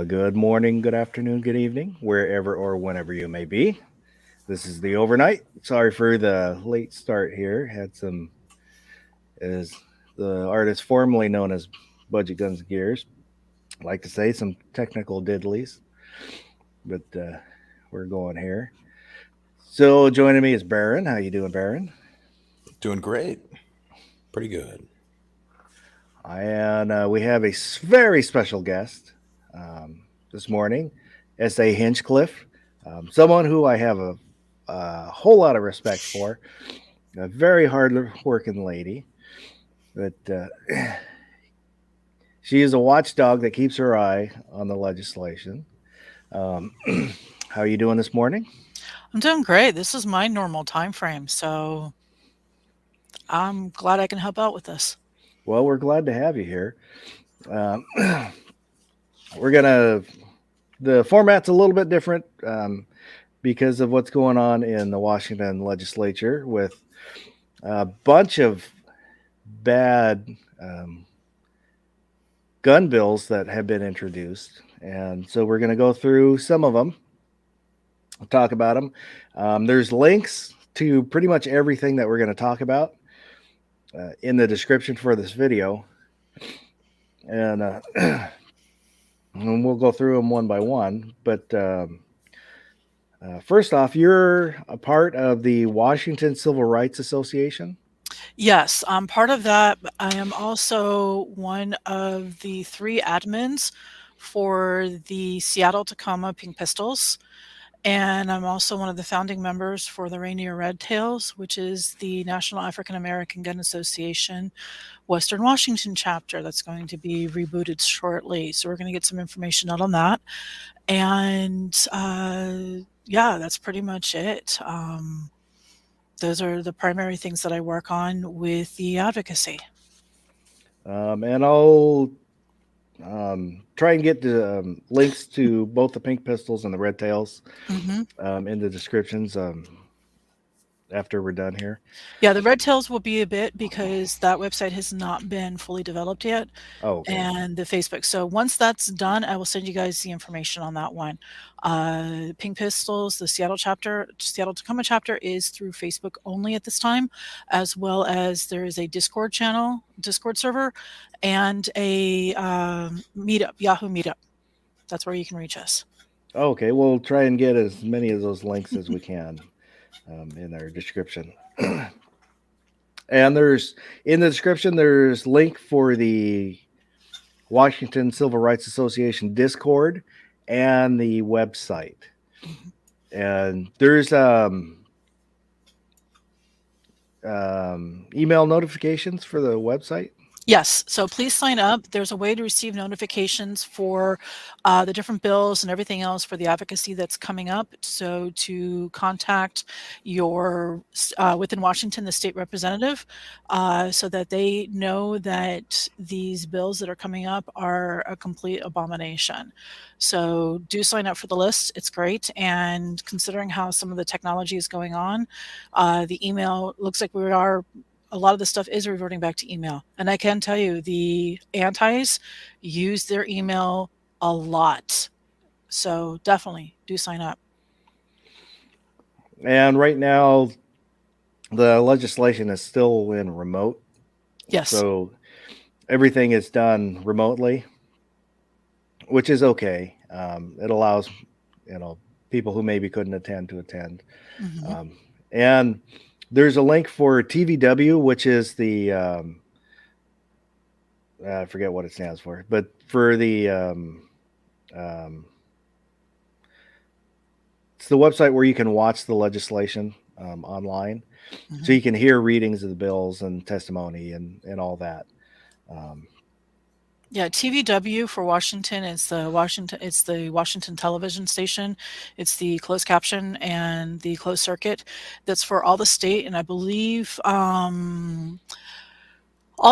Good morning, good afternoon, good evening, wherever or whenever you may be. This is the overnight. Sorry for the late start here. Had some, as the artist formerly known as Budget Guns and Gears, like to say some technical diddlies, but we're going here. So joining me is Baron. How you doing, Baron? Doing great. Pretty good. And we have a very special guest this morning, S.A. Hinchcliffe, someone who I have a whole lot of respect for, a very hard working lady, but she is a watchdog that keeps her eye on the legislation. Um, how are you doing this morning? I'm doing great. This is my normal time frame, so I'm glad I can help out with this. Well, we're glad to have you here. Um, we're gonna the format's a little bit different because of what's going on in the Washington legislature with a bunch of bad gun bills that have been introduced. And so we're going to go through some of them, talk about them. There's links to pretty much everything that we're going to talk about in the description for this video. And, and we'll go through them one by one. But first off, you're a part of the Washington Civil Rights Association. Yes, I'm part of that. I am also one of the three admins for the Seattle Tacoma Pink Pistols. And I'm also one of the founding members for the Rainier Red Tails, which is the National African American Gun Association Western Washington chapter that's going to be rebooted shortly. So we're going to get some information out on that. And yeah, that's pretty much it. Those are the primary things that I work on with the advocacy. And I'll try and get the links to both the Pink Pistols and the Red Tails in the descriptions after we're done here. Yeah, the Red Tails will be a bit because that website has not been fully developed yet. Oh, okay. And the Facebook. So once that's done, I will send you guys the information on that one. Pink Pistols, the Seattle Tacoma chapter is through Facebook only at this time, as well as there is a Discord server, and a meetup, Yahoo meetup. That's where you can reach us. Okay, we'll try and get as many of those links as we can in our description. And there's in the description there's link for the Washington Civil Rights Association Discord and the website. And there's email notifications for the website. Yes, so please sign up. There's a way to receive notifications for the different bills and everything else for the advocacy that's coming up. So to contact your, within Washington, the state representative, so that they know that these bills that are coming up are a complete abomination. So do sign up for the list. It's great. And considering how some of the technology is going on, the email looks like a lot of the stuff is reverting back to email. And I can tell you the antis use their email a lot. So definitely do sign up. And right now, the legislation is still in remote. Yes. So everything is done remotely, which is okay. It allows, people who maybe couldn't attend to attend. And there's a link for TVW, which is the I forget what it stands for, but for the it's the website where you can watch the legislation online, so you can hear readings of the bills and testimony and all that. Yeah, TVW for Washington is the Washington television station. It's the closed caption and the closed circuit. That's for all the state, and I believe all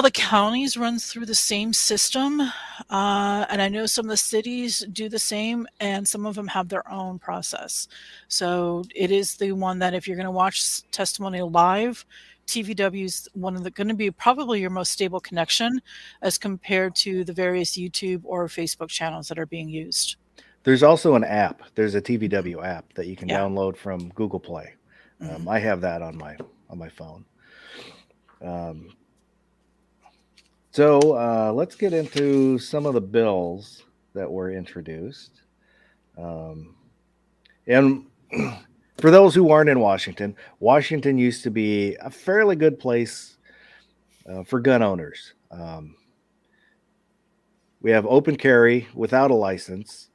the counties run through the same system, and I know some of the cities do the same, and some of them have their own process. So it is the one that if you're going to watch testimony live, TVW is going to be probably your most stable connection as compared to the various YouTube or Facebook channels that are being used. There's also an app. There's a TVW app that you can Yeah. download from Google Play. Mhm. I have that on my phone. Um, let's get into some of the bills that were introduced. Um, and for those who aren't in Washington, Washington used to be a fairly good place for gun owners. We have open carry without a license.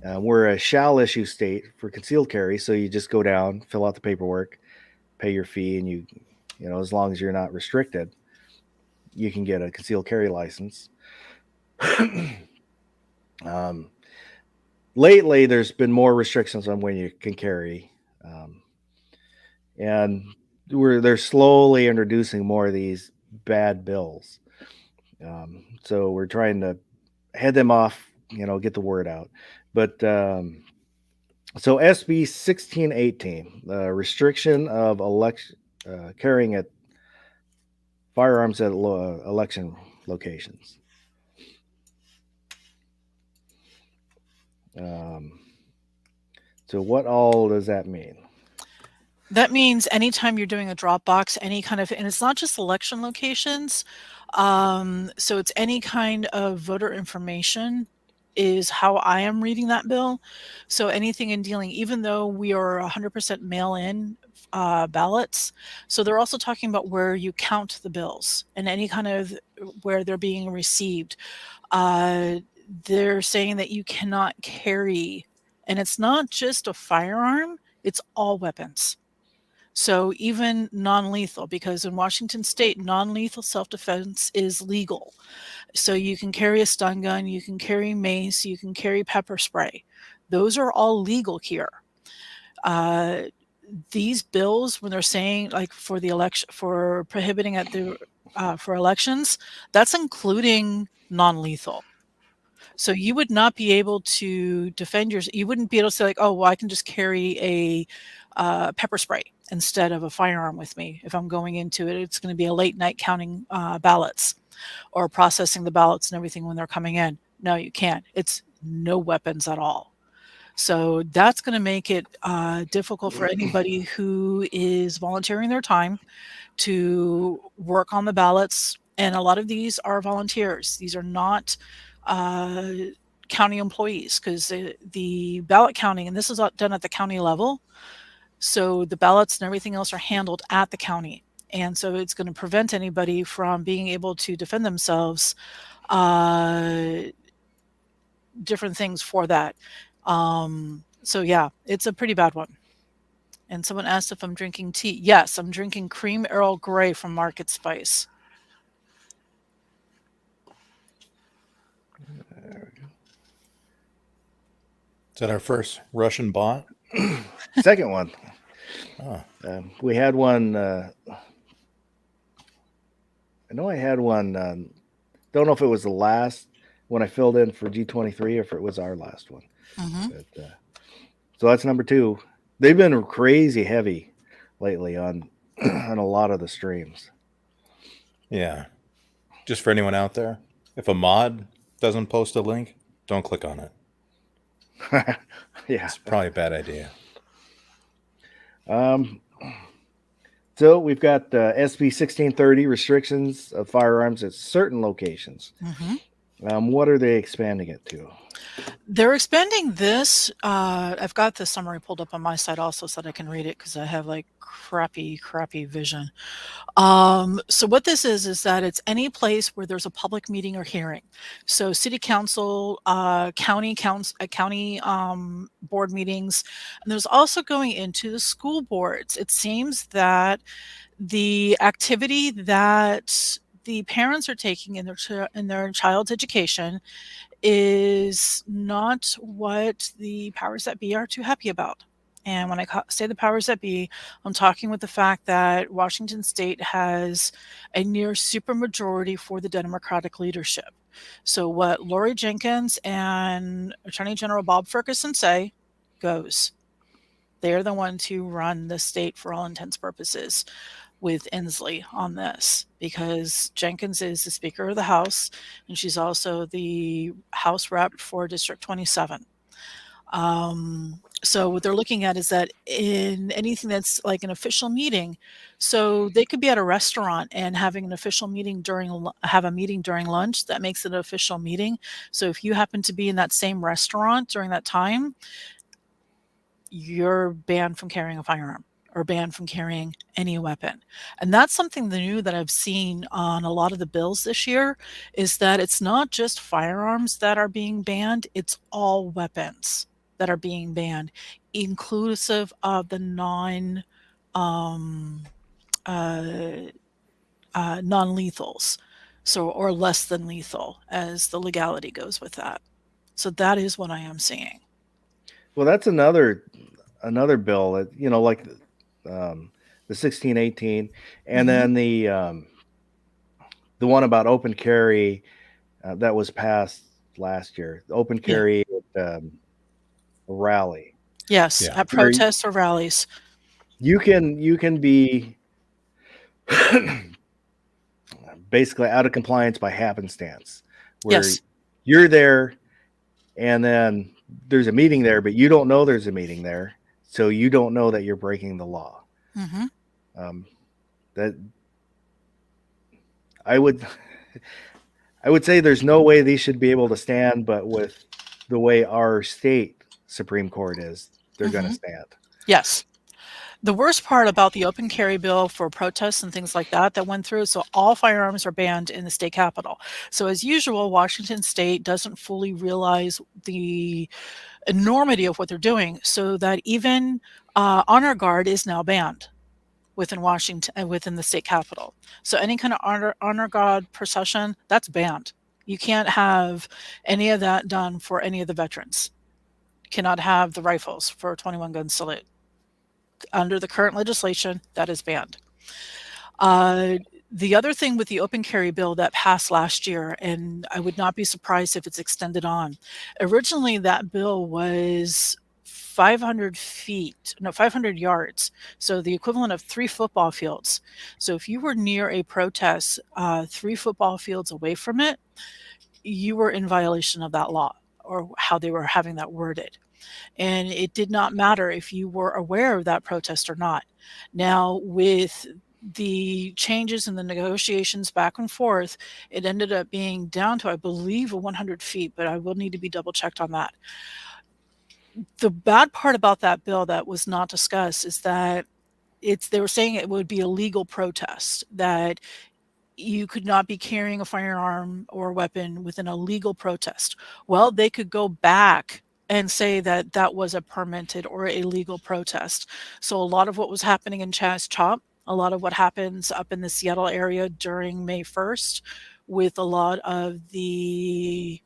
We're a shall issue state for concealed carry, so you just go down, fill out the paperwork, pay your fee, and as long as you're not restricted, you can get a concealed carry license. um, Lately, there's been more restrictions on when you can carry, um, and they're slowly introducing more of these bad bills. So we're trying to head them off, get the word out. But so SB 1618, the restriction of election carrying at firearms at election locations. Um, so what all does that mean? That means anytime you're doing a drop box, any kind of, and it's not just election locations. So it's any kind of voter information is how I am reading that bill. So anything in dealing, even though we are 100% mail-in ballots, so they're also talking about where you count the bills and any kind of where they're being received. Uh, they're saying that you cannot carry, and it's not just a firearm; it's all weapons. So even non-lethal, because in Washington state, non-lethal self-defense is legal. So you can carry a stun gun, you can carry mace, you can carry pepper spray. Those are all legal here. Uh, these bills, when they're saying like for the election, for prohibiting at the for elections, that's including non-lethal. So you would not be able to defend you wouldn't be able to say like, oh, well, I can just carry a pepper spray instead of a firearm with me. If I'm going into it, it's going to be a late night counting ballots or processing the ballots and everything when they're coming in. No, you can't. It's no weapons at all. So that's going to make it difficult for anybody who is volunteering their time to work on the ballots. And a lot of these are volunteers. These are not uh, county employees because the ballot counting, and this is done at the county level. So the ballots and everything else are handled at the county. And so it's going to prevent anybody from being able to defend themselves, uh, different things for that. So yeah, it's a pretty bad one. And someone asked if I'm drinking tea. Yes, I'm drinking cream Earl Grey from Market Spice. Is that our first Russian bot? Second one. Oh, We had one. I know I had one. Don't know if it was the last when I filled in for G23 or if it was our last one. Mm-hmm. But, so that's number two. They've been crazy heavy lately on on a lot of the streams. yeah. Just for anyone out there, if a mod doesn't post a link, don't click on it. Yeah. It's probably a bad idea. Um, so we've got SB 1630 restrictions of firearms at certain locations. Mm-hmm. What are they expanding it to? They're expanding this. I've got the summary pulled up on my side also so that I can read it because I have like crappy vision. So what this is that it's any place where there's a public meeting or hearing. So city council, county board meetings, and there's also going into the school boards. It seems that the activity that the parents are taking in their child's education is not what the powers that be are too happy about. And when I say the powers that be, I'm talking with the fact that Washington state has a near supermajority for the Democratic leadership. So what Lori Jenkins and Attorney General Bob Ferguson say goes. They're the ones who run the state for all intents and purposes with Inslee on this because Jenkins is the Speaker of the House and she's also the House rep for District 27. So what they're looking at is that in anything that's like an official meeting, so they could be at a restaurant and having an official meeting have a meeting during lunch that makes it an official meeting. So if you happen to be in that same restaurant during that time, you're banned from carrying a firearm or banned from carrying any weapon. And that's something new that I've seen on a lot of the bills this year is that it's not just firearms that are being banned, it's all weapons that are being banned, inclusive of the um, uh, non-lethals. So, or less than lethal as the legality goes with that. So that is what I am seeing. Well, that's another bill that like um, the 1618, and Hmm. then the one about open carry that was passed last year. The open Yeah. carry at a rally, Yes, Yeah. at where protests or rallies. you can be basically out of compliance by happenstance, where Yes. you're there and then there's a meeting there, but you don't know there's a meeting there, so you don't know that you're breaking the law. Mhm. Um, that I would I would say there's no way these should be able to stand, but with the way our state Supreme Court is, they're going to Mhm. stand. Yes. The worst part about the open carry bill for protests and things like that that went through, so all firearms are banned in the state capitol. So as usual, Washington state doesn't fully realize the enormity of what they're doing, so that even honor guard is now banned within Washington, within the state capitol. So any kind of honor guard procession, that's banned. You can't have any of that done for any of the veterans. Cannot have the rifles for a 21 gun salute. Under the current legislation, that is banned. Uh, the other thing with the open carry bill that passed last year, and I would not be surprised if it's extended on. Originally, that bill was 500 feet, no, 500 yards. So the equivalent of 3 football fields. So if you were near a protest 3 football fields away from it, you were in violation of that law or how they were having that worded. And it did not matter if you were aware of that protest or not. Now, with the changes in the negotiations back and forth, it ended up being down to, I believe, 100 feet, but I will need to be double checked on that. The bad part about that bill that was not discussed is that they were saying it would be a legal protest, that you could not be carrying a firearm or weapon within a legal protest. Well, they could go back and say that that was a permitted or a legal protest. So a lot of what was happening in Chaz Chop, a lot of what happens up in the Seattle area during May 1st, with a lot of the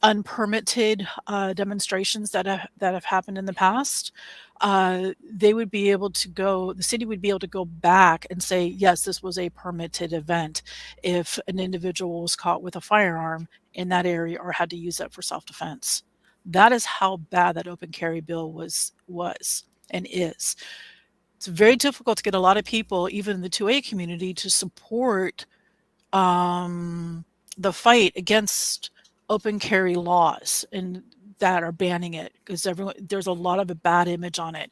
unpermitted demonstrations that have happened in the past, they would be able to go. The city would be able to go back and say, yes, this was a permitted event if an individual was caught with a firearm in that area or had to use that for self-defense. That is how bad that open carry bill was and is. It's very difficult to get a lot of people, even in the 2A community, to support um, the fight against open carry laws and that are banning it because there's a lot of a bad image on it.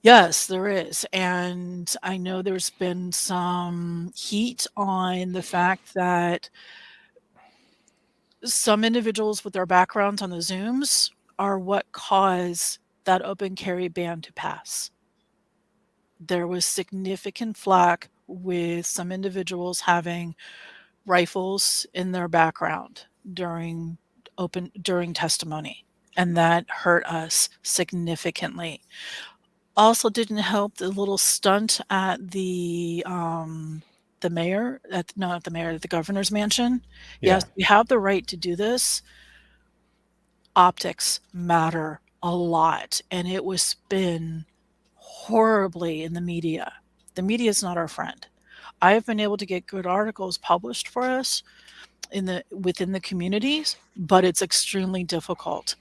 Yes, there is. And I know there's been some heat on the fact that some individuals with their backgrounds on the Zooms are what caused that open carry ban to pass. There was significant flack with some individuals having rifles in their background during testimony, and that hurt us significantly. Also didn't help the little stunt at the mayor at no, not the mayor, at the governor's mansion. Yes, Yeah. we have the right to do this. Optics matter a lot, and it was spin horribly in the media. The media is not our friend. I have been able to get good articles published for us within the communities, but it's extremely difficult.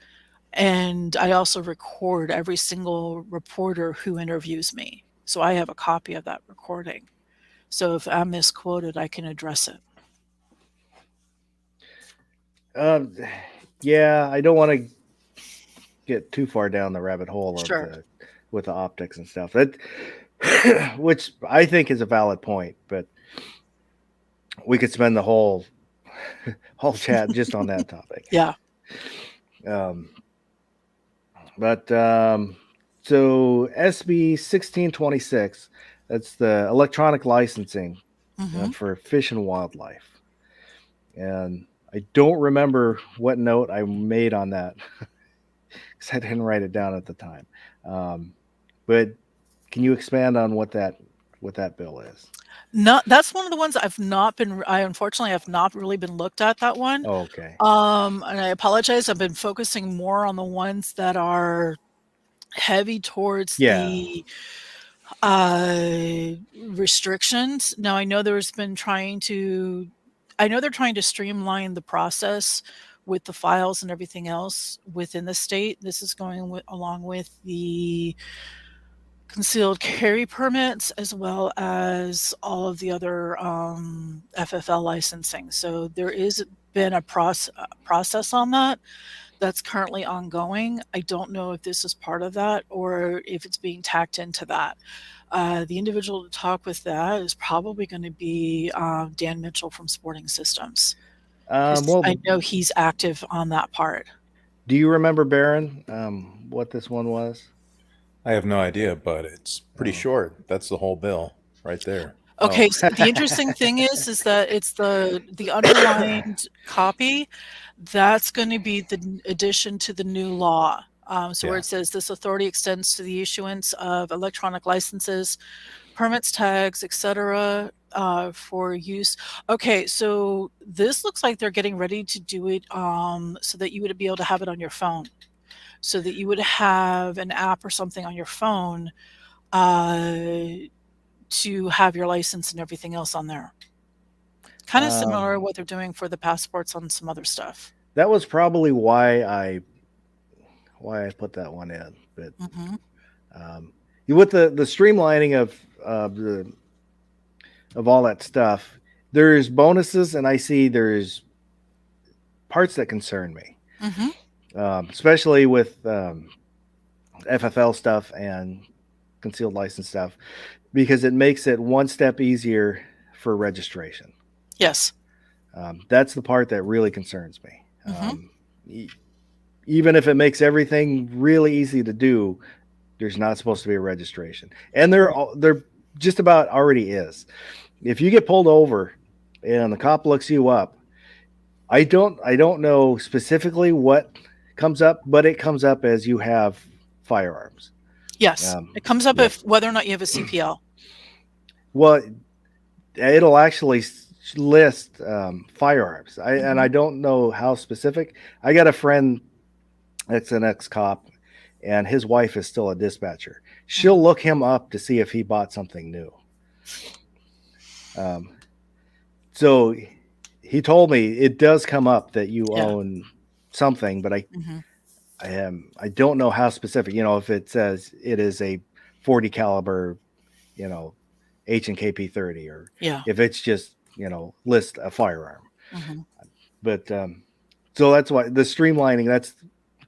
And I also record every single reporter who interviews me. So I have a copy of that recording. So if I'm misquoted, I can address it. Um, yeah, I don't want to get too far down the rabbit hole of Sure. the with the optics and stuff. That which I think is a valid point, but we could spend the whole chat just on that topic. Yeah. Um, but so SB 1626, that's the electronic licensing Hmm. for fish and wildlife, and I don't remember what note I made on that because I didn't write it down at the time. But can you expand on what that bill is? Not that's one of the ones I've not been. I unfortunately have not really been looked at that one. Oh, okay. And I apologize. I've been focusing more on the ones that are heavy towards Yeah. the uh, restrictions. Now I know there's been trying to. I know they're trying to streamline the process with the files and everything else within the state. This is going along with the concealed carry permits as well as all of the other FFL licensing. So there is been a process on that that's currently ongoing. I don't know if this is part of that or if it's being tacked into that. The individual to talk with that is probably going to be Dan Mitchell from Sporting Systems because Well, I know he's active on that part. do you remember, Baron, what this one was? I have no idea, but it's pretty Oh. short. That's the whole bill right there. Okay, Oh. so the interesting thing is that it's the underlined copy that's going to be the addition to the new law. So where Yeah. it says this authority extends to the issuance of electronic licenses, permits, tags, etc., for use. Okay, so this looks like they're getting ready to do it so that you would be able to have it on your phone, so that you would have an app or something on your phone. To have your license and everything else on there. Kind of similar to um, what they're doing for the passports on some other stuff. that was probably why I put that one in. But Hmm. with the streamlining of all that stuff, there's bonuses, and I see there's parts that concern me, Hmm. especially with FFL stuff and concealed license stuff, because it makes it one step easier for registration. Yes. That's the part that really concerns me. Hmm. Even if it makes everything really easy to do, there's not supposed to be a registration, and there just about already is. If you get pulled over and the cop looks you up, I don't know specifically what comes up, but it comes up as you have firearms. Yes. Um, It comes up Yep. if whether or not you have a CPL. well, it'll actually list firearms. And Hmm. I don't know how specific. I got a friend that's an ex cop, and his wife is still a dispatcher. She'll Hmm. look him up to see if he bought something new. Um, so he told me it does come up that you Yeah. own something, but Hmm. I don't know how specific. If it says it is a 40 caliber, you know, H&KP 30, or Yeah. if it's just list a firearm. Hmm. But so that's why the streamlining that's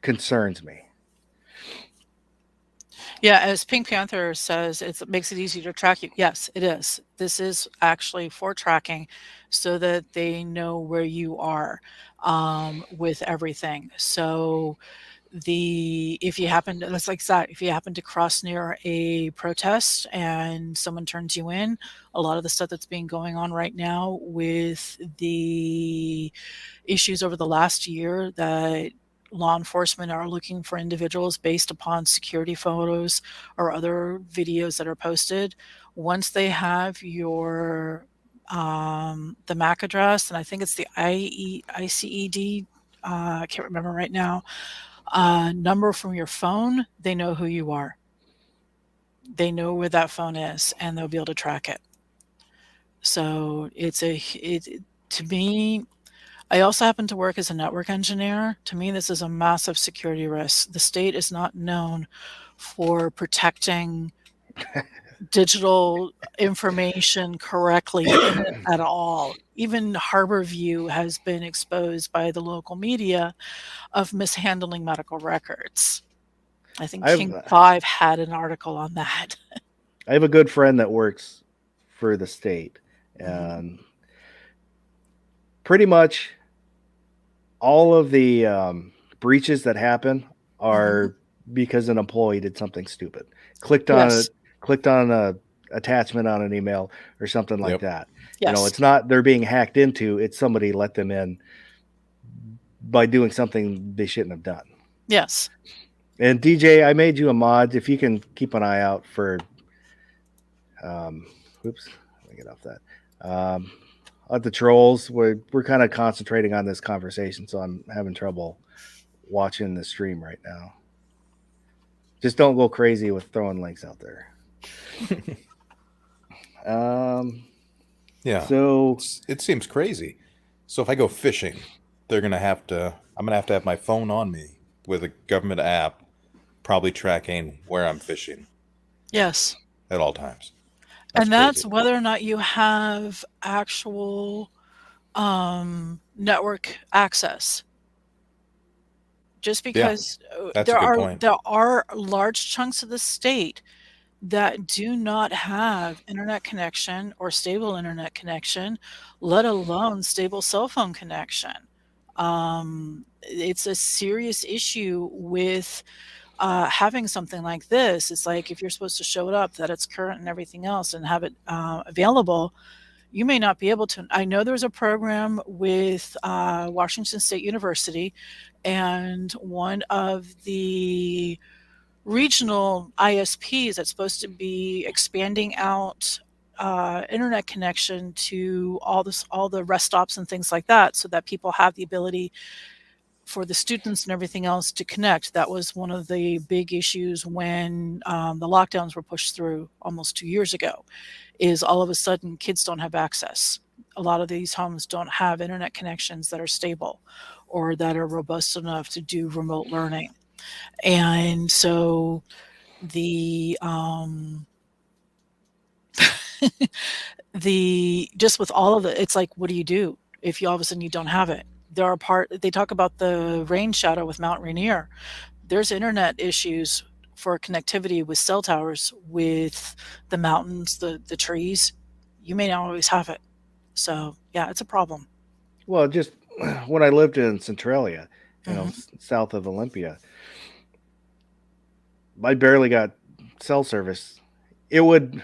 concerns me. Yeah. As Pink Panther says, it makes it easy to track you. Yes, it is. This is actually for tracking so that they know where you are with everything. So if you happen to, that's like that, if you happen to cross near a protest and someone turns you in, a lot of the stuff that's being going on right now with the issues over the last year that law enforcement are looking for individuals based upon security photos or other videos that are posted. Once they have your the MAC address, and I think it's the ICED, I can't remember right now, number from your phone, they know who you are. They know where that phone is, and they'll be able to track it. So to me, I also happen to work as a network engineer. To me, this is a massive security risk. The state is not known for protecting digital information correctly in it at all. Even Harborview has been exposed by the local media of mishandling medical records. I think I've King 5 had an article on that. I have a good friend that works for the state, Mhm, and pretty much all of the breaches that happen mhm. are because an employee did something stupid, clicked on it, Yes, clicked on a attachment on an email or something like Yep. that. yes, It's not they're being hacked into; it's somebody let them in by doing something they shouldn't have done. yes. And DJ, I made you a mod. If you can keep an eye out for, um, oops, let me get off that. At the trolls, we're kind of concentrating on this conversation, so I'm having trouble watching the stream right now. Just don't go crazy with throwing links out there. Um, Yeah. so It seems crazy. So if I go fishing, they're gonna have to. I'm gonna have my phone on me with a government app, probably tracking where I'm fishing Yes. at all times. That's And that's crazy. whether or not you have actual network access. Just Yeah, because that's a good point. there are large chunks of the state that do not have internet connection or stable internet connection, let alone stable cell phone connection. It's a serious issue with having something like this. It's like if you're supposed to show it up, that it's current and everything else, and have it available, you may not be able to. I know there's a program with Washington State University, and one of the regional ISPs that's supposed to be expanding out internet connection to all the rest stops and things like that, so that people have the ability for the students and everything else to connect. That was one of the big issues when the lockdowns were pushed through almost 2 years ago. Is all of a sudden kids don't have access. A lot of these homes don't have internet connections that are stable or that are robust enough to do remote learning. And so the the just with all of it, it's like, what do you do if you all of a sudden you don't have it? There are they talk about the rain shadow with Mount Rainier. There's internet issues for connectivity with cell towers with the mountains, the trees. You may not always have it. So yeah, it's a problem. well, just when I lived in Centralia, Hmm. south of Olympia, I barely got cell service. It would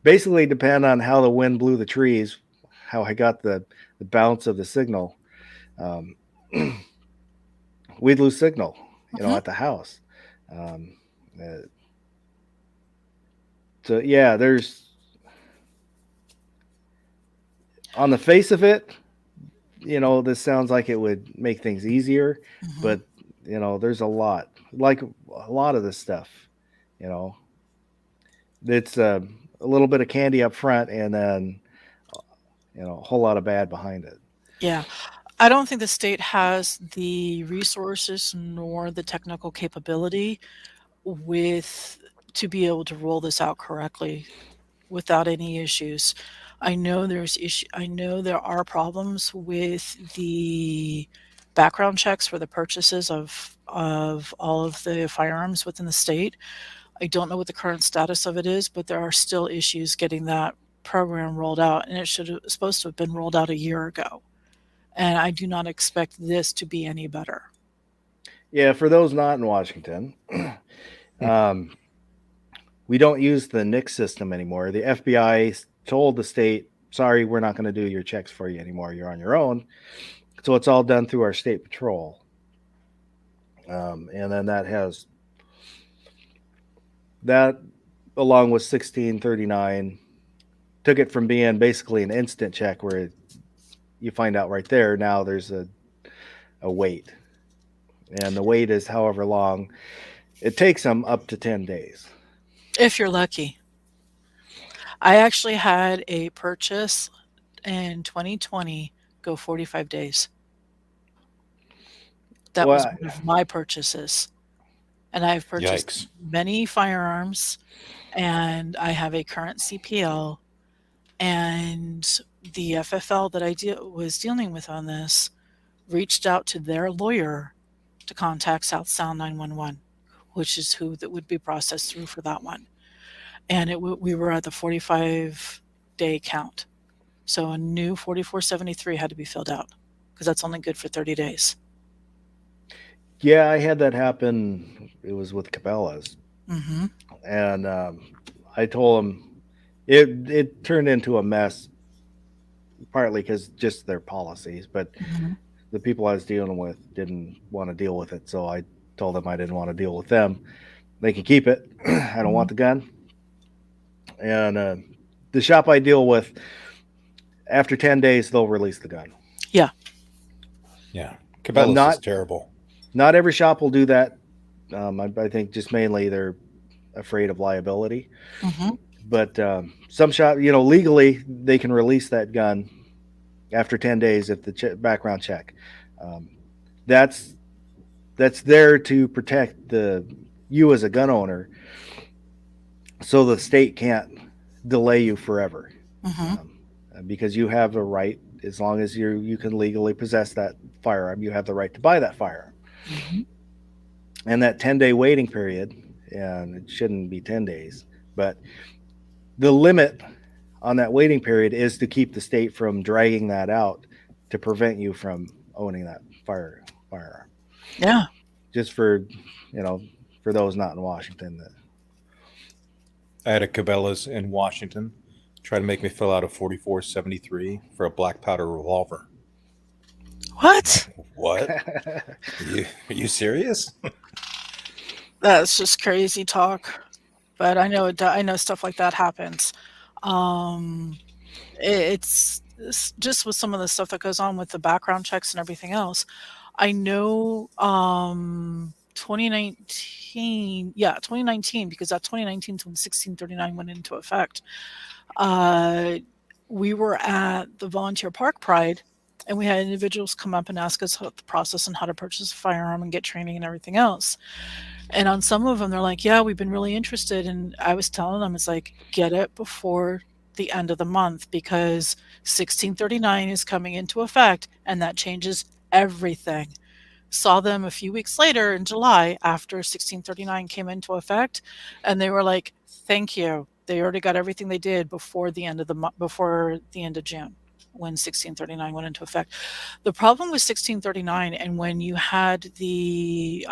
basically depend on how the wind blew the trees, how I got the bounce of the signal. Um, we'd lose signal, Hmm. at the house. Um, uh, so yeah, there's on the face of it, this sounds like it would make things easier, Hmm. but there's a lot of this stuff, you know, it's a little bit of candy up front and then a whole lot of bad behind it. Yeah, I don't think the state has the resources nor the technical capability with to be able to roll this out correctly without any issues. I know there are problems with the background checks for the purchases of all of the firearms within the state. I don't know what the current status of it is, but there are still issues getting that program rolled out, and it should have supposed to have been rolled out a year ago. And I do not expect this to be any better. Yeah, for those not in Washington, Hmm. um, we don't use the NIC system anymore. The FBI told the state, sorry, we're not going to do your checks for you anymore. You're on your own. So it's all done through our state patrol. And then that, along with 1639, took it from being basically an instant check where you find out right there. Now there's a wait. And the wait is however long. It takes them up to 10 days. If you're lucky. I actually had a purchase in 2020 go 45 days. That was Well, one of my purchases. and I've purchased Yikes. many firearms, and I have a current CPL, and the FFL that was dealing with on this reached out to their lawyer to contact South Sound 911, which is who that would be processed through for that one. And we were at the 45-day count. So a new 4473 had to be filled out because that's only good for 30 days. Yeah, I had that happen. It was with Cabela's, Mm-hmm. and I told them it turned into a mess, partly because just their policies, but Mm-hmm. the people I was dealing with didn't want to deal with it, so I told them I didn't want to deal with them. They can keep it. I don't want the gun. And the shop I deal with, after 10 days, they'll release the gun. Yeah. Yeah. Cabela's is Not terrible. not every shop will do that. I think just mainly they're afraid of liability. Mm-hmm. But some shop, legally they can release that gun after 10 days if the background check. Um, that's there to protect you as a gun owner, so the state can't delay you forever. Mm-hmm. Because you have a right, as long as you can legally possess that firearm, you have the right to buy that firearm. Mm-hmm. And that 10-day waiting period, and it shouldn't be 10 days, but the limit on that waiting period is to keep the state from dragging that out to prevent you from owning that firearm. Yeah. Just for those not in Washington. I had a Cabela's in Washington try to make me fill out a 4473 for a black powder revolver. What? What? Are you serious? That's just crazy talk. But I know stuff like that happens. It's just with some of the stuff that goes on with the background checks and everything else. I know 2019, 2019, because that 2019 when 1639 went into effect. We were at the Volunteer Park Pride, and we had individuals come up and ask us the process and how to purchase a firearm and get training and everything else. And on some of them, they're like, yeah, we've been really interested. And I was telling them, it's like, get it before the end of the month, because 1639 is coming into effect, and that changes everything. Saw them a few weeks later in July after 1639 came into effect, and they were like, thank you. They already got everything they did before the end of June, when 1639 went into effect. The problem with 1639, and when you had the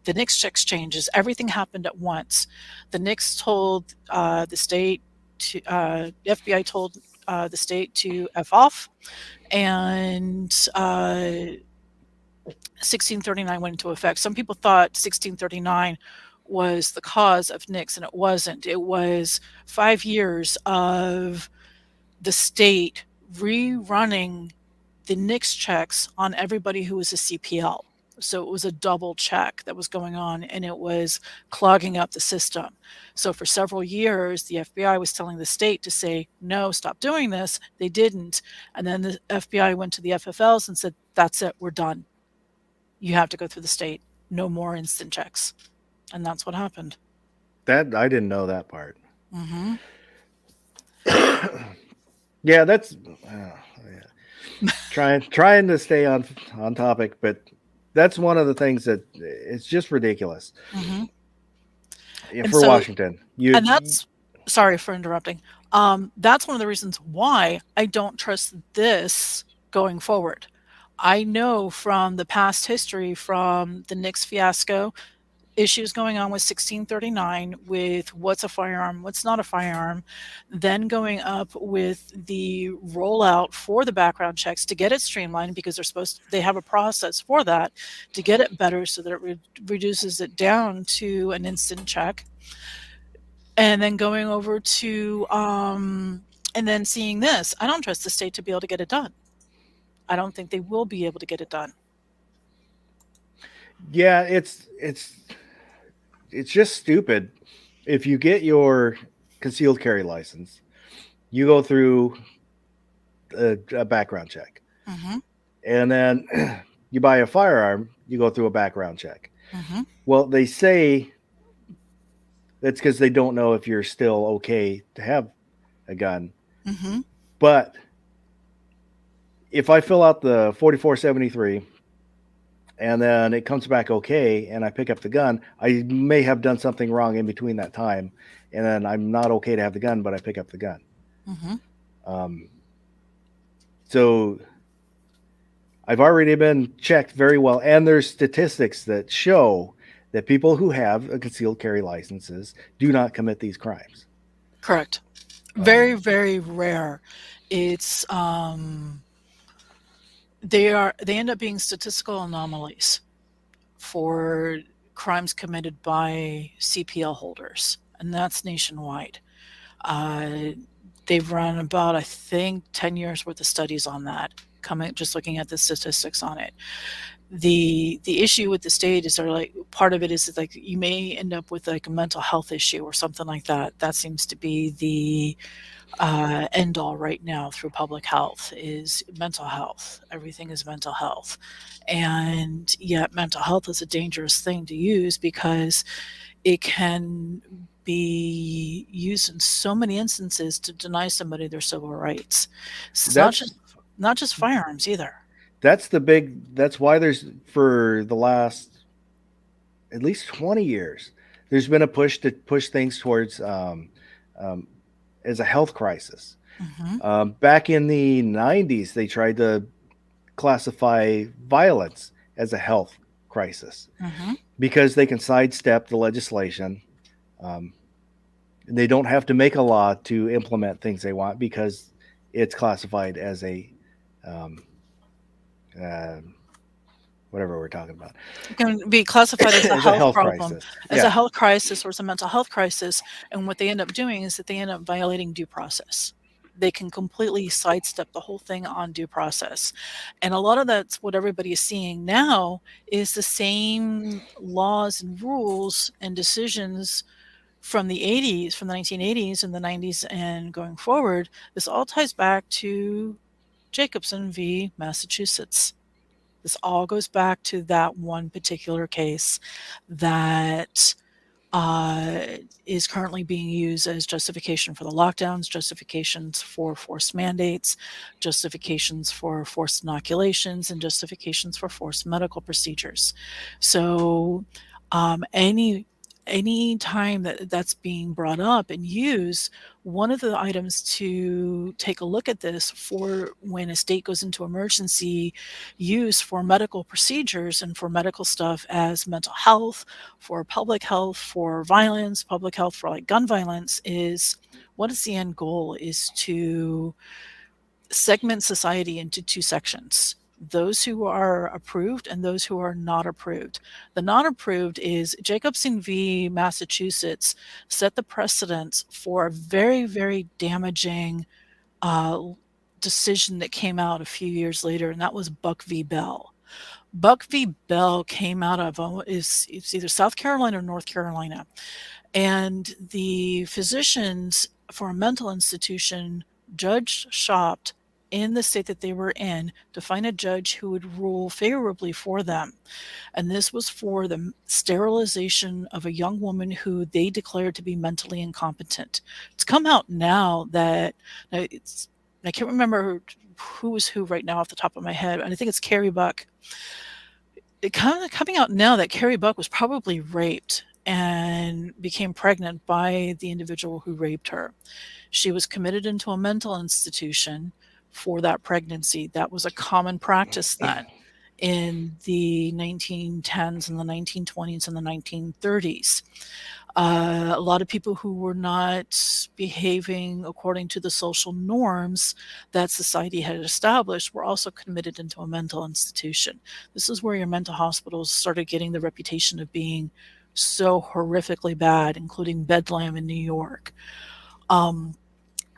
NICS exchanges, everything happened at once. The NICS told the state to FBI told the state to F off, and 1639 went into effect. Some people thought 1639 was the cause of NICS, and it wasn't. It was 5 years of the state rerunning the NICS checks on everybody who was a CPL. So it was a double check that was going on, and it was clogging up the system. So for several years, the FBI was telling the state to say, no, stop doing this. They didn't. And then the FBI went to the FFLs and said, that's it, we're done. You have to go through the state. No more instant checks. And that's what happened. That I didn't know that part. Mm-hmm. Yeah, that's trying to stay on topic, but that's one of the things that it's just ridiculous. Mm-hmm. For Washington, and that's sorry for interrupting. That's one of the reasons why I don't trust this going forward. I know from the past history, from the NICS fiasco, issues going on with 1639, with what's a firearm, what's not a firearm, then going up with the rollout for the background checks to get it streamlined, because they have a process for that to get it better so that it reduces it down to an instant check. And then going over to and then seeing this, I don't trust the state to be able to get it done. I don't think they will be able to get it done. Yeah, it's just stupid. If you get your concealed carry license, you go through a background check. Mm-hmm. And then you buy a firearm, you go through a background check. Mhm. Well, they say that's because they don't know if you're still okay to have a gun. Mhm. But if I fill out the 4473 and then it comes back okay and I pick up the gun, I may have done something wrong in between that time. And then I'm not okay to have the gun, but I pick up the gun. Mhm. Um, so I've already been checked very well. And there's statistics that show that people who have a concealed carry licenses do not commit these crimes. Correct. Very, Um, very rare. It's they end up being statistical anomalies for crimes committed by CPL holders, and that's nationwide. Uh, they've run about, I think, 10 years worth of studies on that, coming just looking at the statistics on it. The issue with the state is they're like part of it is like you may end up with like a mental health issue or something like that. That seems to be the end all right now through public health is mental health. Everything is mental health. And yet, mental health is a dangerous thing to use because it can be used in so many instances to deny somebody their civil rights. So it's that's not just firearms either. that's why there's for the last at least 20 years there's been a push to push things towards um, as a health crisis. Hmm. Back in the 90s they tried to classify violence as a health crisis Hmm. because they can sidestep the legislation. um, they don't have to make a law to implement things they want because it's classified as a um, uh, whatever we're talking about. It can be classified as a As a health health problem, crisis. as a Yeah. health crisis, or as a mental health crisis. And what they end up doing is that they end up violating due process. They can completely sidestep the whole thing on due process. And a lot of that's what everybody is seeing now is the same laws and rules and decisions from the 80s, from the 1980s and the 90s and going forward. This all ties back to Jacobson v. Massachusetts. This all goes back to that one particular case that uh, is currently being used as justification for the lockdowns, justifications for forced mandates, justifications for forced inoculations, and justifications for forced medical procedures. So, any time that that's being brought up and used, one of the items to take a look at this for when a state goes into emergency use for medical procedures and for medical stuff as mental health, for public health, for violence, public health for like gun violence is what is the end goal is to segment society into two sections, those who are approved and those who are not approved. The not approved is Jacobson v. Massachusetts set the precedence for a very, very damaging uh, decision that came out a few years later, and that was Buck v. Bell. Buck v. Bell came out of is it's either South Carolina or North Carolina, and the physicians for a mental institution judge shopped in the state that they were in to find a judge who would rule favorably for them. And this was for the sterilization of a young woman who they declared to be mentally incompetent. It's come out now that it's, I can't remember who is who right now off the top of my head, and I think it's Carrie Buck. Coming out now that Carrie Buck was probably raped and became pregnant by the individual who raped her. She was committed into a mental institution for that pregnancy. That was a common practice then in the 1910s and the 1920s and the 1930s. A lot of people who were not behaving according to the social norms that society had established were also committed into a mental institution. This is where your mental hospitals started getting the reputation of being so horrifically bad, including Bedlam in New York. Um,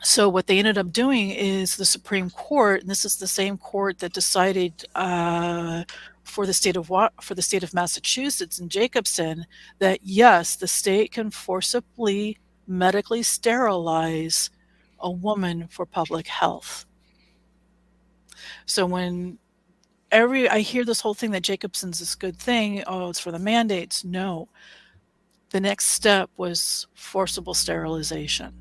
so what they ended up doing is the Supreme Court, and this is the same court that decided for the state of Massachusetts and Jacobson that yes, the state can forcibly medically sterilize a woman for public health. So when I hear this whole thing that Jacobson's this good thing. Oh, it's for the mandates. No. The next step was forcible sterilization.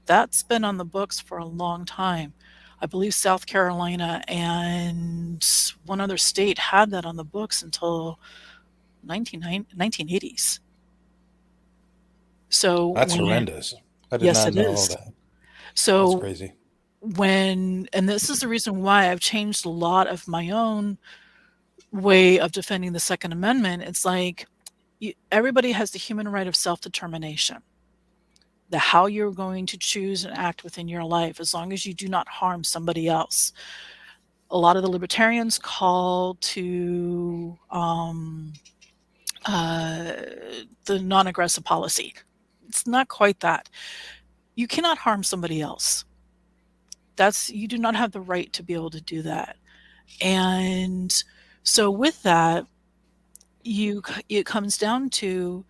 That's been on the books for a long time. I believe South Carolina and one other state had that on the books until 1980s. So That's when, horrendous. I did yes, not it know all is. that. That's So crazy. and this is the reason why I've changed a lot of my own way of defending the Second Amendment. It's like everybody has the human right of self determination, the how you're going to choose and act within your life, as long as you do not harm somebody else. A lot of the libertarians call to uh, the non aggressive policy. It's not quite that. You cannot harm somebody else. You do not have the right to be able to do that. And so with that, it comes down to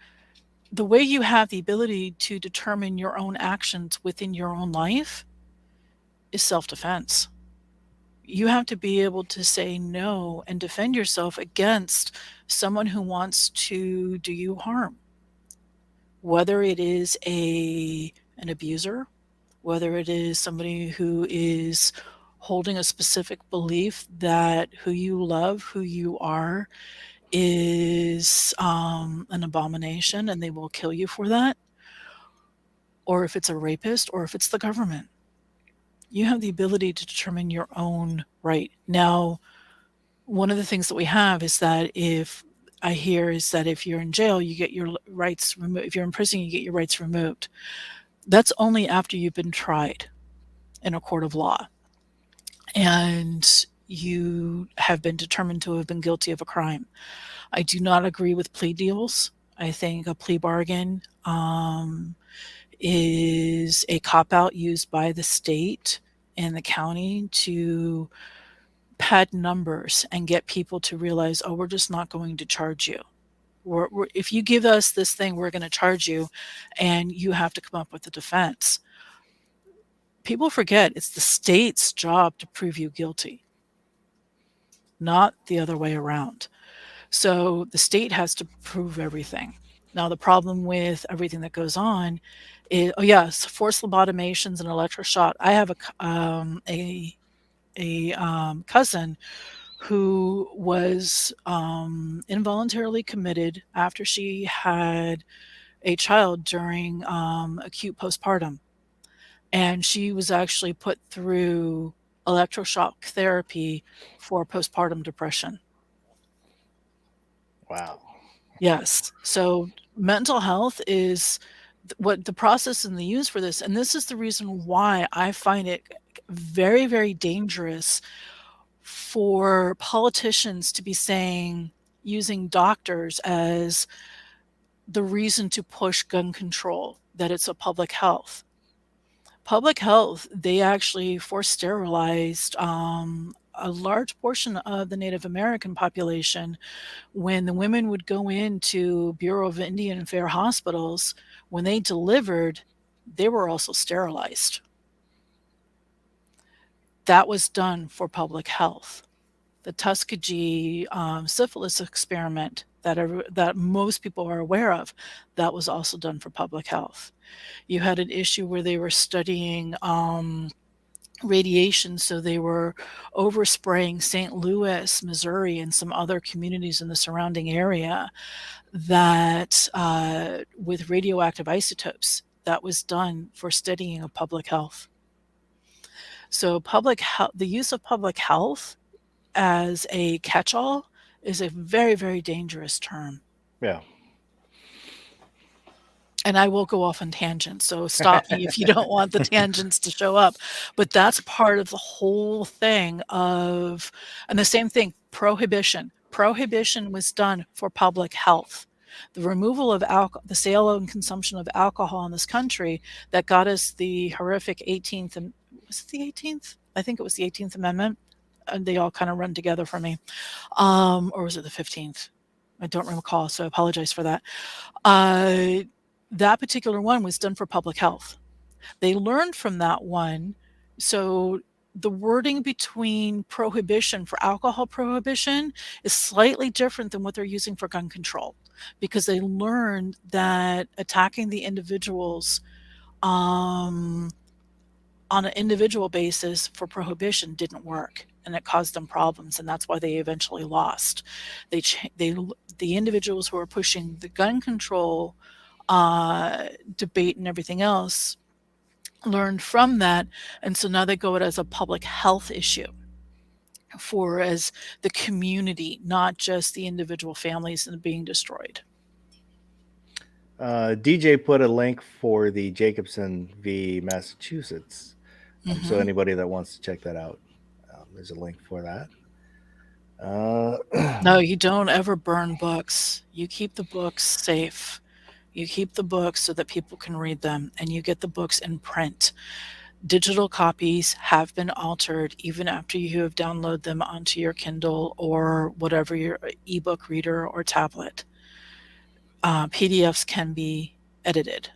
the way you have the ability to determine your own actions within your own life is self-defense. You have to be able to say no and defend yourself against someone who wants to do you harm, whether it is an abuser, whether it is somebody who is holding a specific belief that who you love, who you are, is an abomination and they will kill you for that, or if it's a rapist, or if it's the government. You have the ability to determine your own right. Now, one of the things that we have is that if you're in jail, you get your rights removed. If you're in prison, you get your rights removed. That's only after you've been tried in a court of law and you have been determined to have been guilty of a crime. I do not agree with plea deals. I think a plea bargain is a cop out used by the state and the county to pad numbers and get people to realize, oh, we're just not going to charge you. If you give us this thing, we're going to charge you, and you have to come up with a defense. People forget it's the state's job to prove you guilty, not the other way around. So the state has to prove everything. Now, the problem with everything that goes on is, oh yes, forced lobotomations and electroshock. I have a cousin who was involuntarily committed after she had a child during acute postpartum. And she was actually put through electroshock therapy for postpartum depression. Wow. Yes. So mental health is what the process and the use for this. And this is the reason why I find it very, very dangerous for politicians to be using doctors as the reason to push gun control, that it's a public health. Public health, they actually forced sterilized a large portion of the Native American population. When the women would go into Bureau of Indian Affairs hospitals, when they delivered, they were also sterilized. That was done for public health. The Tuskegee syphilis experiment that most people are aware of, that was also done for public health. You had an issue where they were studying radiation, so they were overspraying St. Louis, Missouri, and some other communities in the surrounding area that with radioactive isotopes. That was done for studying of public health. So the use of public health as a catch-all is a very, very dangerous term. Yeah. And I will go off on tangents, so stop me if you don't want the tangents to show up. But that's part of the whole thing and the same thing, prohibition. Prohibition was done for public health. The removal of the sale and consumption of alcohol in this country that got us the horrific 18th, and was it the 18th? I think it was the 18th Amendment. And they all kind of run together for me. Or was it the 15th? I don't recall, so I apologize for that. That particular one was done for public health. They learned from that one. So the wording between prohibition for alcohol prohibition is slightly different than what they're using for gun control, because they learned that attacking the individuals um, on an individual basis for prohibition didn't work, and it caused them problems, and that's why they eventually lost. The individuals who are pushing the gun control debate and everything else learned from that, and so now they go it as a public health issue for as the community, not just the individual families that are being destroyed. DJ put a link for the Jacobson v. Massachusetts. So Hmm. anybody that wants to check that out, there's a link for that. Uh, No, you don't ever burn books. You keep the books safe. You keep the books so that people can read them, and you get the books in print. Digital copies have been altered even after you have downloaded them onto your Kindle or whatever your ebook reader or tablet. PDFs can be edited,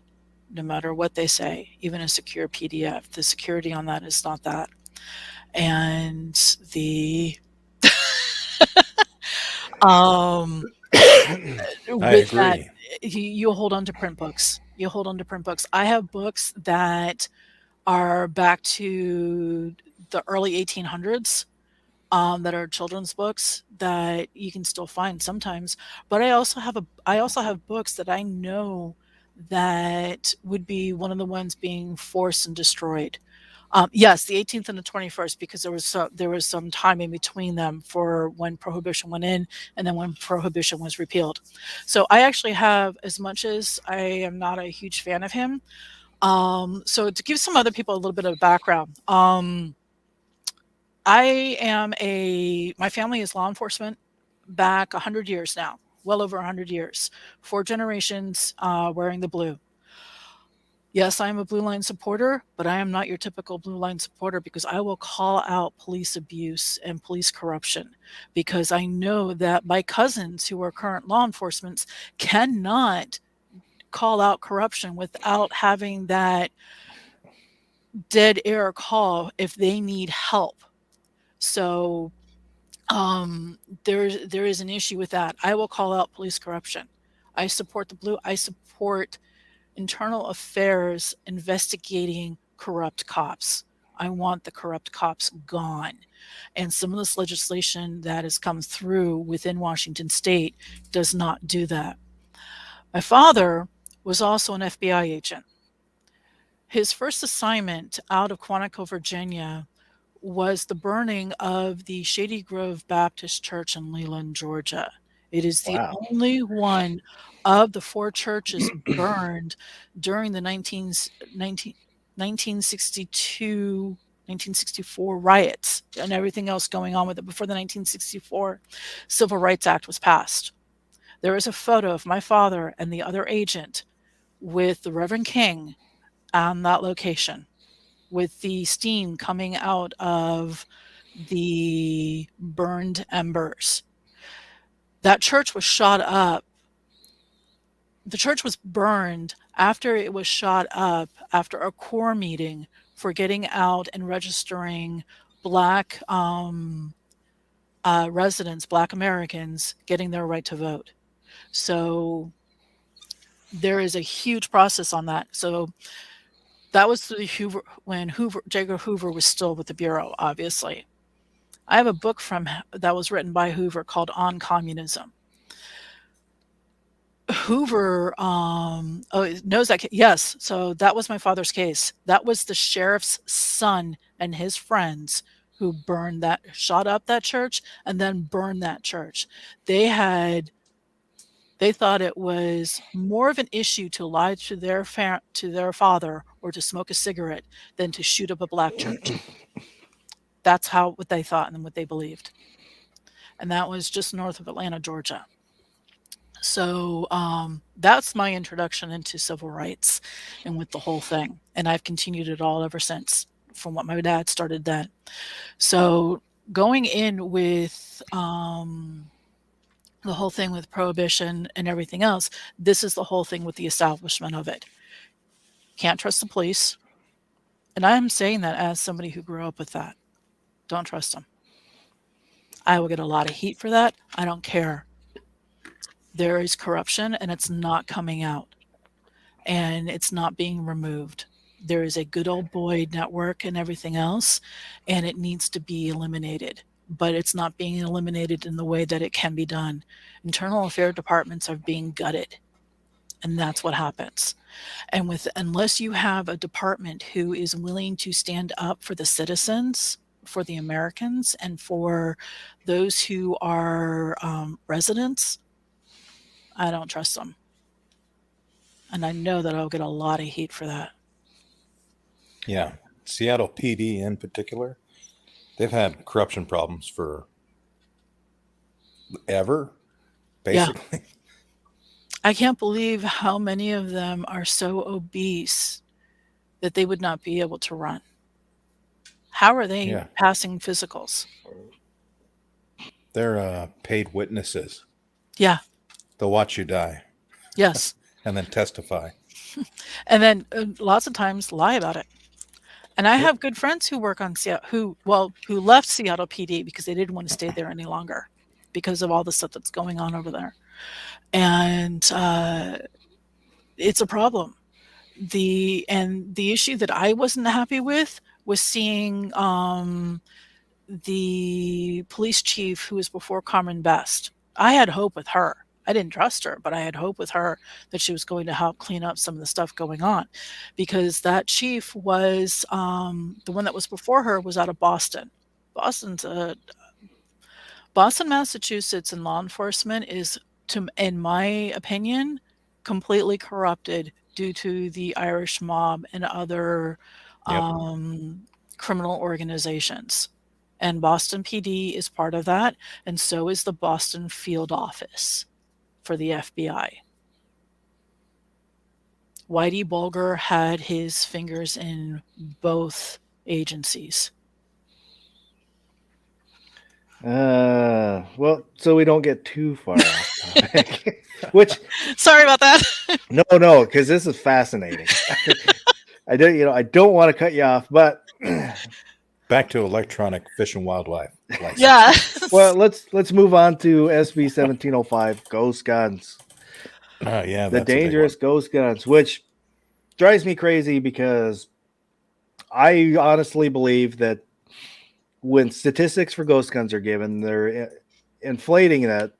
no matter what they say, even a secure PDF. The security on that is not that. And the um, I with that, agree. you hold on to print books. You hold on to print books. I have books that are back to the early 1800s, that are children's books that you can still find sometimes. But I also have books that I know that would be one of the ones being forced and destroyed. Yes, the 18th and the 21st, because there was some time in between them for when prohibition went in and then when prohibition was repealed. So I actually have, as much as I am not a huge fan of him. So to give some other people a little bit of background, my family is law enforcement back 100 years now, well over 100 years, 4 generations wearing the blue. Yes, I am a blue line supporter, but I am not your typical blue line supporter, because I will call out police abuse and police corruption, because I know that my cousins who are current law enforcement cannot call out corruption without having that dead air call if they need help. So there is an issue with that. I will call out police corruption. I support the blue. I support internal affairs investigating corrupt cops. I want the corrupt cops gone. And some of this legislation that has come through within Washington state does not do that. My father was also an FBI agent. His first assignment out of Quantico, Virginia, was the burning of the Shady Grove Baptist Church in Leland, Georgia. It is the wow. only one of the 4 churches burned during the 1962, 1964 riots and everything else going on with it before the 1964 Civil Rights Act was passed. There is a photo of my father and the other agent with the Reverend King on that location, with the steam coming out of the burned embers. That church was shot up. The church was burned after it was shot up after a core meeting for getting out and registering Black residents, Black Americans, getting their right to vote. So there is a huge process on that. So that was through Hoover, when J. Edgar Hoover was still with the Bureau, obviously. I have a book that was written by Hoover called On Communism. Hoover knows that. Yes, so that was my father's case. That was the sheriff's son and his friends who shot up that church and then burned that church. They thought it was more of an issue to lie to their father or to smoke a cigarette than to shoot up a Black church. That's what they thought and what they believed. And that was just north of Atlanta, Georgia. So that's my introduction into civil rights and with the whole thing. And I've continued it all ever since, from what my dad started then. So going in with the whole thing with prohibition and everything else, this is the whole thing with the establishment of it. Can't trust the police. And I'm saying that as somebody who grew up with that. Don't trust them. I will get a lot of heat for that. I don't care. There is corruption and it's not coming out and it's not being removed. There is a good old boy network and everything else, and it needs to be eliminated. But it's not being eliminated in the way that it can be done. Internal affair departments are being gutted, and that's what happens. And with unless you have a department who is willing to stand up for the citizens, for the Americans, and for those who are residents, I don't trust them. And I know that I'll get a lot of heat for that. Yeah. Seattle PD in particular, they've had corruption problems for ever, Yeah. basically. I can't believe how many of them are so obese that they would not be able to run. How are they Yeah. passing physicals? They're paid witnesses. Yeah. They'll watch you die Yes. and then testify. And then lots of times lie about it. And I Yep. have good friends who work on Seattle, who left Seattle PD because they didn't want to stay there any longer because of all the stuff that's going on over there. And it's a problem. The issue that I wasn't happy with was seeing the police chief who was before Carmen Best. I had hope with her. I didn't trust her, but I had hope with her that she was going to help clean up some of the stuff going on, because that chief was the one that was before her was out of Boston. Boston's a Boston, Massachusetts, and law enforcement is, in my opinion, completely corrupted due to the Irish mob and other Yep. criminal organizations. And Boston PD is part of that, and so is the Boston field office for the FBI. Whitey Bulger had his fingers in both agencies. Well, so we don't get too far off topic. Which, Sorry about that. no, because this is fascinating. I don't want to cut you off, but Back to electronic fish and wildlife license. Yeah. well, let's move on to SB 1705 ghost guns. Yeah, The that's a big dangerous ghost guns, which drives me crazy because I honestly believe that when statistics for ghost guns are given, they're inflating that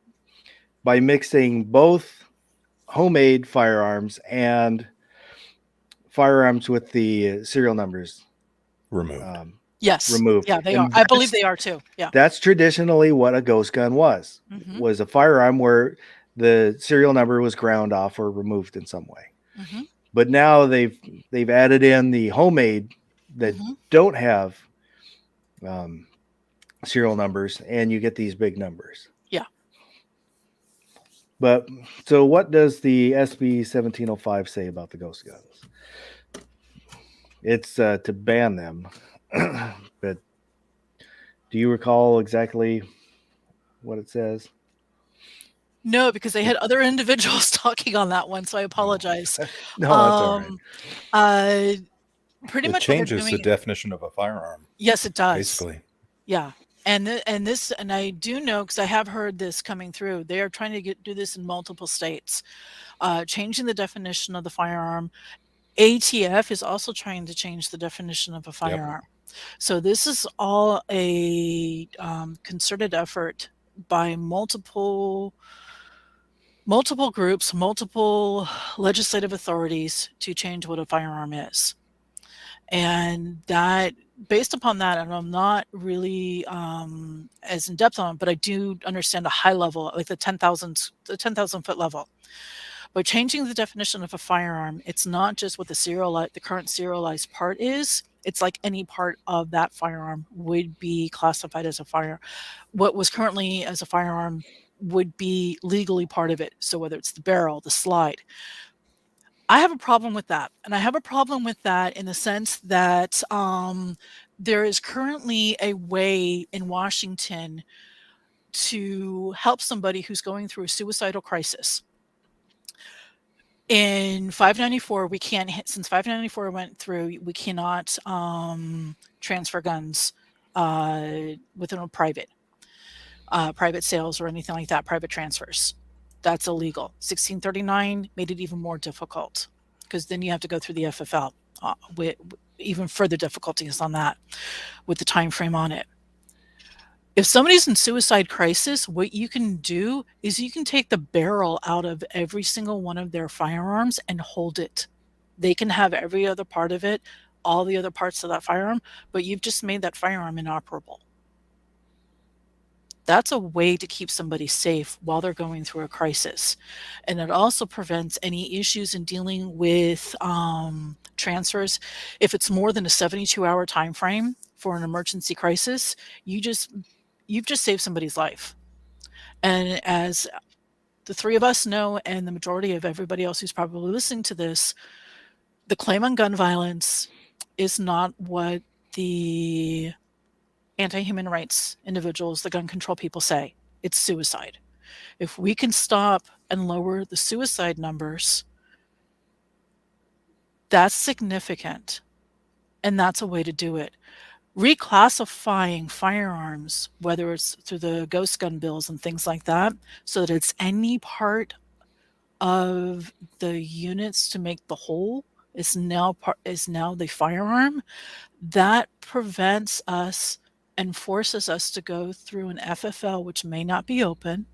by mixing both homemade firearms and firearms with the serial numbers one. Removed. Yes. removed. Yeah, they And are. I believe that's- they are too. Yeah. That's traditionally what a ghost gun was. Mhm. Was a firearm where the serial number was ground off or removed in some way. Mhm. But now they've added in the homemade that Mhm. don't have serial numbers, and you get these big numbers. Yeah. But so what does the SB 1705 say about the ghost guns? It's to ban them. But do you recall exactly what it says? No, because they had other individuals talking on that one, so I apologize. No, that's all right. Pretty It much what they're changes the doing. definition of a firearm, Yes, it does. basically. Yeah. And I do know, because I have heard this coming through. They are trying to do this in multiple states, changing the definition of the firearm. ATF is also trying to change the definition of a firearm. So this is all a concerted effort by multiple groups, multiple legislative authorities to change what a firearm is. And that, based upon that, and I'm not really as in depth on it, but I do understand a high level, like the 10,000 foot level. By changing the definition of a firearm, it's not just what the current serialized part is. It's like any part of that firearm would be classified as a fire. What was currently as a firearm would be legally part of it. So whether it's the barrel, the slide. I have a problem with that. And I have a problem with that in the sense that there is currently a way in Washington to help somebody who's going through a suicidal crisis. In 594, we can't, since 594 went through, we cannot transfer guns within a private sales or anything like that, private transfers. That's illegal. 1639 made it even more difficult because then you have to go through the FFL with even further difficulties on that with the time frame on it. If somebody's in suicide crisis, what you can do is you can take the barrel out of every single one of their firearms and hold it. They can have every other part of it, all the other parts of that firearm, but you've just made that firearm inoperable. That's a way to keep somebody safe while they're going through a crisis. And it also prevents any issues in dealing with transfers. If it's more than a 72-hour time frame for an emergency crisis, you've just saved somebody's life. And as the three of us know, and the majority of everybody else who's probably listening to this, the claim on gun violence is not what the anti-human rights individuals, the gun control people say. It's suicide. If we can stop and lower the suicide numbers, that's significant. And that's a way to do it. Reclassifying firearms, whether it's through the ghost gun bills and things like that, so that it's any part of the units to make the whole is now the firearm, that prevents us and forces us to go through an FFL, which may not be open,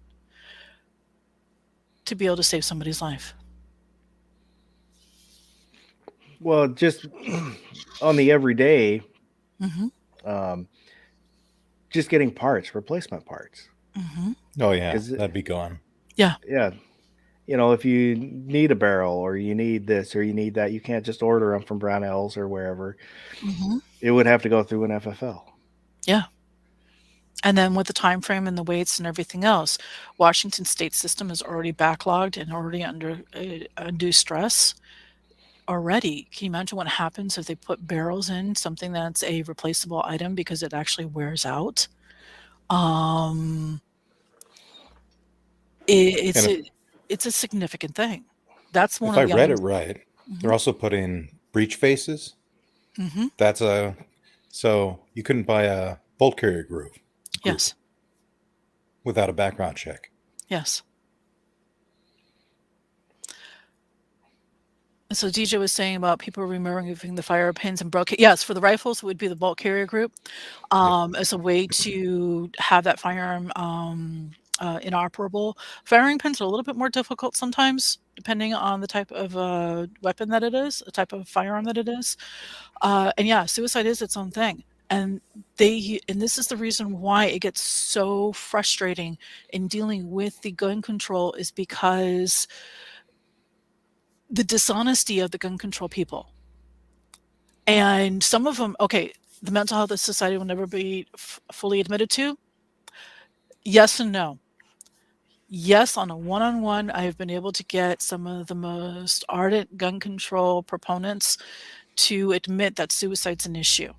to be able to save somebody's life. Well, just on the everyday, Mm-hmm. just getting parts, replacement parts. Mm-hmm. Oh yeah, 'Cause that'd be gone. Yeah. Yeah. If you need a barrel or you need this or you need that, you can't just order them from Brownells or wherever. Mm-hmm. It would have to go through an FFL. Yeah. And then with the time frame and the weights and everything else, Washington state system is already backlogged and already under undue stress already. Can you imagine what happens if they put barrels in something that's a replaceable item because it actually wears out? It's And it's a significant thing. That's one if of I the read it items. right, they're Mhm. also putting breech faces. Mhm. That's a so you couldn't buy a bolt carrier group Yes. without a background check. Yes. So DJ was saying about people removing the fire pins and broke. Yes, for the rifles, it would be the bolt carrier group Yep. as a way to have that firearm inoperable. Firing pins are a little bit more difficult sometimes, depending on the type of weapon that it is, the type of firearm that it is. And yeah, suicide is its own thing. And this is the reason why it gets so frustrating in dealing with the gun control is because the dishonesty of the gun control people. And some of them, okay, the mental health society will never be fully admitted to. Yes and no. Yes, on a one-on-one, I have been able to get some of the most ardent gun control proponents to admit that suicide's an issue,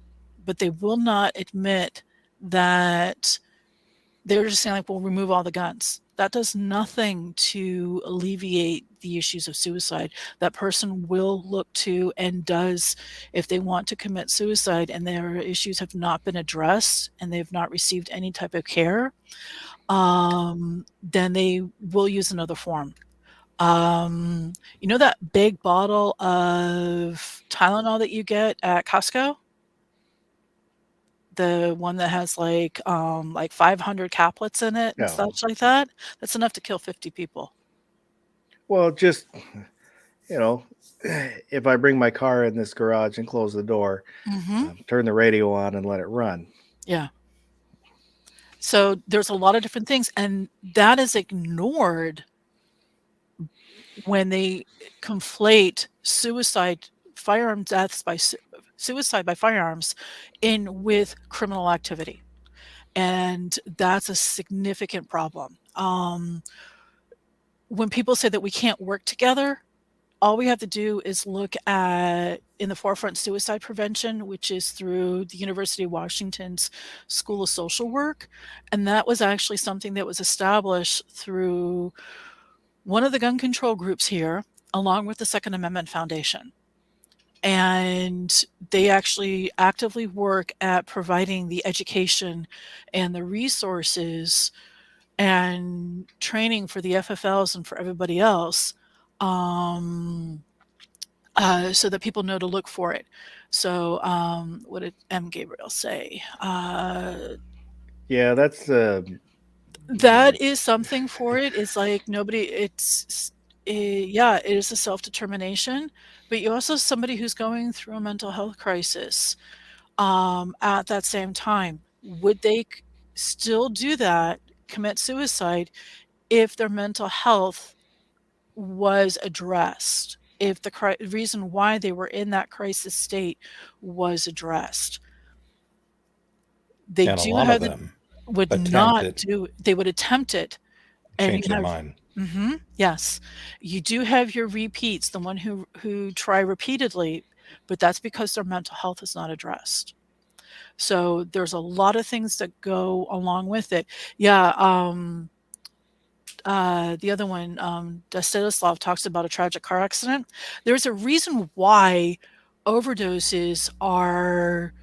but they will not admit that they're just saying like, "We'll remove all the guns." That does nothing to alleviate the issues of suicide. That person will look to and does, if they want to commit suicide and their issues have not been addressed and they've not received any type of care, then they will use another form. That big bottle of Tylenol that you get at Costco? The one that has like 500 caplets in it and Yeah. such like that? That's enough to kill 50 people. Well, just, you know, if I bring my car in this garage and close the door, Mhm. turn the radio on and let it run. Yeah. So there's a lot of different things, and that is ignored when they conflate firearm deaths by suicide by firearms in with criminal activity. And that's a significant problem. When people say that we can't work together, all we have to do is look at in the forefront suicide prevention, which is through the University of Washington's School of Social Work. And that was actually something that was established through one of the gun control groups here, along with the Second Amendment Foundation. and they actually actively work at providing the education and the resources and training for the FFLs and for everybody else, um, so that people know to look for it. So, what did M. Gabriel say? Yeah, that's That is something for it. It's like nobody. Yeah, it is a self determination, but you also somebody who's going through a mental health crisis. At that same time, would they still do that, commit suicide, if their mental health was addressed, if the reason why they were in that crisis state was addressed? They And a do lot of have the them would attempt not it, do. They would attempt it, and you change their have. mind. Yes, you do have your repeats, the one who try repeatedly, but that's because their mental health is not addressed. So there's a lot of things that go along with it. Yeah, the other one, Stanislav talks about a tragic car accident. There's a reason why overdoses are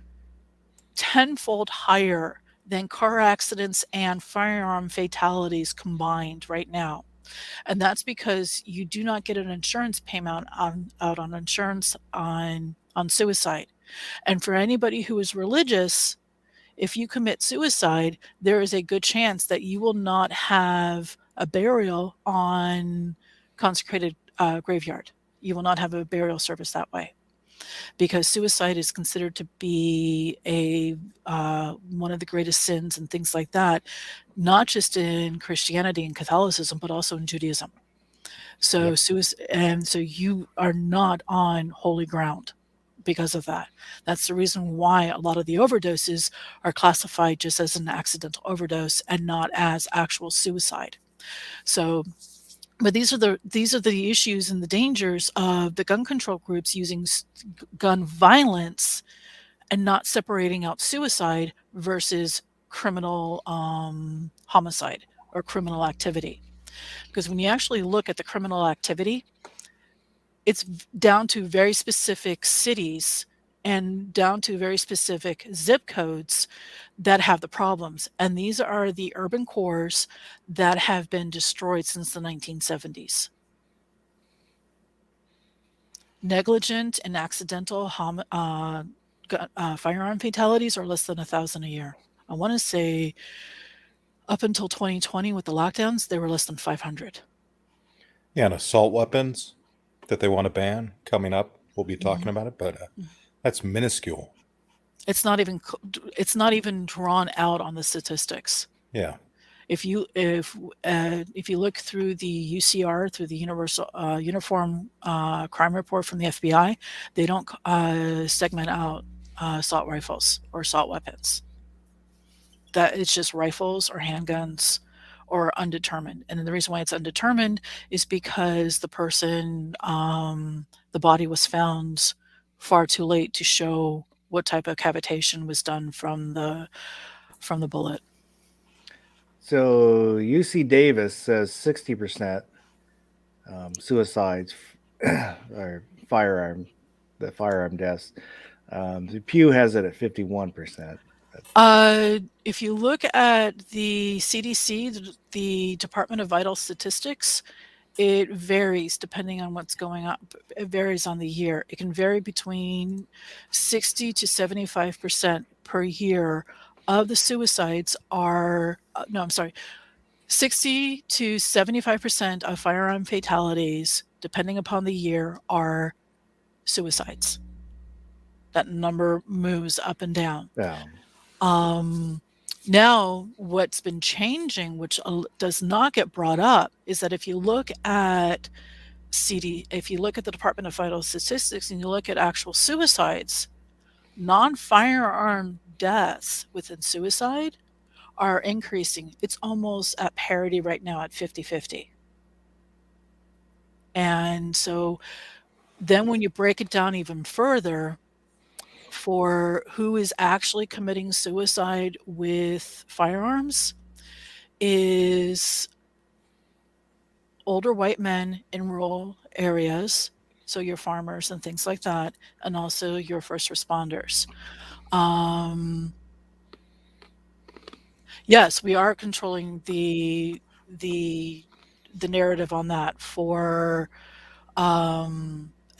tenfold higher than car accidents and firearm fatalities combined right now. And that's because you do not get an insurance payment out on insurance on suicide. And for anybody who is religious, if you commit suicide, there is a good chance that you will not have a burial on consecrated graveyard. You will not have a burial service that way, because suicide is considered to be a one of the greatest sins and things like that, not just in Christianity and Catholicism, but also in Judaism. So Yep. and so you are not on holy ground because of that. That's the reason why a lot of the overdoses are classified just as an accidental overdose and not as actual suicide. So, but these are the issues and the dangers of the gun control groups using gun violence and not separating out suicide versus criminal homicide or criminal activity. Because when you actually look at the criminal activity, it's down to very specific cities and down to very specific zip codes that have the problems. And these are the urban cores that have been destroyed since the 1970s. Negligent and accidental firearm fatalities are less than 1,000 a year. I want to say up until 2020 with the lockdowns, they were less than 500. Yeah, and assault weapons that they want to ban coming up. We'll be talking Mhm. about it, but that's minuscule. It's not even drawn out on the statistics. Yeah. If you look through the UCR, through the Uniform Crime Report from the FBI, they don't segment out assault rifles or assault weapons. That it's just rifles or handguns or undetermined. And then the reason why it's undetermined is because the body was found far too late to show what type of cavitation was done from the bullet. so UC Davis says 60% suicides or firearm deaths. The Pew has it at 51%. If you look at the CDC, the Department of Vital Statistics, it varies depending on what's going on. It varies on the year. It can vary between 60 to 75% per year of the suicides are, no, I'm sorry, 60 to 75% of firearm fatalities, depending upon the year, are suicides. That number moves up and down. Um, Um, Now, what's been changing, which does not get brought up, is that if you look at if you look at the Department of Vital Statistics and you look at actual suicides, non-firearm deaths within suicide are increasing. It's almost at parity right now at 50-50. And so then when you break it down even further, for who is actually committing suicide with firearms is older white men in rural areas so your farmers and things like that, and also your first responders. Um, yes, we are controlling the the narrative on that for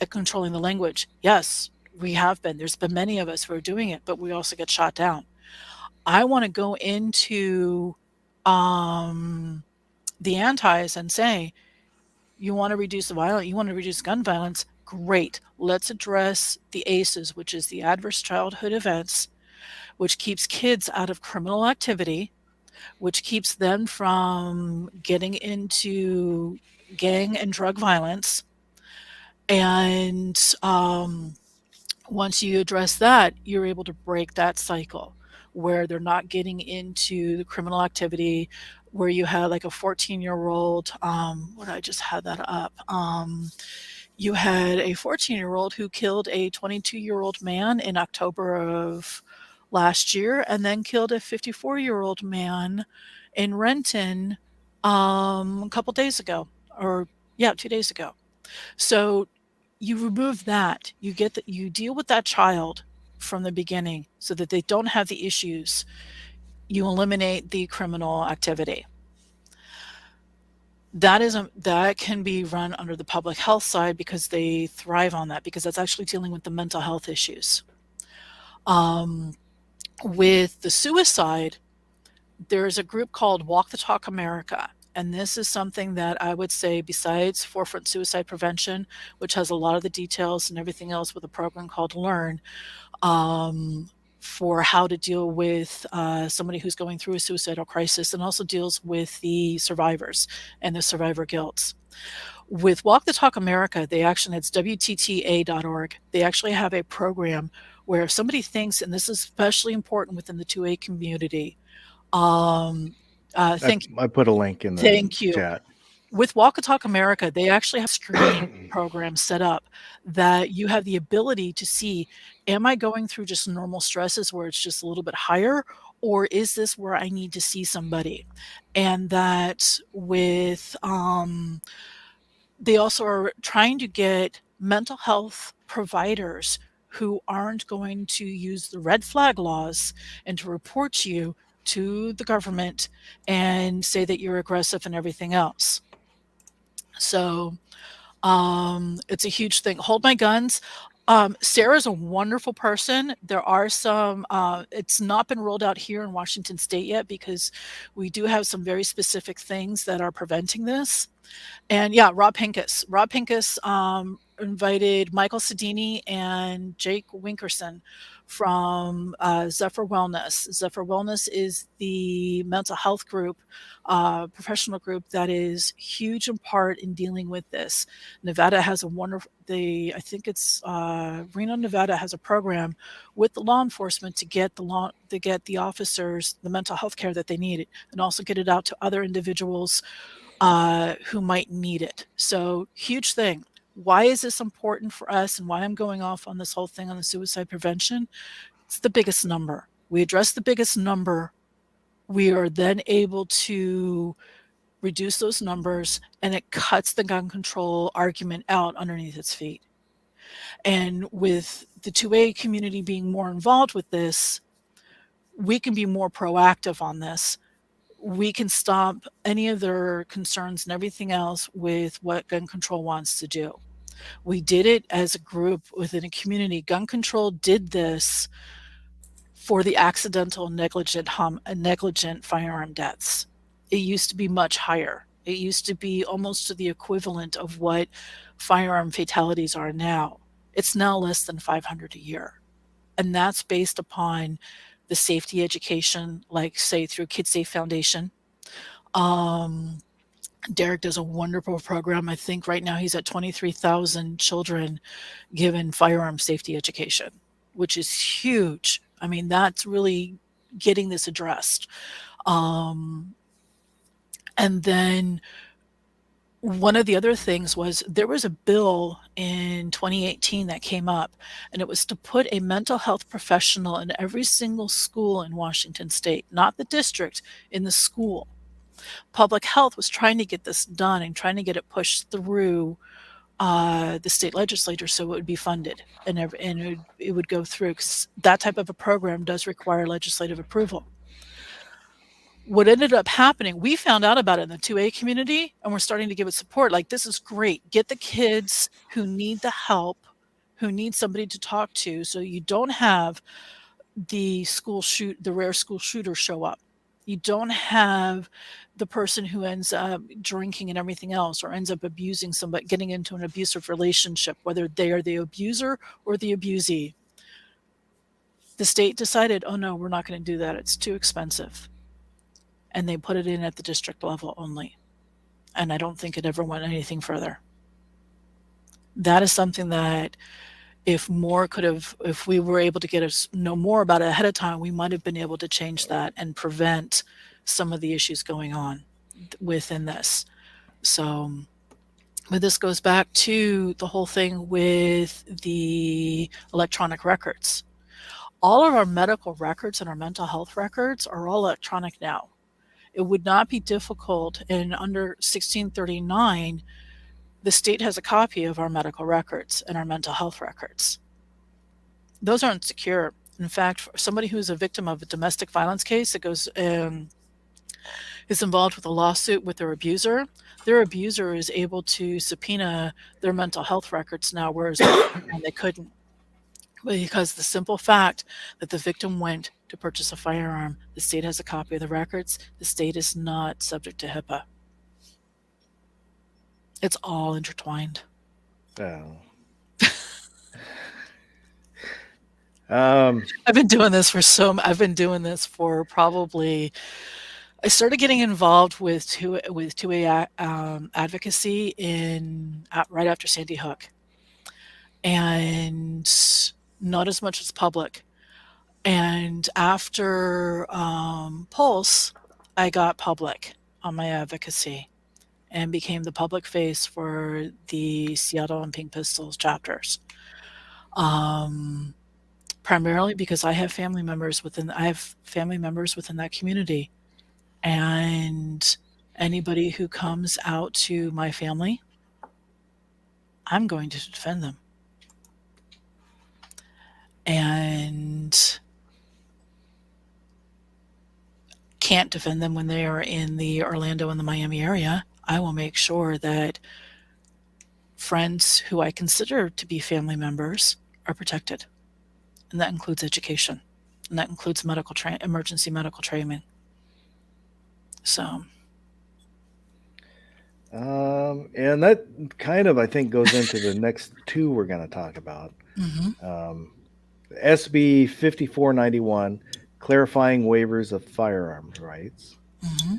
controlling the language. Yes, we have been. There's been many of us who are doing it, but we also get shot down. I want to go into um, the antis and say, you want to reduce the violence, you want to reduce gun violence, great. Let's address the ACEs, which is the adverse childhood events, which keeps kids out of criminal activity, which keeps them from getting into gang and drug violence. And once you address that, you're able to break that cycle where they're not getting into the criminal activity, where you had like a 14-year-old, what I just had that up. You had a 14-year-old who killed a 22-year-old man in October of last year, and then killed a 54-year-old man in Renton a couple days ago, or yeah, 2 days ago. So you remove that, you deal with that child from the beginning so that they don't have the issues. You eliminate the criminal activity. That can be run under the public health side because they thrive on that, because that's actually dealing with the mental health issues. With the suicide, there's a group called Walk the Talk America. And this is something that I would say, besides Forefront Suicide Prevention, which has a lot of the details and everything else, with a program called Learn, for how to deal with somebody who's going through a suicidal crisis, and also deals with the survivors and the survivor guilts. With Walk the Talk America, it's WTTA.org. They actually have a program where if somebody thinks, and this is especially important within the 2A community, thank I put a link in the Thank you. chat. With Walk the Talk America, they actually have screening programs set up that you have the ability to see, am I going through just normal stresses where it's just a little bit higher, or is this where I need to see somebody? And that with they also are trying to get mental health providers who aren't going to use the red flag laws and to report you to the government and say that you're aggressive and everything else. So it's a huge thing. Hold My Guns. Sarah's a wonderful person. There are some, it's not been rolled out here in Washington State yet because we do have some very specific things that are preventing this. And yeah, Rob Pincus. Rob Pincus invited Michael Sedini and Jake Winkerson from Zephyr Wellness. Zephyr Wellness is the mental health group, professional group that is huge in part in dealing with this. Nevada has a wonderful, I think it's Reno, Nevada has a program with the law enforcement to get the officers the mental health care that they need, and also get it out to other individuals who might need it. So huge thing. Why is this important for us, and why I'm going off on this whole thing on the suicide prevention? It's the biggest number. We address the biggest number. We are then able to reduce those numbers, and it cuts the gun control argument out underneath its feet. And with the 2A community being more involved with this, we can be more proactive on this. We can stop any of their concerns and everything else with what gun control wants to do. We did it as a group within a community. Gun control did this for the accidental negligent firearm deaths. It used to be much higher. It used to be almost to the equivalent of what firearm fatalities are now. It's now less than 500 a year. And that's based upon the safety education, like say through Kid Safe Foundation. Derek does a wonderful program. I think right now he's at 23,000 children given firearm safety education, which is huge. I mean, that's really getting this addressed. And then one of the other things was there was a bill in 2018 that came up, and it was to put a mental health professional in every single school in Washington State, not the district, in the school. Public health was trying to get this done and trying to get it pushed through the state legislature so it would be funded and it would go through, 'cause that type of a program does require legislative approval. What ended up happening, we found out about it in the 2A community and we're starting to give it support. Like, this is great. Get the kids who need the help, who need somebody to talk to, so you don't have the rare school shooter show up. You don't have the person who ends up drinking and everything else, or ends up abusing somebody, getting into an abusive relationship, whether they are the abuser or the abusee. The state decided, oh no, we're not going to do that. It's too expensive. And they put it in at the district level only. And I don't think it ever went anything further. That is something that if we were able to get us know more about it ahead of time, we might have been able to change that and prevent some of the issues going on within this. So, but this goes back to the whole thing with the electronic records. All of our medical records and our mental health records are all electronic now. It would not be difficult, and under 1639, the state has a copy of our medical records and our mental health records. Those aren't secure. In fact, for somebody who's a victim of a domestic violence case that goes is involved with a lawsuit with their abuser is able to subpoena their mental health records now, whereas they couldn't. Because the simple fact that the victim went to purchase a firearm, the state has a copy of the records, the state is not subject to HIPAA. It's all intertwined. Oh. I've been doing this for probably. I started getting involved with 2A advocacy right after Sandy Hook, and not as much as public. And after Pulse, I got public on my advocacy and became the public face for the Seattle and Pink Pistols chapters. Primarily because I have family members within that community, and anybody who comes out to my family, I'm going to defend them. And can't defend them when they are in the Orlando and the Miami area. I will make sure that friends who I consider to be family members are protected. And that includes education. And that includes emergency medical training. So. And that kind of, I think, goes into the next two we're going to talk about. Mm-hmm. SB 5491, clarifying waivers of firearms rights. Mm-hmm.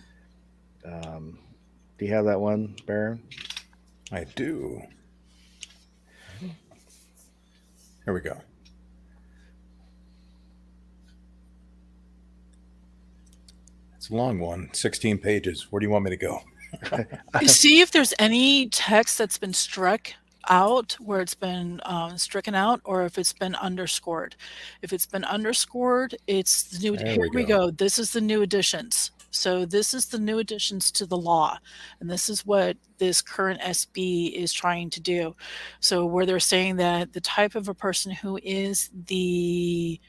Do you have that one, Baron? I do. Here we go. It's a long one, 16 pages. Where do you want me to go? See if there's any text that's been struck out, where it's been stricken out, or if it's been underscored. If it's been underscored, it's the new. Here we go. This is the new additions. So this is the new additions to the law, and this is what this current SB is trying to do. So where they're saying that the type of a person who is the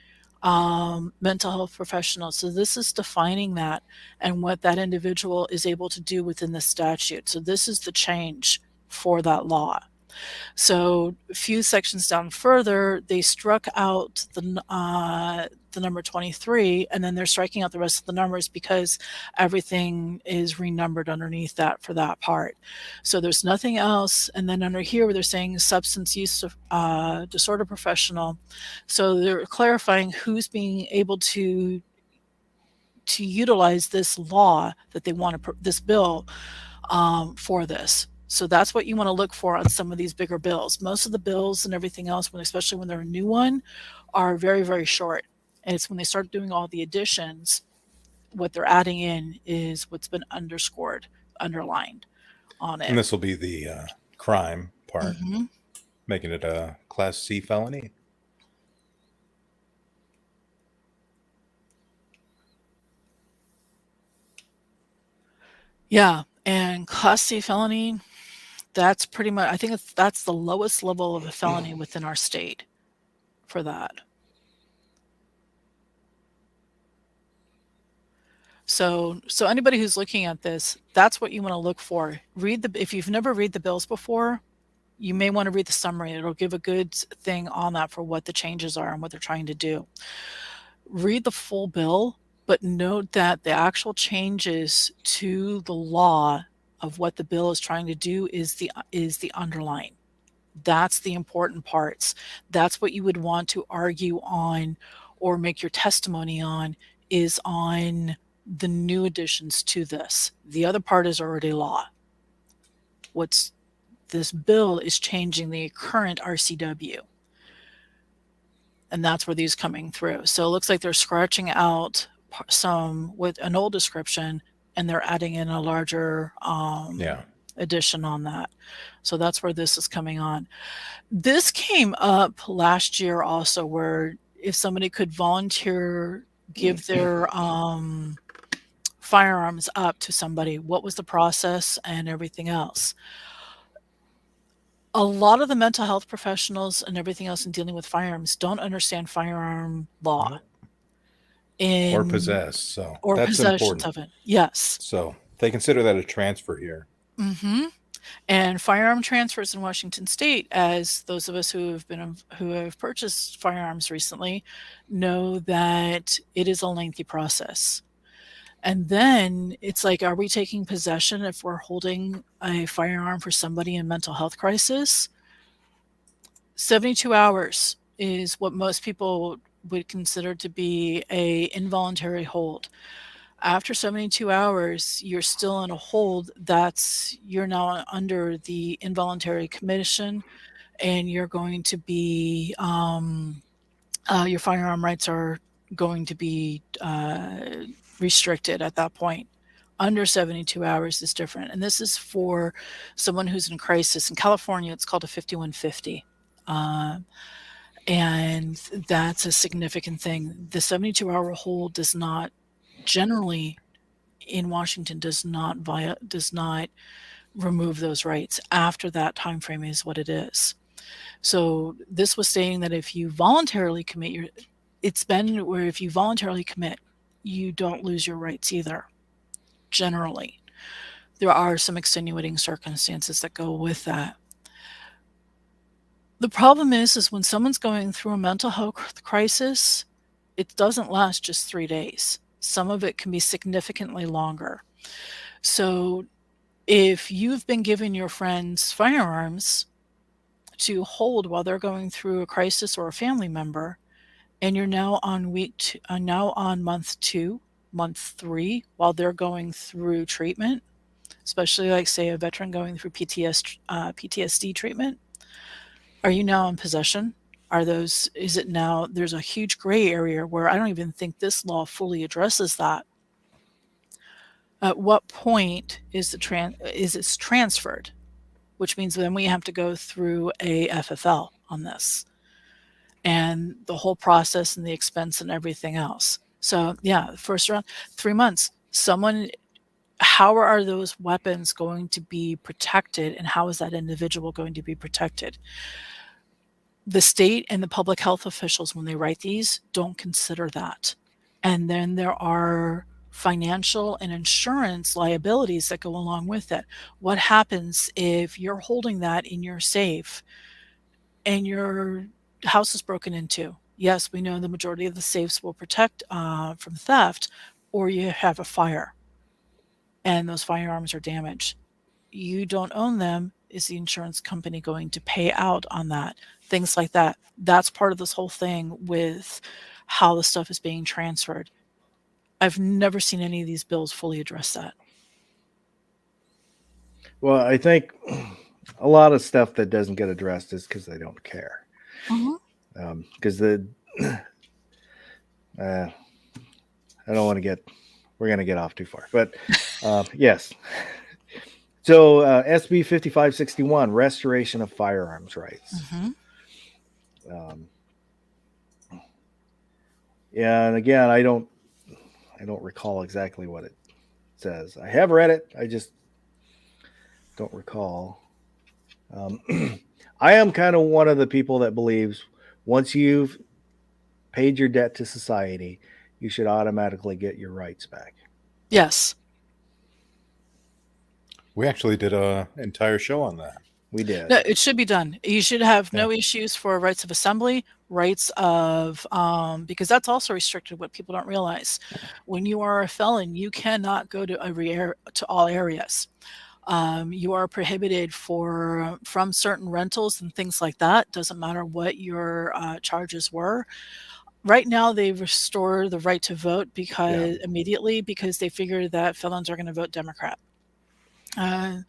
mental health professional. So this is defining that and what that individual is able to do within the statute. So this is the change for that law. So a few sections down further, they struck out the number 23, and then they're striking out the rest of the numbers because everything is renumbered underneath that for that part. So there's nothing else. And then under here where they're saying substance use disorder professional, so they're clarifying who's being able to utilize this law that they want to, this bill for this. So that's what you want to look for on some of these bigger bills. Most of the bills and everything else, especially when they're a new one, are very, very short. And it's when they start doing all the additions, what they're adding in is what's been underscored, underlined on it. And this will be the crime part, making it a Class C felony. Yeah, and Class C felony, That's pretty much, I think that's the lowest level of a felony within our state for that. So anybody who's looking at this, that's what you want to look for. If you've never read the bills before, you may want to read the summary. It'll give a good thing on that for what the changes are and what they're trying to do. Read the full bill, but note that the actual changes to the law of what the bill is trying to do is the underlying. That's the important parts. That's what you would want to argue on or make your testimony on, is on the new additions to this. The other part is already law. This bill is changing the current RCW. And that's where these coming through. So it looks like they're scratching out some with an old description, and they're adding in a larger addition on that. So that's where this is coming on. This came up last year also, where if somebody could volunteer, give their firearms up to somebody, what was the process and everything else. A lot of the mental health professionals and everything else in dealing with firearms don't understand firearm law. Or possess. So or that's possessions important. of it. Yes. So they consider that a transfer here. Mm-hmm. And firearm transfers in Washington State, as those of us who have purchased firearms recently know, that it is a lengthy process. And then it's like, are we taking possession if we're holding a firearm for somebody in mental health crisis? 72 hours is what most people would consider to be a involuntary hold. After 72 hours, you're still in a hold. You're now under the involuntary commission, and you're going to be, your firearm rights are going to be restricted at that point. Under 72 hours is different. And this is for someone who's in crisis. In California, it's called a 5150. And that's a significant thing. The 72-hour hold does not generally in Washington does not remove those rights. After that time frame is what it is. So this was saying that if you voluntarily commit it's been where if you voluntarily commit, you don't lose your rights either. Generally, there are some extenuating circumstances that go with that. The problem is when someone's going through a mental health crisis, it doesn't last just 3 days. Some of it can be significantly longer. So if you've been given your friends firearms to hold while they're going through a crisis, or a family member, and you're now on month 2, month 3, while they're going through treatment, especially like say a veteran going through PTSD treatment, are you now in possession? Is it now, there's a huge gray area where I don't even think this law fully addresses that. At what point is it's transferred? Which means then we have to go through a FFL on this, and the whole process and the expense and everything else. So yeah, first round, 3 months. How are those weapons going to be protected, and how is that individual going to be protected? The state and the public health officials, when they write these, don't consider that. And then there are financial and insurance liabilities that go along with it. What happens if you're holding that in your safe and your house is broken into? Yes, we know the majority of the safes will protect from theft, or you have a fire and those firearms are damaged. You don't own them. Is the insurance company going to pay out on that? Things like that. That's part of this whole thing with how the stuff is being transferred. I've never seen any of these bills fully address that. Well, I think a lot of stuff that doesn't get addressed is because they don't care. Because I don't want to we're going to get off too far. But yes. So SB 5561, restoration of firearms rights. Yeah, and again, I don't recall exactly what it says. I have read it. I just don't recall. Um, I am kind of one of the people that believes once you've paid your debt to society, you should automatically get your rights back. Yes. We actually did a entire show on that. We did. No, it should be done. You should have Yeah. no issues for rights of assembly, rights of because that's also restricted. What people don't realize, when you are a felon, you cannot go to to all areas. You are prohibited from certain rentals and things like that. Doesn't matter what your charges were. Right now, they've restored the right to vote because immediately because they figure that felons are going to vote Democrat. Uh,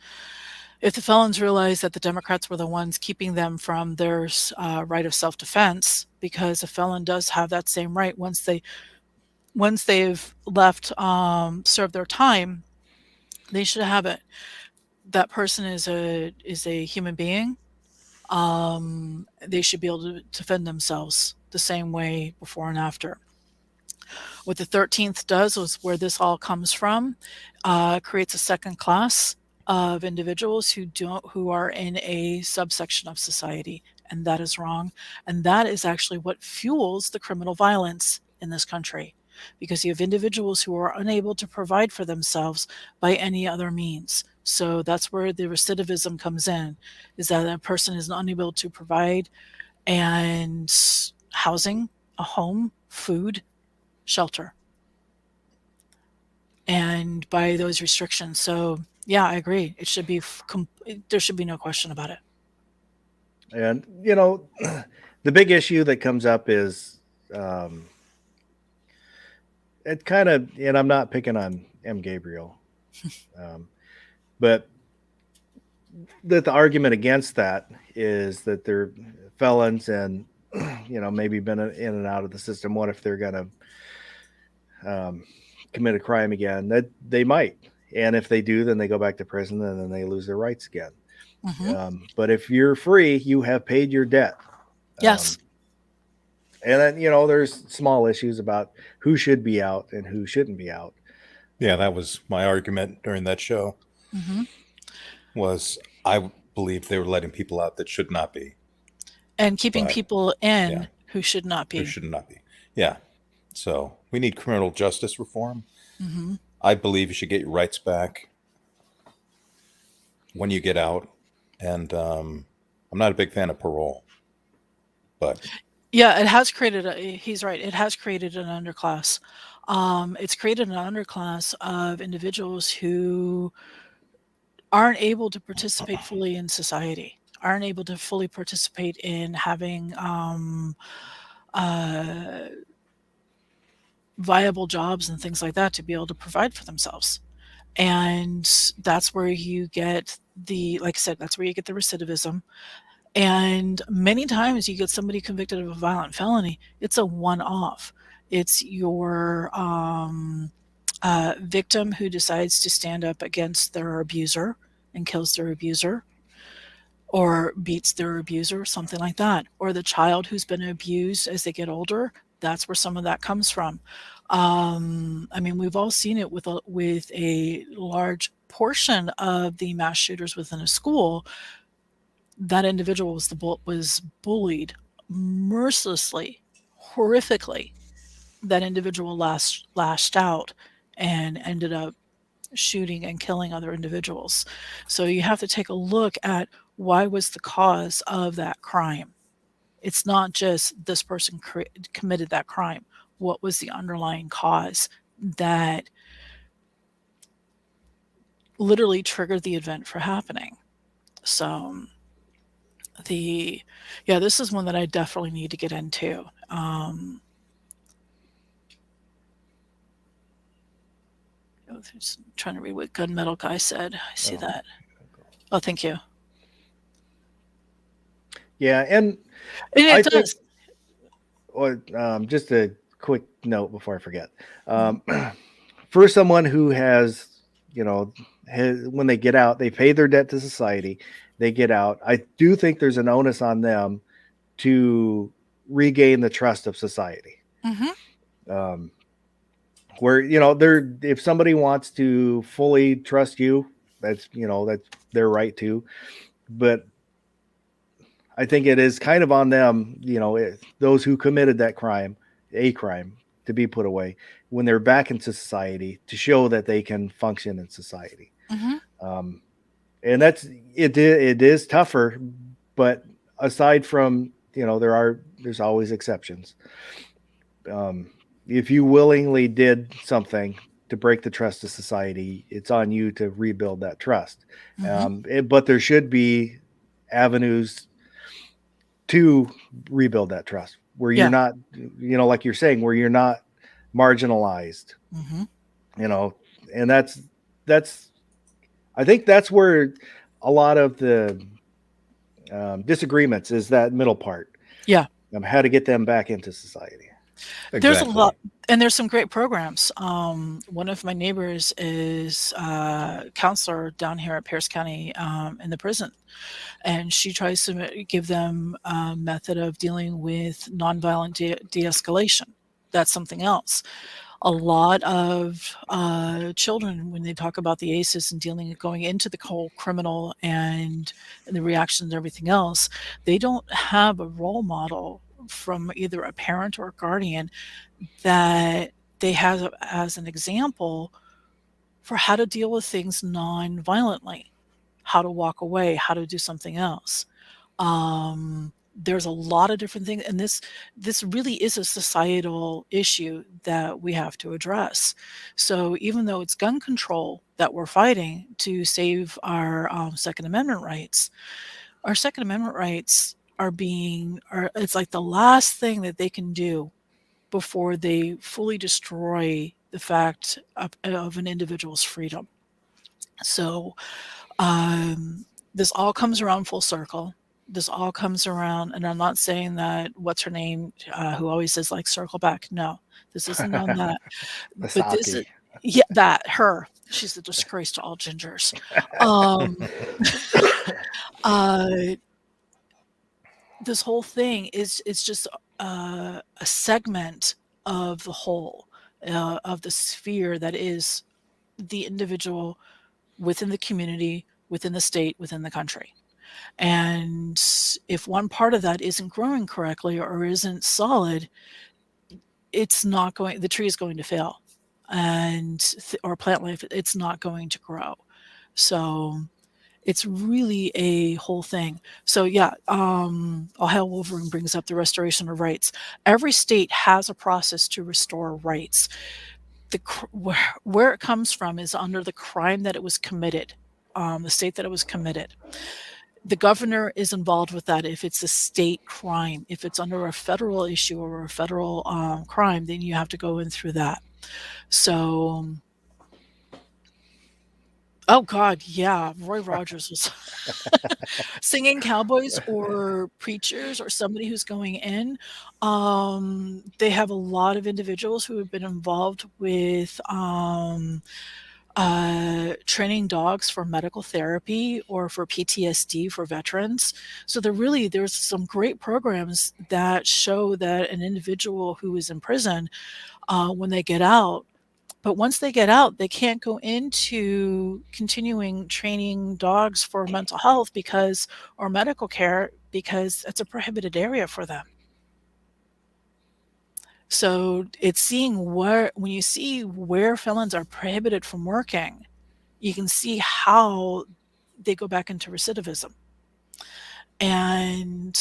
if the felons realize that the Democrats were the ones keeping them from their right of self-defense, because a felon does have that same right once they've left served their time, they should have it. That person is a human being. They should be able to defend themselves the same way before and after. What the 13th does is where this all comes from, creates a second class of individuals who are in a subsection of society, and that is wrong. And that is actually what fuels the criminal violence in this country, because you have individuals who are unable to provide for themselves by any other means. So that's where the recidivism comes in, is that a person is unable to provide and housing, a home, food, shelter, and by those restrictions. So yeah, I agree. It should be there should be no question about it. And the big issue that comes up is it kind of, and I'm not picking on M. Gabriel, but that the argument against that is that they're felons and maybe been in and out of the system. What if they're going to commit a crime again? That they might, and if they do, then they go back to prison and then they lose their rights again. But if you're free, you have paid your debt. Yes. And then there's small issues about who should be out and who shouldn't be out. Yeah, that was my argument during that show. Was I believe they were letting people out that should not be, and keeping people in who should not be. Who should not be. Yeah. So we need criminal justice reform. I believe you should get your rights back when you get out. And I'm not a big fan of parole, but yeah, it has created. He's right. It has created an underclass. It's created an underclass of individuals who aren't able to participate fully in society, aren't able to fully participate in having viable jobs and things like that to be able to provide for themselves. And that's where you get like I said, that's where you get the recidivism. And many times you get somebody convicted of a violent felony, it's a one-off. It's your victim who decides to stand up against their abuser and kills their abuser, or beats their abuser, something like that. Or the child who's been abused as they get older, that's where some of that comes from. I mean, we've all seen it with a large portion of the mass shooters within a school. That individual was bullied mercilessly, horrifically. That individual lashed out and ended up shooting and killing other individuals. So you have to take a look at why was the cause of that crime. It's not just this person committed that crime. What was the underlying cause that literally triggered the event for happening? So this is one that I definitely need to get into. Trying to read what Gunmetal Guy said. I see that. Oh, thank you. Yeah, and it does. Just a quick note before I forget. For someone who has, when they get out, they pay their debt to society, they get out. I do think there's an onus on them to regain the trust of society. Where if somebody wants to fully trust you, that's their right to. But I think it is kind of on them, those who committed that crime, a crime, to be put away when they're back into society to show that they can function in society. Hmm. Um, and that's it. It is tougher, but aside from there's always exceptions. Um, if you willingly did something to break the trust of society, it's on you to rebuild that trust. Hmm. But there should be avenues to rebuild that trust where you're Yeah. not, like you're saying, where you're not marginalized, Hmm. you know, and that's I think that's where a lot of the disagreements is that middle part, Yeah. how to get them back into society. There's a Exactly. lot, and there's some great programs. One of my neighbors is a counselor down here at Pierce County in the prison, and she tries to give them a method of dealing with nonviolent de-escalation. That's something else. A lot of children, when they talk about the ACEs and going into the whole criminal and the reaction and everything else, they don't have a role model from either a parent or a guardian that they have as an example for how to deal with things non-violently, how to walk away, how to do something else. There's a lot of different things, and this really is a societal issue that we have to address. So even though it's gun control that we're fighting to save our Second Amendment rights, our Second Amendment rights are it's like the last thing that they can do before they fully destroy the fact of an individual's freedom. So um, this all comes around full circle. This all comes around, and I'm not saying that what's her name, who always says like circle back. No, this isn't on that. But this is, Misaki. yeah, that her. She's a disgrace to all gingers. Um, uh, this whole thing is it's just a segment of the whole of the sphere that is the individual within the community, within the state, within the country. And if one part of that isn't growing correctly or isn't solid, it's not going, the tree is going to fail. And, or plant life, it's not going to grow. So it's really a whole thing. So yeah, All Hail Wolverine brings up the restoration of rights. Every state has a process to restore rights. Where it comes from is under the crime that it was committed, the state that it was committed. The governor is involved with that if it's a state crime. If it's under a federal issue or a federal crime, then you have to go in through that. So, oh God, yeah, Roy Rogers was singing cowboys or preachers or somebody who's going in. They have a lot of individuals who have been involved with training dogs for medical therapy or for PTSD for veterans. So there's some great programs that show that an individual who is in prison, when they get out, but once they get out, they can't go into continuing training dogs for mental health because, or medical care, because it's a prohibited area for them. So it's seeing when you see where felons are prohibited from working, you can see how they go back into recidivism. And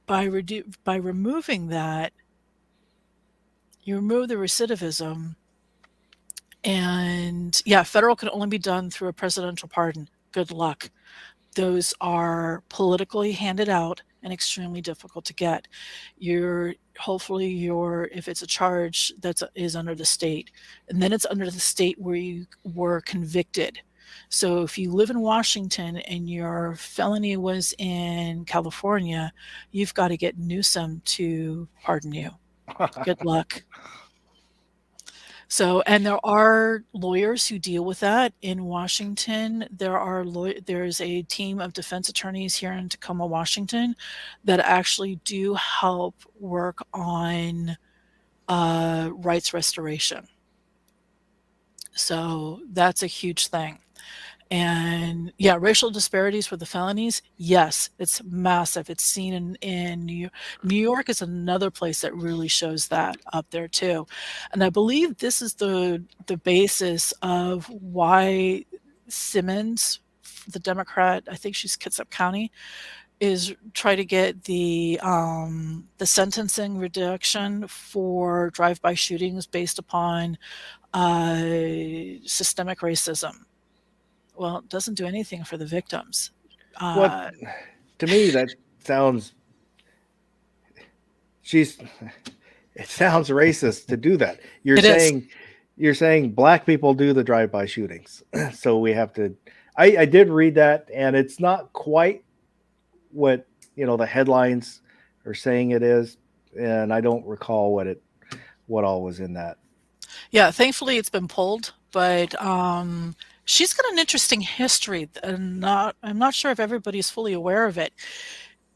by removing that, you remove the recidivism. And yeah, federal can only be done through a presidential pardon. Good luck. Those are politically handed out and extremely difficult to get. Hopefully if it's a charge that is under the state, and then it's under the state where you were convicted. So if you live in Washington and your felony was in California, you've got to get Newsom to pardon you. Good luck. So, and there are lawyers who deal with that in Washington. There's a team of defense attorneys here in Tacoma, Washington, that actually do help work on rights restoration. So that's a huge thing. And yeah, racial disparities with the felonies, yes, it's massive. It's seen in New York. New York is another place that really shows that up there too. And I believe this is the basis of why Simmons, the Democrat, I think she's Kitsap County, is try to get the sentencing reduction for drive-by shootings based upon uh, systemic racism. Well, it doesn't do anything for the victims. What Uh, to me that sounds she's it sounds racist to do that. it is. You're saying black people do the drive-by shootings, so we have to. I did read that, and it's not quite what the headlines are saying it is, and I don't recall what all was in that. Yeah, thankfully it's been pulled, but she's got an interesting history, and I'm not sure if everybody's fully aware of it.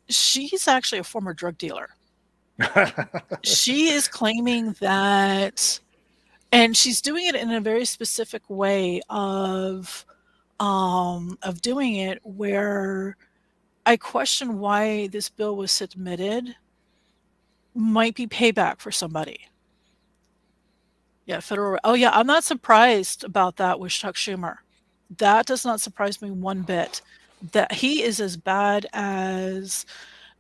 She's actually a former drug dealer. She is claiming that, and she's doing it in a very specific way of doing it where I question why this bill was submitted. Might be payback for somebody. Yeah, federal. Oh, yeah, I'm not surprised about that with Chuck Schumer. That does not surprise me one bit. That he is as bad as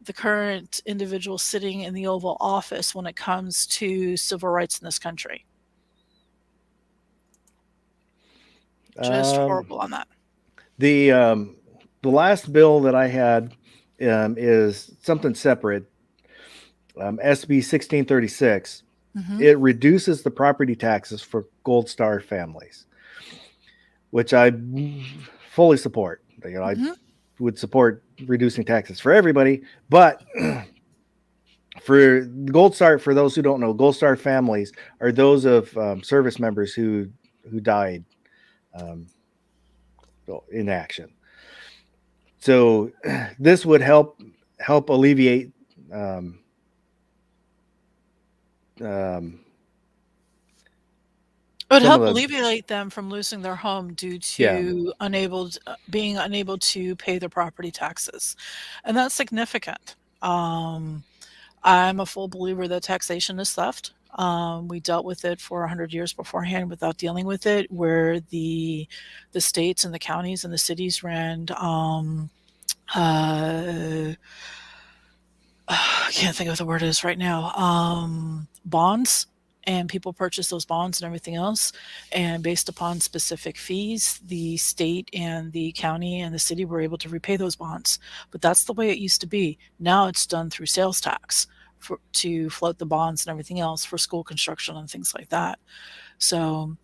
the current individual sitting in the Oval Office when it comes to civil rights in this country. Just um, horrible on that. the um, the last bill that I had is something separate. SB 1636. Hmm. It reduces the property taxes for Gold Star families, which I fully support. I Hmm. would support reducing taxes for everybody, but for Gold Star, for those who don't know, Gold Star families are those of service members who died um, in action. So this would help alleviate um, um, It would some help of the alleviate them from losing their home due yeah. to being unable to pay their property taxes, and that's significant. Um, I'm a full believer that taxation is theft. We dealt with it for 100 years beforehand without dealing with it, where the states and the counties and the cities ran uh, I can't think of what the word is right now. Bonds, and people purchase those bonds and everything else. And based upon specific fees, the state and the county and the city were able to repay those bonds. But that's the way it used to be. Now it's done through sales tax to float the bonds and everything else for school construction and things like that. So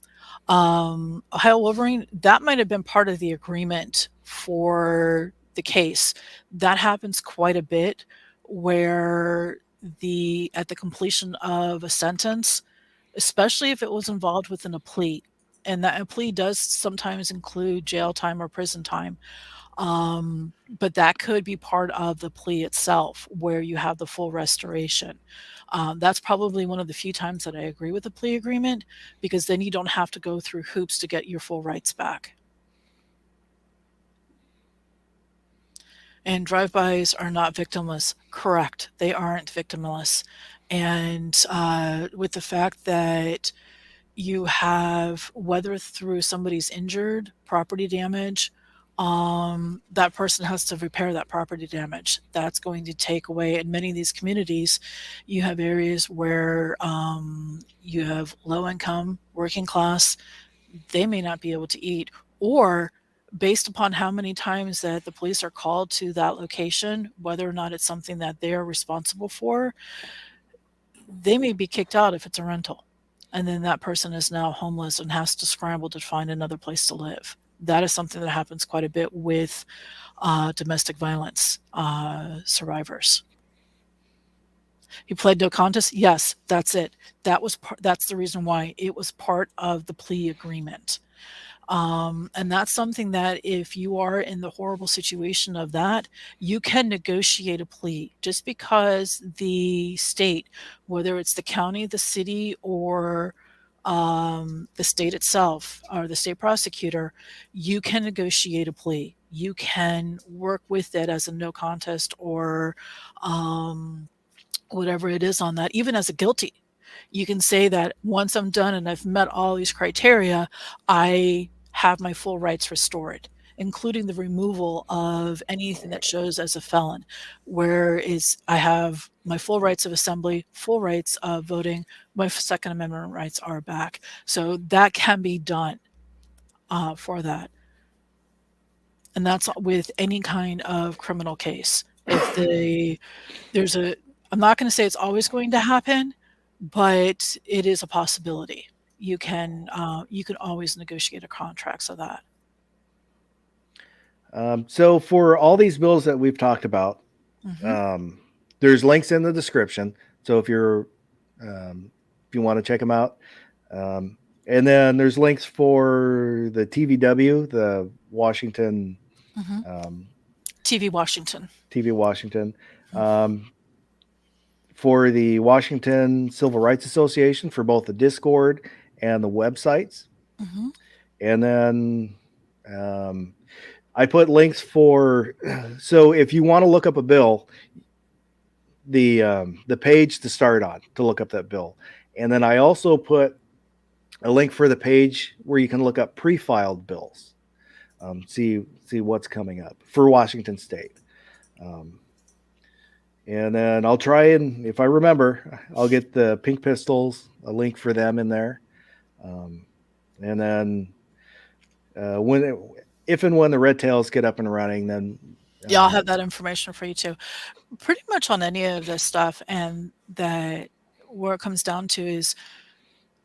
Ohio Wolverine, that might have been part of the agreement for the case. That happens quite a bit where the at the completion of a sentence, especially if it was involved within a plea, and that a plea does sometimes include jail time or prison time. But that could be part of the plea itself where you have the full restoration. That's probably one of the few times that I agree with the plea agreement because then you don't have to go through hoops to get your full rights back. And drive-bys are not victimless. Correct. They aren't victimless. And with the fact that you have, whether through somebody's injured, property damage, that person has to repair that property damage. That's going to take away, in many of these communities, you have areas where you have low income, working class, they may not be able to eat, or based upon how many times that the police are called to that location, whether or not it's something that they are responsible for, they may be kicked out if it's a rental. And then that person is now homeless and has to scramble to find another place to live. That is something that happens quite a bit with domestic violence survivors. He pled no contest. Yes, that's it. That's the reason why it was part of the plea agreement. And that's something that if you are in the horrible situation of that, you can negotiate a plea just because the state, whether it's the county, the city, or the state itself or the state prosecutor, you can negotiate a plea. You can work with it as a no contest or um, whatever it is on that, even as a guilty. You can say that once I'm done and I've met all these criteria, I have my full rights restored, including the removal of anything that shows as a felon, where is I have my full rights of assembly, full rights of voting, my Second Amendment rights are back. So that can be done for that. And that's with any kind of criminal case. If there's a, I'm not going to say it's always going to happen, but it is a possibility. You can always negotiate a contract so that. So for all these bills that we've talked about, Mhm. there's links in the description. So if you want to check them out, and then there's links for the TVW, the Washington Mhm. um, TV Washington. TV Washington, um, for the Washington Civil Rights Association for both the Discord and the websites, Mhm. and then um, I put links for. So if you want to look up a bill, the page to start on to look up that bill, and then I also put a link for the page where you can look up pre-filed bills, see what's coming up for Washington State, um, and then I'll try and if I remember, I'll get the Pink Pistols a link for them in there, um, and then if and when the Red Tails get up and running, then Yeah, I'll have that information for you too. Pretty much on any of this stuff, and that where it comes down to is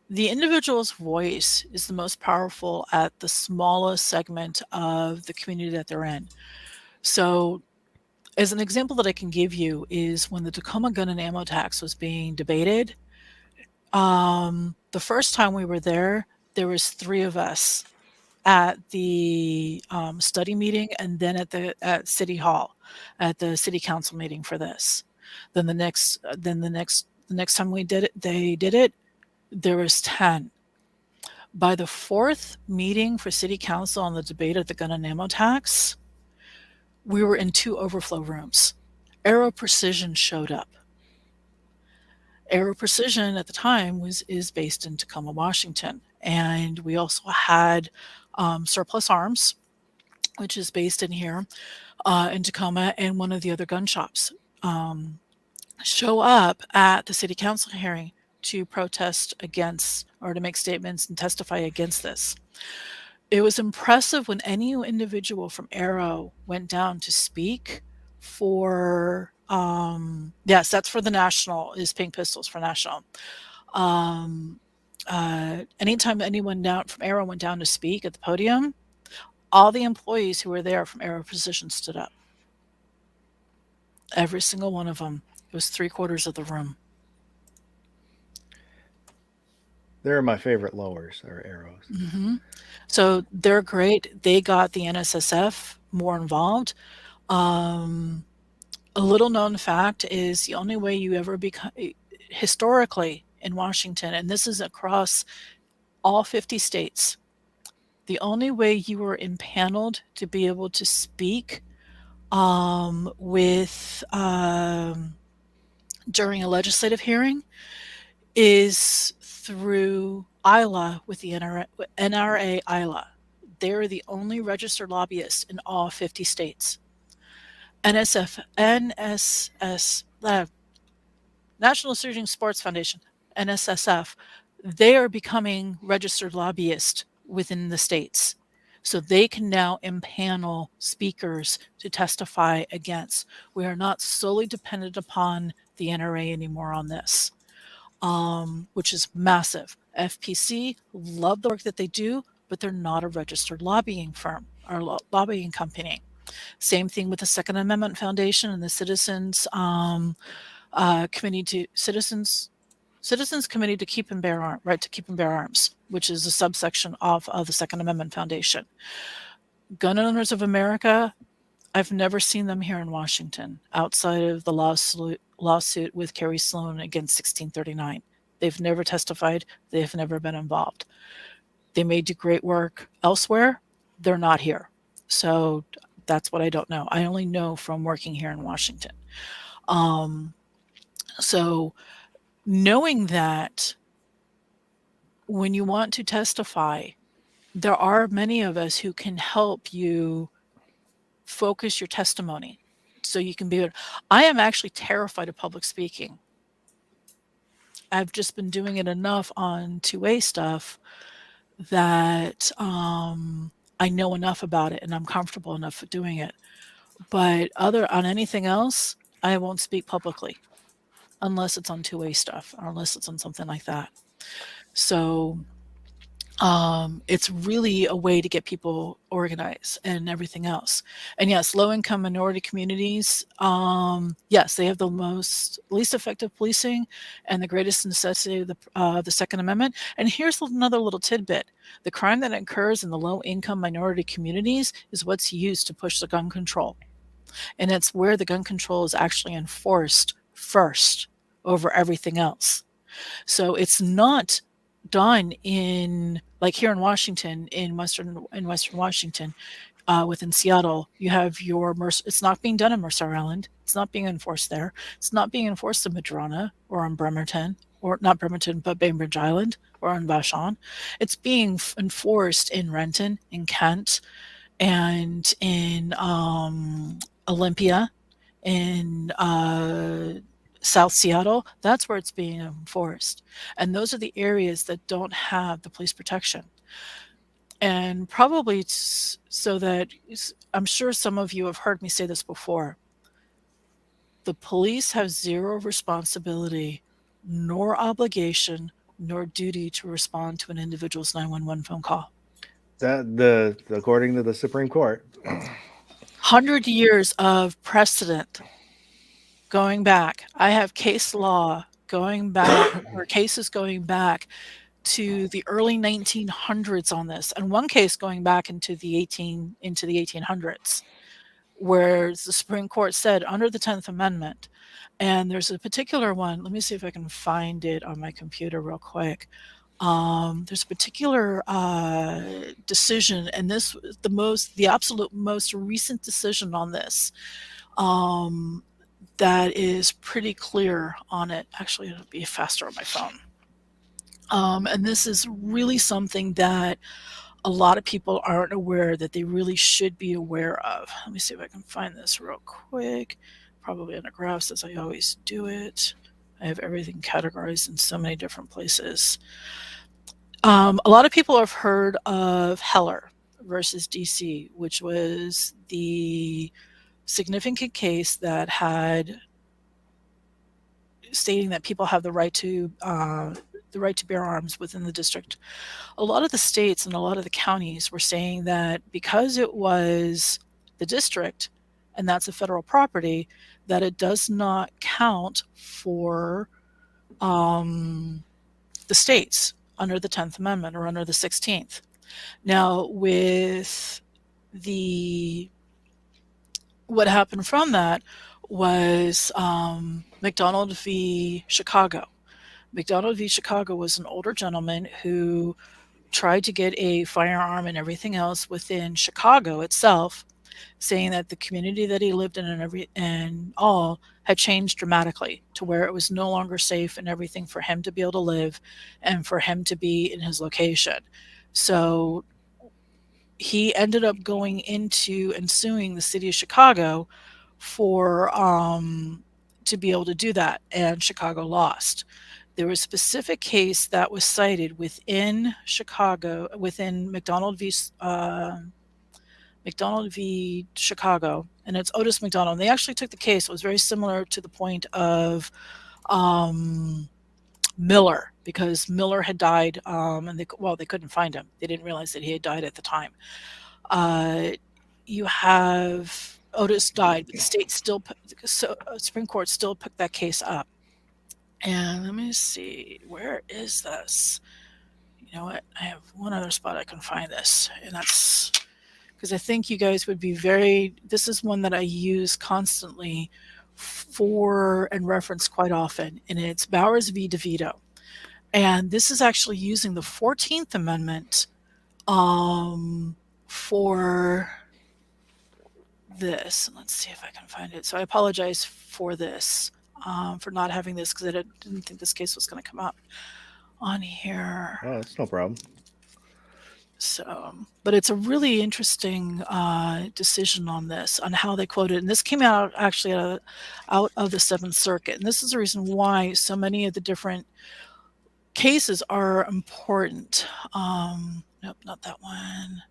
the individual's voice is the most powerful at the smallest segment of the community that they're in. So, as an example that I can give you is when the Tacoma gun and ammo tax was being debated. The first time we were there was three of us at the study meeting, and then at City Hall, at the City Council meeting for this. Then the next time they did it. There was 10. By the fourth meeting for City Council on the debate of the gun and ammo tax, we were in two overflow rooms. Aero Precision showed up. Aero Precision at the time is based in Tacoma, Washington, and we also had Surplus Arms, which is based in here in Tacoma, and one of the other gun shops show up at the City Council hearing to protest against or to make statements and testify against this. It was impressive when any individual from Aero went down to speak for yes, that's for the national, is Pink Pistols for national. um Anytime anyone down from Aero went down to speak at the podium, all the employees who were there from Aero Precision stood up. Every single one of them. It was 3/4 of the room. they're my favorite lowers or arrows. Hmm. So they're great. They got the NSSF more involved. Um, a little known fact is the only way you ever become historically in Washington, and this is across all 50 states, the only way you were impaneled to be able to speak with during a legislative hearing is through ILA with the NRA ILA. They're the only registered lobbyists in all 50 states. NSS, National Shooting Sports Foundation, NSSF, they are becoming registered lobbyists within the states. So they can now impanel speakers to testify against. We are not solely dependent upon the NRA anymore on this, which is massive. FPC, love the work that they do, but they're not a registered lobbying firm or lobbying company. Same thing with the Second Amendment Foundation and the Committee to Citizens Committee to Keep and Bear Arms, right to Keep and Bear Arms, which is a subsection of the Second Amendment Foundation. Gun Owners of America, I've never seen them here in Washington outside of the lawsuit with Carrie Sloan against 1639. They've never testified. They've never been involved. They may do great work elsewhere. They're not here. So that's what I don't know. I only know from working here in Washington. Um, so knowing that when you want to testify, there are many of us who can help you focus your testimony so you can be. I am actually terrified of public speaking. I've just been doing it enough on 2A stuff that I know enough about it and I'm comfortable enough with doing it. But other on anything else, I won't speak publicly unless it's on 2A stuff or unless it's on something like that. So it's really a way to get people organized and everything else. And yes, low income minority communities, yes, they have the least effective policing and the greatest necessity of the Second Amendment. And here's another little tidbit: the crime that occurs in the low income minority communities is what's used to push the gun control, and it's where the gun control is actually enforced first over everything else. So it's not done in, like here in Washington, in Western Washington, within Seattle, you have your Mercer. It's not being done in Mercer Island. It's not being enforced there. It's not being enforced in Madrona or on Bremerton, or not Bremerton, but Bainbridge Island or on Vashon. It's being enforced in Renton, in Kent, and in Olympia, in South Seattle. That's where it's being enforced. And those are the areas that don't have the police protection. And probably so that I'm sure some of you have heard me say this before. The police have zero responsibility, nor obligation, nor duty to respond to an individual's 911 phone call. That according to the Supreme Court. 100 years of precedent going back. I have case law going back, or cases going back to the early 1900s on this, and one case going back into the 1800s, where the Supreme Court said under the 10th Amendment, and there's a particular one. Let me see if I can find it on my computer real quick. There's a particular decision, and this was the absolute most recent decision on this. That is pretty clear on it. Actually, it'll be faster on my phone. And this is really something that a lot of people aren't aware that they really should be aware of. Let me see if I can find this real quick. Probably in a graphs, as I always do it. I have everything categorized in so many different places. A lot of people have heard of Heller versus DC, which was the significant case that had stating that people have the right to bear arms within the district. A lot of the states and a lot of the counties were saying that because it was the district and that's a federal property, that it does not count for the states under the 10th Amendment or under the 16th. Now, with what happened from that was McDonald v. Chicago. McDonald v. Chicago was an older gentleman who tried to get a firearm and everything else within Chicago itself, saying that the community that he lived in and all had changed dramatically to where it was no longer safe and everything for him to be able to live and for him to be in his location. So he ended up going into and suing the city of Chicago for to be able to do that, and Chicago lost. There was a specific case that was cited within Chicago, within McDonald v. Chicago, and it's Otis McDonald. They actually took the case. It was very similar to the point of Miller, because Miller had died, and they couldn't find him. They didn't realize that he had died at the time. You have Otis died, but the state still, Supreme Court still picked that case up. And let me see, where is this? You know what? I have one other spot I can find this, and that's because I think you guys would be this is one that I use constantly for and reference quite often, and it's Bowers v. DeVito. And this is actually using the 14th Amendment for this. Let's see if I can find it. So I apologize for this, for not having this, because I didn't think this case was going to come up on here. Oh, that's no problem. So, but it's a really interesting decision on this, on how they quoted. And this came out actually out of the Seventh Circuit. And this is the reason why so many of the different cases are important. Nope, not that one.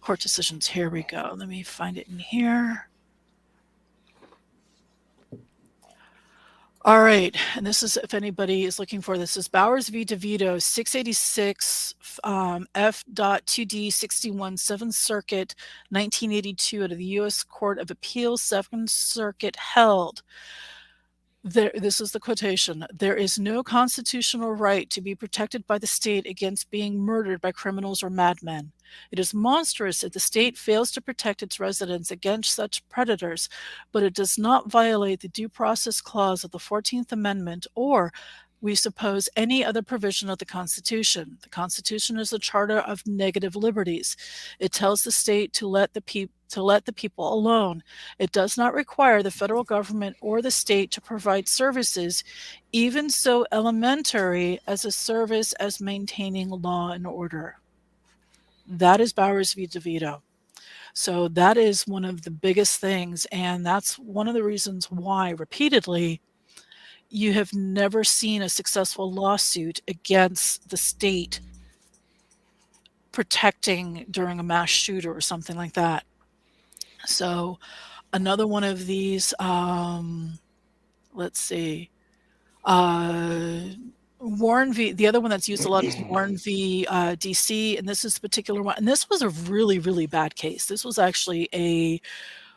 Court decisions. Here we go. Let me find it in here. All right, and this is, if anybody is looking for this, is Bowers v. DeVito, 686 F.2D 61, 7th Circuit, 1982, out of the U.S. Court of Appeals, 7th Circuit, held. This is the quotation. There is no constitutional right to be protected by the state against being murdered by criminals or madmen. It is monstrous if the state fails to protect its residents against such predators, but it does not violate the Due Process Clause of the 14th Amendment or, we suppose, any other provision of the Constitution. The Constitution is a charter of negative liberties. It tells the state to let the people alone. It does not require the federal government or the state to provide services, even so elementary as a service as maintaining law and order. That is Bowers v. DeVito. So that is one of the biggest things, and that's one of the reasons why repeatedly you have never seen a successful lawsuit against the state protecting during a mass shooter or something like that. So another one of these, let's see, Warren v. The other one that's used a lot is Warren v. DC, and this is a particular one. And this was a really, really bad case. This was actually a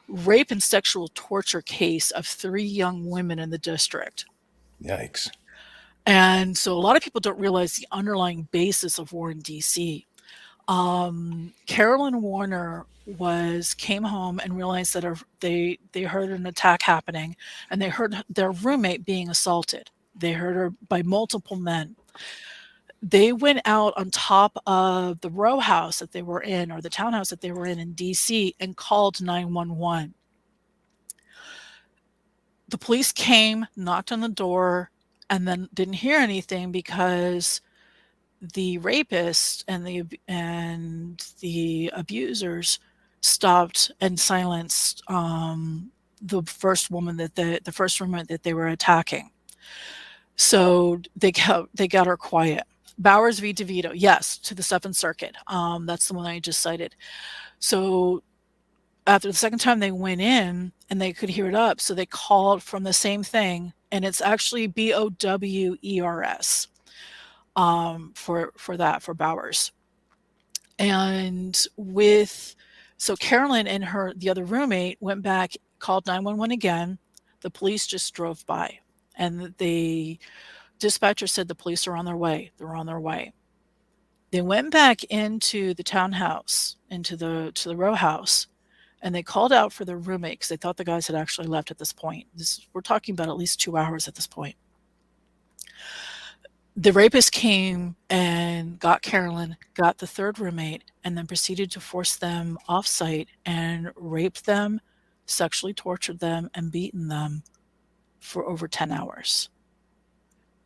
rape and sexual torture case of 3 young women in the district. Yikes. And so a lot of people don't realize the underlying basis of Warren, DC. Carolyn Warner came home and realized that they heard an attack happening, and they heard their roommate being assaulted. They heard her by multiple men. They went out on top of the row house that they were in, or the townhouse that they were in DC, and called 911. The police came, knocked on the door, and then didn't hear anything because the rapist and the abusers stopped and silenced the first woman the first roommate that they were attacking. So they got her quiet. Bowers v. DeVito, yes, to the 7th Circuit. That's the one I just cited. So after the second time they went in and they could hear it up, so they called from the same thing, and it's actually BOWERS for Bowers. And so Carolyn and the other roommate went back, called 911 again. The police just drove by, and the dispatcher said the police are on their way. They're on their way. They went back into the townhouse, into the row house, and they called out for their roommate because they thought the guys had actually left at this point. We're talking about at least 2 hours at this point. The rapist came and got Carolyn, got the third roommate, and then proceeded to force them off-site and raped them, sexually tortured them, and beaten them for over 10 hours.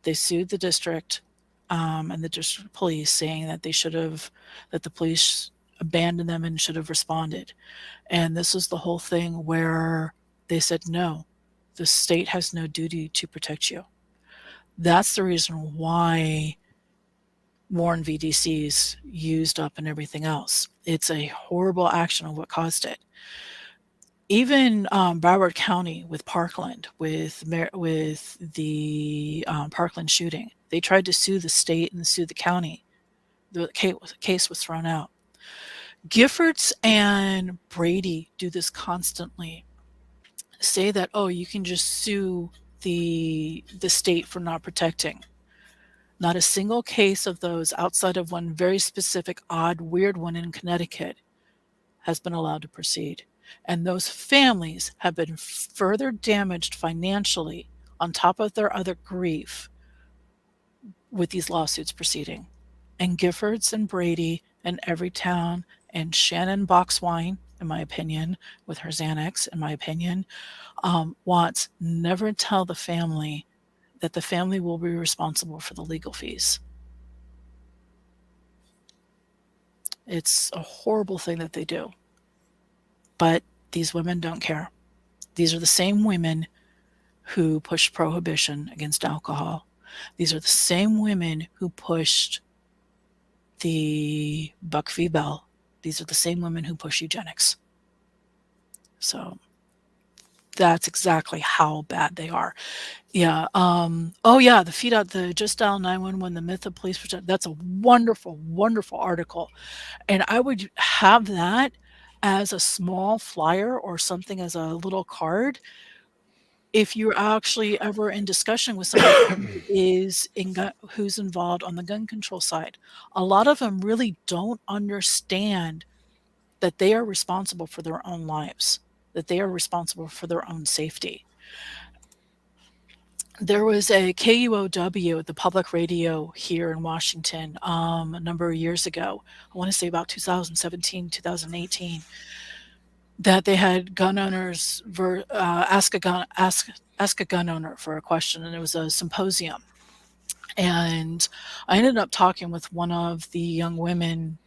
They sued the district and the district police, saying that that the police abandoned them and should have responded. And this is the whole thing where they said, no, the state has no duty to protect you. That's the reason why Warren v. DC is used up and everything else. It's a horrible action of what caused it. Even Broward County with Parkland, with the Parkland shooting, they tried to sue the state and sue the county. The case was thrown out. Giffords and Brady do this constantly. Say that, oh, you can just sue the state for not protecting. Not a single case of those, outside of one very specific, odd, weird one in Connecticut, has been allowed to proceed. And those families have been further damaged financially on top of their other grief with these lawsuits proceeding. And Giffords and Brady and Everytown and Shannon Boxwine, in my opinion, with her Xanax, in my opinion, Watts never tell the family that the family will be responsible for the legal fees. It's a horrible thing that they do. But these women don't care. These are the same women who pushed prohibition against alcohol. These are the same women who pushed the Buck v. Bell. These are the same women who push eugenics. So that's exactly how bad they are. Yeah. Oh yeah, the feed out the just dial 911, the myth of police protection. That's a wonderful, wonderful article. And I would have that as a small flyer or something as a little card if you're actually ever in discussion with somebody who is who's involved on the gun control side. A lot of them really don't understand that they are responsible for their own lives, that they are responsible for their own safety. There was a KUOW, the public radio here in Washington, a number of years ago. I want to say about 2017, 2018, that they had gun owners ask a gun owner for a question, and it was a symposium. And I ended up talking with one of the young women.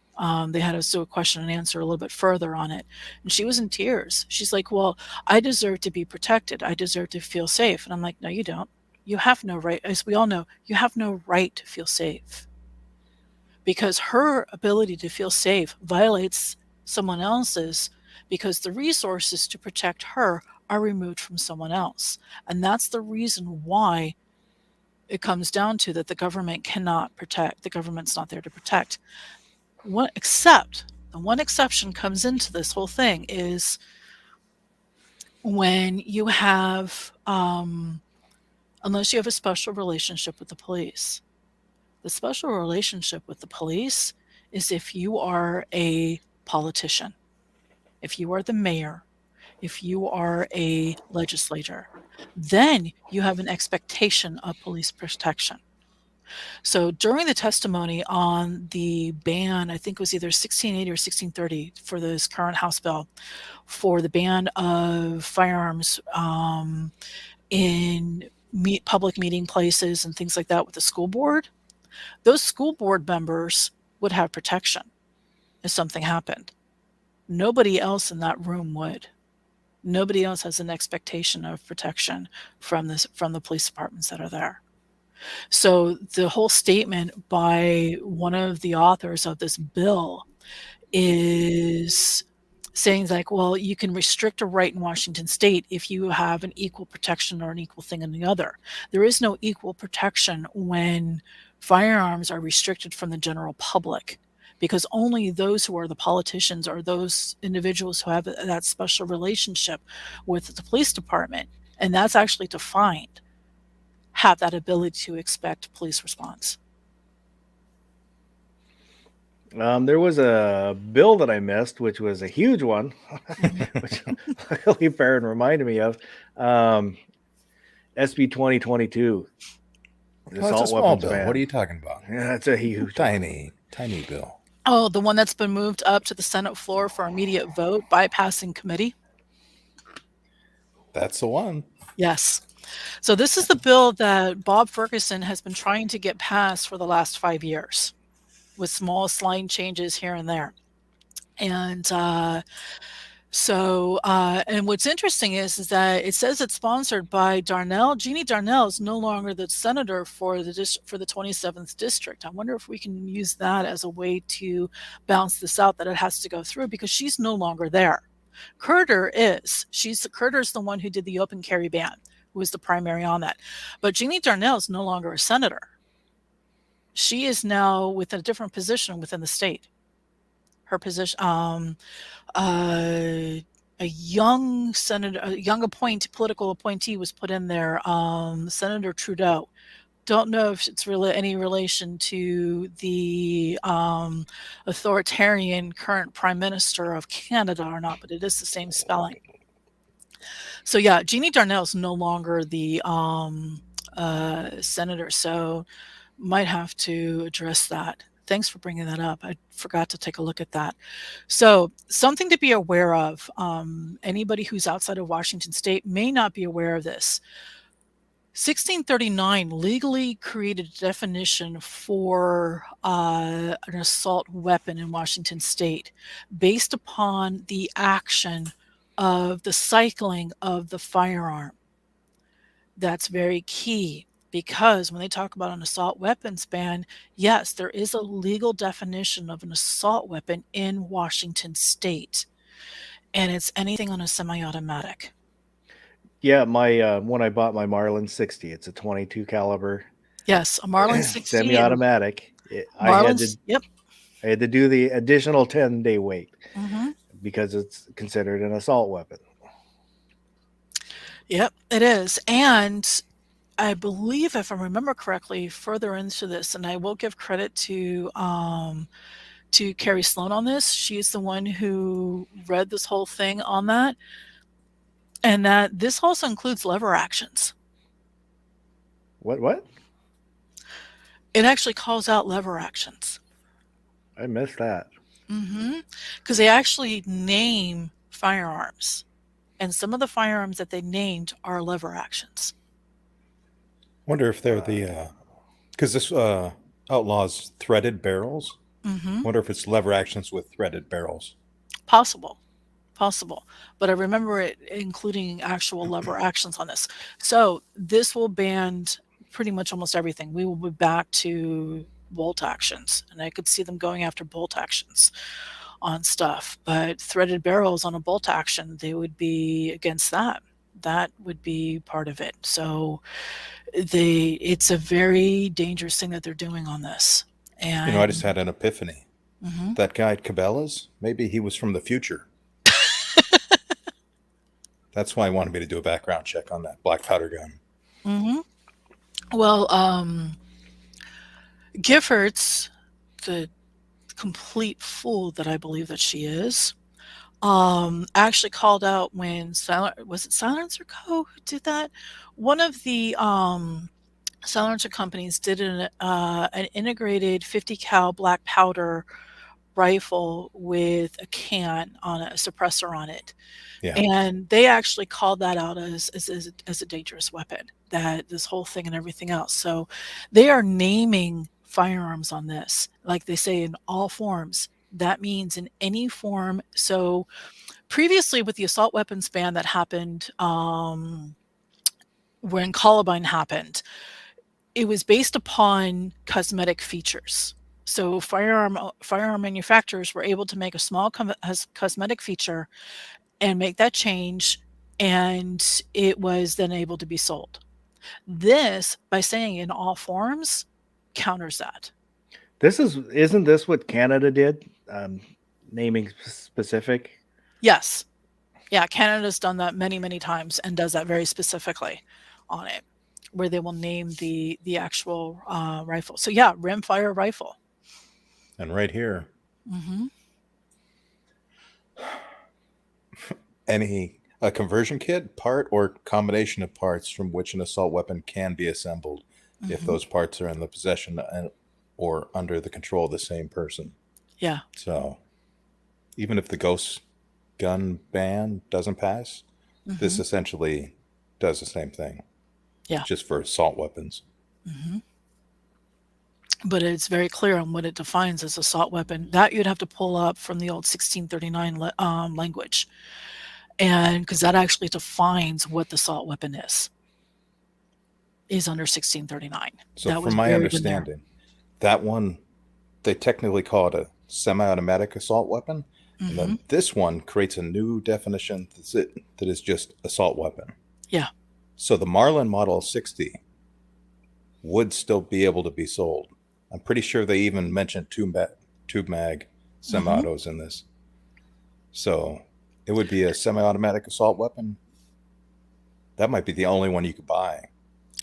They had us do a question and answer a little bit further on it. And she was in tears. She's like, well, I deserve to be protected. I deserve to feel safe. And I'm like, no, you don't. You have no right. As we all know, you have no right to feel safe. Because her ability to feel safe violates someone else's, because the resources to protect her are removed from someone else. And that's the reason why it comes down to that the government cannot protect. The government's not there to protect. The one exception comes into this whole thing is when you have, unless you have a special relationship with the police. The special relationship with the police is if you are a politician, if you are the mayor, if you are a legislator, then you have an expectation of police protection. So during the testimony on the ban, I think it was either 1680 or 1630 for this current House bill for the ban of firearms in public meeting places and things like that with the school board, those school board members would have protection if something happened. Nobody else in that room would. Nobody else has an expectation of protection from the police departments that are there. So the whole statement by one of the authors of this bill is saying like, well, you can restrict a right in Washington state if you have an equal protection or an equal thing in the other. There is no equal protection when firearms are restricted from the general public, because only those who are the politicians or those individuals who have that special relationship with the police department, and that's actually defined, have that ability to expect police response. There was a bill that I missed, which was a huge one, which luckily Farron reminded me of. SB 2022. It's a small bill. Ban. What are you talking about? Yeah, it's a huge, tiny bill. Oh, the one that's been moved up to the Senate floor for immediate vote, bypassing committee? That's the one. Yes. So this is the bill that Bob Ferguson has been trying to get passed for the last 5 years, with small slight changes here and there. And and what's interesting is that it says it's sponsored by Darnell. Jeannie Darnell is no longer the senator for the 27th district. I wonder if we can use that as a way to balance this out, that it has to go through, because she's no longer there. Curter is. Curter's the one who did the open carry ban, who was the primary on that. But Jeannie Darnell is no longer a senator. She is now with a different position within the state. Her position, a young senator, a young political appointee was put in there, Senator Trudeau. Don't know if it's really any relation to the authoritarian current Prime Minister of Canada or not, but it is the same spelling. So yeah, Jeannie Darnell is no longer the senator. So might have to address that. Thanks for bringing that up. I forgot to take a look at that. So, something to be aware of. Anybody who's outside of Washington State may not be aware of this. 1639 legally created a definition for an assault weapon in Washington State based upon the action of the cycling of the firearm. That's very key because when they talk about an assault weapons ban, yes, there is a legal definition of an assault weapon in Washington State, and it's anything on a semi automatic. Yeah, my when I bought my Marlin 60, it's a 22 caliber Yes, a Marlin 60 and semi-automatic. Marlins, yep. I had to do the additional 10-day wait Hmm. because it's considered an assault weapon. Yep, it is. And I believe, if I remember correctly, further into this, and I will give credit to Carrie Sloan on this. She's the one who read this whole thing on that, and that this also includes lever actions. What? It actually calls out lever actions. I missed that. Because they actually name firearms, and some of the firearms that they named are lever actions. Wonder if they're the because this outlaws threaded barrels. Wonder if it's lever actions with threaded barrels. Possible. But I remember it including actual lever actions on this. So this will ban pretty much almost everything. We will be back to bolt actions, and I could see them going after bolt actions on stuff. But threaded barrels on a bolt action, they would be against that. That would be part of it. So it's a very dangerous thing that they're doing on this. And I just had an epiphany. That guy at Cabela's, maybe he was from the future. That's why he wanted me to do a background check on that black powder gun. Well, Giffords, the complete fool that I believe that she is, actually called out when was it Silencer Co. who did that? One of the silencer companies did an integrated 50 cal black powder rifle with a can on it, a suppressor on it. Yeah. And they actually called that out as a dangerous weapon, that this whole thing and everything else. So they are naming firearms on this, like they say, in all forms. That means in any form. So previously with the assault weapons ban that happened when Columbine happened, it was based upon cosmetic features. So firearm manufacturers were able to make a small cosmetic feature and make that change, and it was then able to be sold. This, by saying in all forms, counters that. Isn't this what Canada did? Naming specific. Yes. Yeah, Canada's done that many, many times and does that very specifically on it, where they will name the actual rifle. So yeah, rimfire rifle. And right here, a conversion kit, part, or combination of parts from which an assault weapon can be assembled if those parts are in the possession or under the control of the same person. Yeah. So even if the ghost gun ban doesn't pass, this essentially does the same thing. Yeah. Just for assault weapons. But it's very clear on what it defines as assault weapon. That you'd have to pull up from the old 1639 language. And because that actually defines what the assault weapon is under 1639. So that from my understanding, that one, they technically call it a semi-automatic assault weapon. And then this one creates a new definition that is just assault weapon. Yeah. So the Marlin Model 60 would still be able to be sold. I'm pretty sure they even mentioned tube mag semi-autos in this. So it would be a semi-automatic assault weapon. That might be the only one you could buy.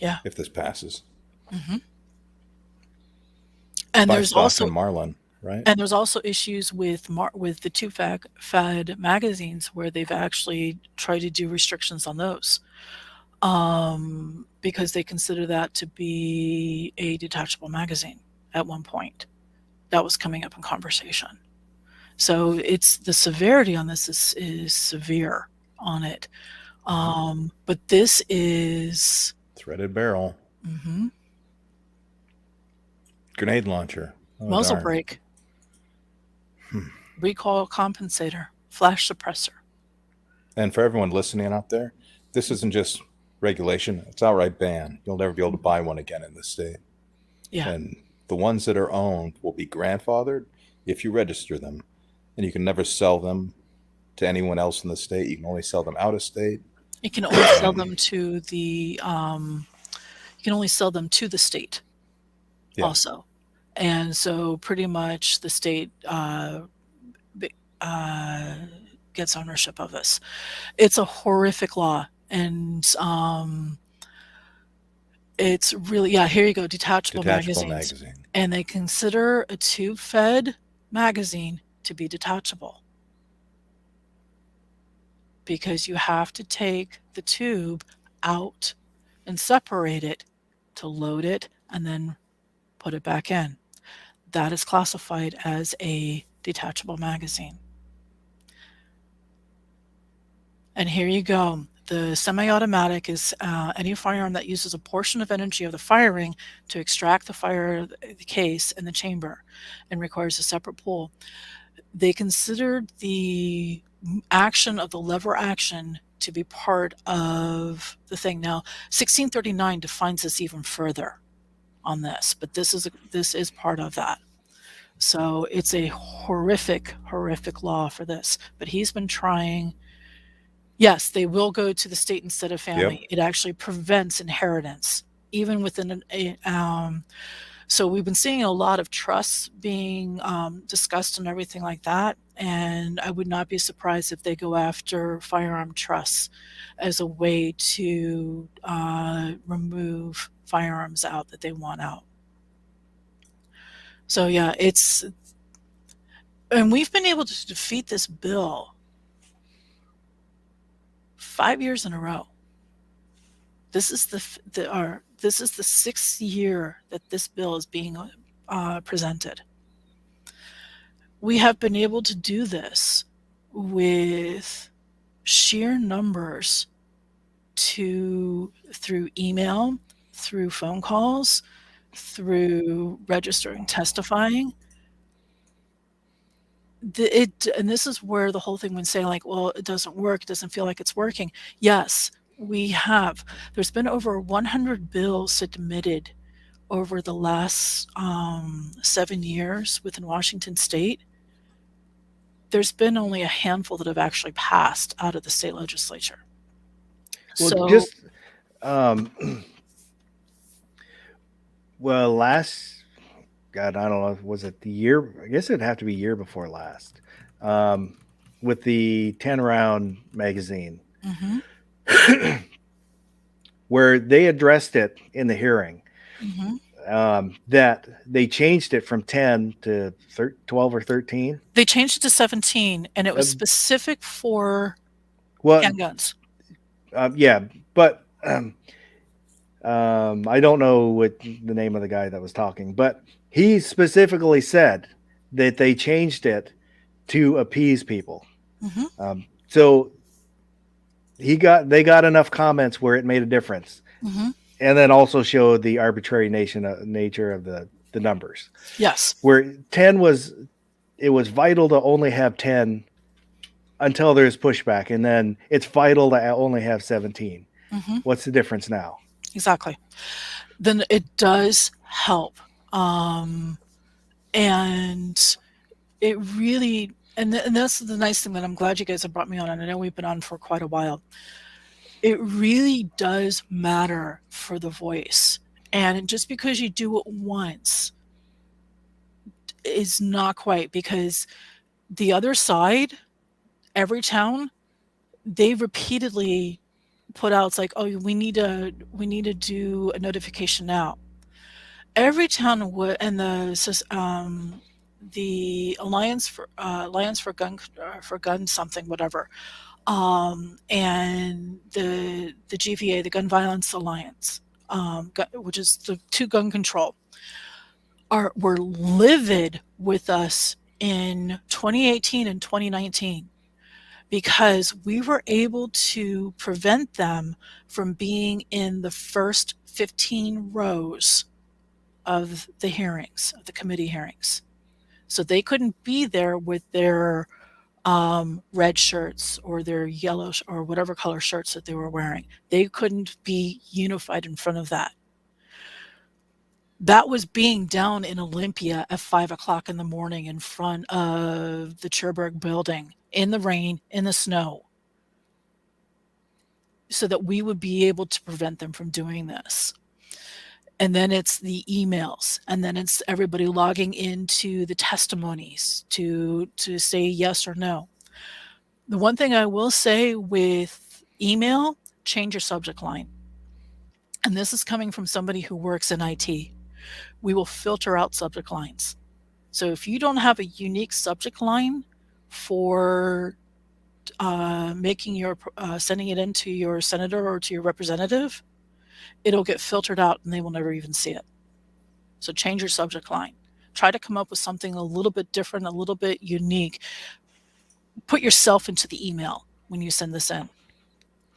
Yeah. If this passes. And Buy there's stock also in Marlin, right? And there's also issues with the two fed magazines where they've actually tried to do restrictions on those. because they consider that to be a detachable magazine at one point. That was coming up in conversation. So it's the severity on this is severe on it. But this is Threaded barrel, grenade launcher. Oh, muzzle darn. brake, recoil compensator, flash suppressor. And for everyone listening out there, this isn't just regulation, it's outright ban. You'll never be able to buy one again in this state. Yeah. And the ones that are owned will be grandfathered if you register them. And you can never sell them to anyone else in the state. You can only sell them out of state. You can only sell them to the state also. And so pretty much the state gets ownership of this. It's a horrific law, and it's really, here you go, detachable magazines. Magazine. And they consider a tube-fed magazine to be detachable because you have to take the tube out and separate it to load it and then put it back in. That is classified as a detachable magazine. And here you go. The semi-automatic is any firearm that uses a portion of energy of the firing to extract the fire, the case, and the chamber, and requires a separate pull. They considered the action of the lever action to be part of the thing. Now, 1639 defines this even further on this, but this is part of that. So it's a horrific law for this. But he's been trying. Yes, they will go to the state instead of family. It actually prevents inheritance, even within so we've been seeing a lot of trusts being discussed and everything like that. And I would not be surprised if they go after firearm trusts as a way to remove firearms out that they want out. So yeah, and we've been able to defeat this bill 5 years in a row. This is the 6th year that this bill is being presented. We have been able to do this with sheer numbers through email, through phone calls, through registering, testifying. And this is where the whole thing when saying like, well, it doesn't work, it doesn't feel like it's working. Yes, we have. There's been over 100 bills submitted over the last 7 years within Washington state. There's been only a handful that have actually passed out of the state legislature. Well, So just last, God, I don't know, was it the year? I guess it'd have to be year before last, with the 10-round magazine, where they addressed it in the hearing, that they changed it from 10 to 12 or 13. They changed it to 17, and it was specific for handguns. Yeah, but I don't know what the name of the guy that was talking, but he specifically said that they changed it to appease people. So they got enough comments where it made a difference, and then also showed the arbitrary nature of the numbers. Yes, where 10 it was vital to only have 10 until there's pushback, and then it's vital to only have 17. What's the difference now? Exactly. Then it does help. And it really, and that's the nice thing that I'm glad you guys have brought me on, and I know we've been on for quite a while. It really does matter for the voice. And just because you do it once is not quite, because the other side, every town, they repeatedly put out, it's like, oh, we need to do a notification now. Every town would, and the Alliance for Gun something, whatever, and the GVA, the Gun Violence Alliance, which is the to gun control, were livid with us in 2018 and 2019 because we were able to prevent them from being in the first 15 rows of the hearings, of the committee hearings. So they couldn't be there with their red shirts or their yellow or whatever color shirts that they were wearing. They couldn't be unified in front of that. That was being down in Olympia at 5 o'clock in the morning in front of the Cherbourg building in the rain, in the snow, so that we would be able to prevent them from doing this. And then it's the emails, and then it's everybody logging into the testimonies to say yes or no. The one thing I will say with email, change your subject line. And this is coming from somebody who works in IT. We will filter out subject lines. So if you don't have a unique subject line for making your sending it into your senator or to your representative, it'll get filtered out and they will never even see it. So change your subject line. Try to come up with something a little bit different, a little bit unique. Put yourself into the email when you send this in.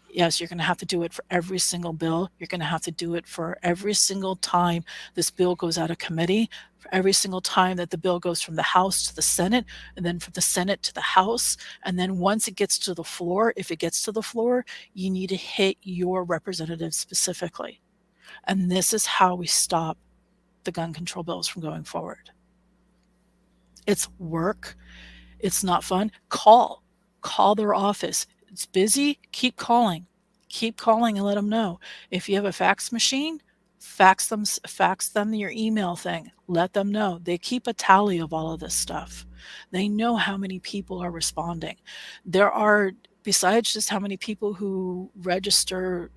Yes, you're going to have to do it for every single bill. You're going to have to do it for every single time this bill goes out of committee, for every single time that the bill goes from the House to the Senate, and then from the Senate to the House. And then once it gets to the floor, if it gets to the floor, you need to hit your representative specifically. And this is how we stop the gun control bills from going forward. It's work. It's not fun. Call their office. It's busy. Keep calling and let them know. If you have a fax machine, fax them your email thing. Let them know. They keep a tally of all of this stuff. They know how many people are responding. There are, besides just how many people who register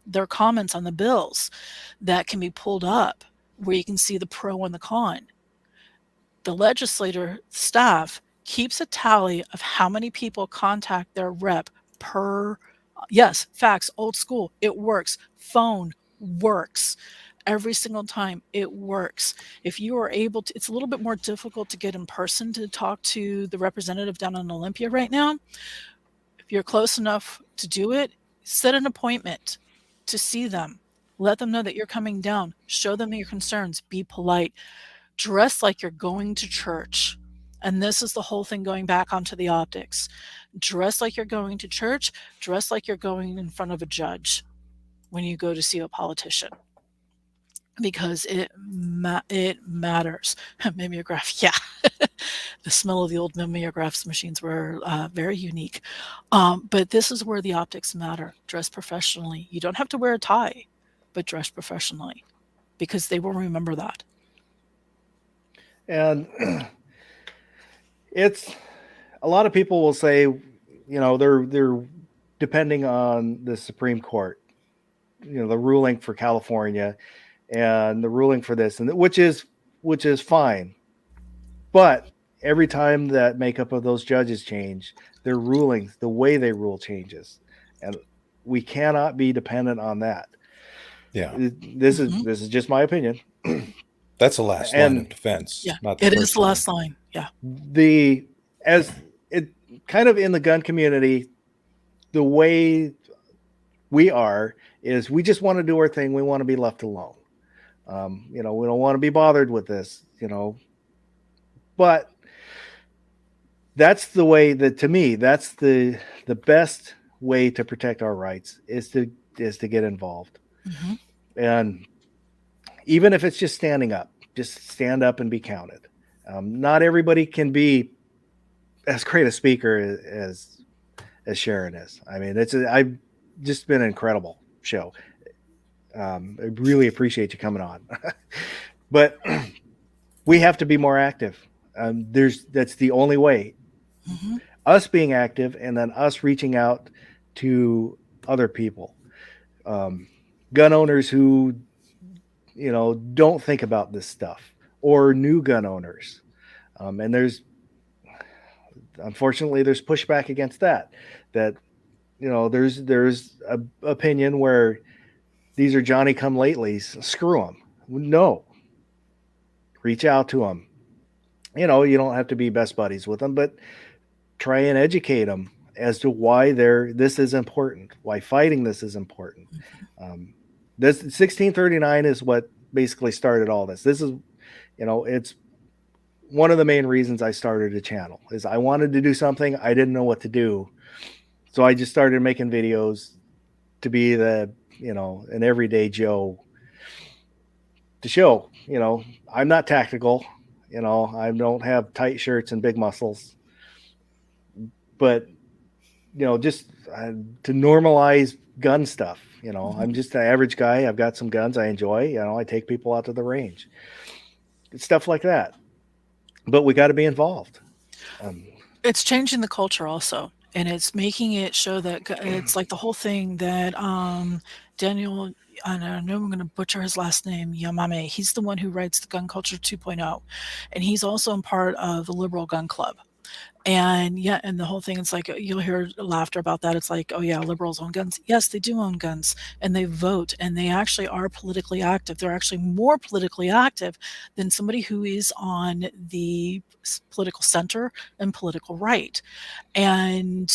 their comments on the bills, that can be pulled up where you can see the pro and the con. The legislator staff keeps a tally of how many people contact their rep per, yes, fax, old school, it works. Phone works. Every single time it works. If you are able to, it's a little bit more difficult to get in person to talk to the representative down in Olympia right now. If you're close enough to do it, set an appointment to see them. Let them know that you're coming down. Show them your concerns. Be polite. Dress like you're going to church. And this is the whole thing going back onto the optics. Dress like you're going to church. Dress like you're going in front of a judge when you go to see a politician, because it matters. Mimeograph, yeah. The smell of the old mimeograph machines were very unique. But this is where the optics matter. Dress professionally. You don't have to wear a tie, but dress professionally, because they will remember that. And it's a lot of people will say, they're depending on the Supreme Court, the ruling for California and the ruling for this, and which is fine. But every time that makeup of those judges change, their rulings, the way they rule changes, and we cannot be dependent on that. Yeah, this is just my opinion. that's the last line of defense. Yeah, not the it first is the last line. Yeah. As it kind of in the gun community, the way we are is we just want to do our thing. We want to be left alone. We don't want to be bothered with this, but that's the way that, to me, that's the best way to protect our rights is to get involved. Mm-hmm. And even if it's just standing up, just stand up and be counted. Not everybody can be as great a speaker as Sharon is. I mean, I've just been an incredible show. I really appreciate you coming on, but we have to be more active. That's the only way. Mm-hmm. Us being active, and then us reaching out to other people, gun owners who, don't think about this stuff, or new gun owners. And unfortunately, there's pushback against that. There's a opinion where these are Johnny come latelys. Screw them. No, reach out to them. You don't have to be best buddies with them, but try and educate them as to why this is important, why fighting this is important. Um, this 1639 is what basically started all this. This is, it's one of the main reasons I started a channel is I wanted to do something I didn't know what to do, so I just started making videos to be an everyday Joe to show, I'm not tactical, I don't have tight shirts and big muscles, but just to normalize gun stuff. I'm just an average guy. I've got some guns I enjoy. I take people out to the range, stuff like that. But we got to be involved. It's changing the culture also, and it's making it show that it's like the whole thing that Daniel, I know I'm going to butcher his last name, Yamame. He's the one who writes the Gun Culture 2.0, and he's also a part of the Liberal Gun Club. And yeah, and the whole thing, it's like you'll hear laughter about that. It's like, oh yeah, liberals own guns. Yes, they do own guns, and they vote, and they actually are politically active. They're actually more politically active than somebody who is on the political center and political right. And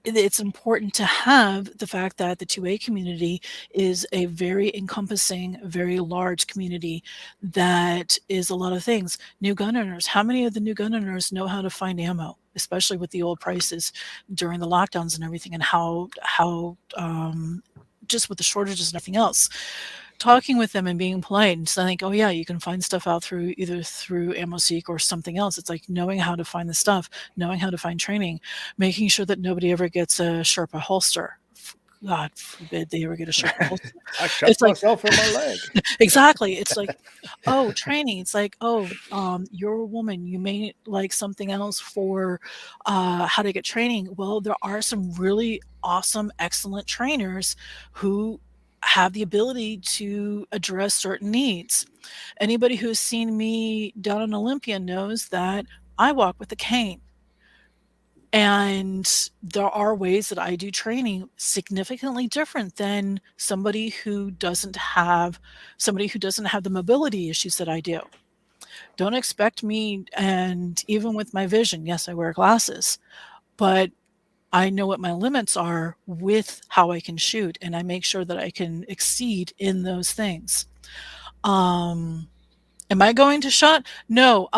it's important to have the fact that the 2A community is a very encompassing, very large community that is a lot of things. New gun owners, how many of the new gun owners know how to find ammo, especially with the old prices during the lockdowns and everything, and how just with the shortages and everything else? Talking with them and being polite, and so I think, oh yeah, you can find stuff out through either through AmmoSeek or something else. It's like knowing how to find the stuff, knowing how to find training, making sure that nobody ever gets a Sherpa holster. God forbid they ever get a Sherpa holster. I shot It's like myself in my leg. exactly. It's like, oh, training. It's like, oh, you're a woman. You may like something else for how to get training. Well, there are some really awesome, excellent trainers who have the ability to address certain needs. Anybody who's seen me down in Olympia knows that I walk with a cane. And there are ways that I do training significantly different than somebody who doesn't have the mobility issues that I do. Don't expect me, and even with my vision, yes, I wear glasses, but I know what my limits are with how I can shoot, and I make sure that I can exceed in those things. Am I going to SHOT? No.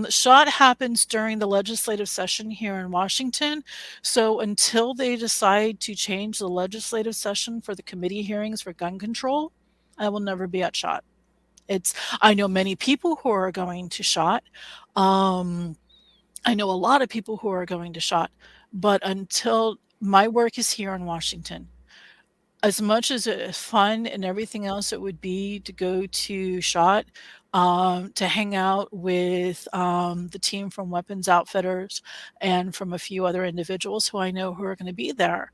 SHOT happens during the legislative session here in Washington. So until they decide to change the legislative session for the committee hearings for gun control, I will never be at SHOT. I know many people who are going to SHOT. I know a lot of people who are going to SHOT, but until my work is here in Washington, as much as it's fun and everything else it would be to go to SHOT, to hang out with the team from Weapons Outfitters and from a few other individuals who I know who are going to be there.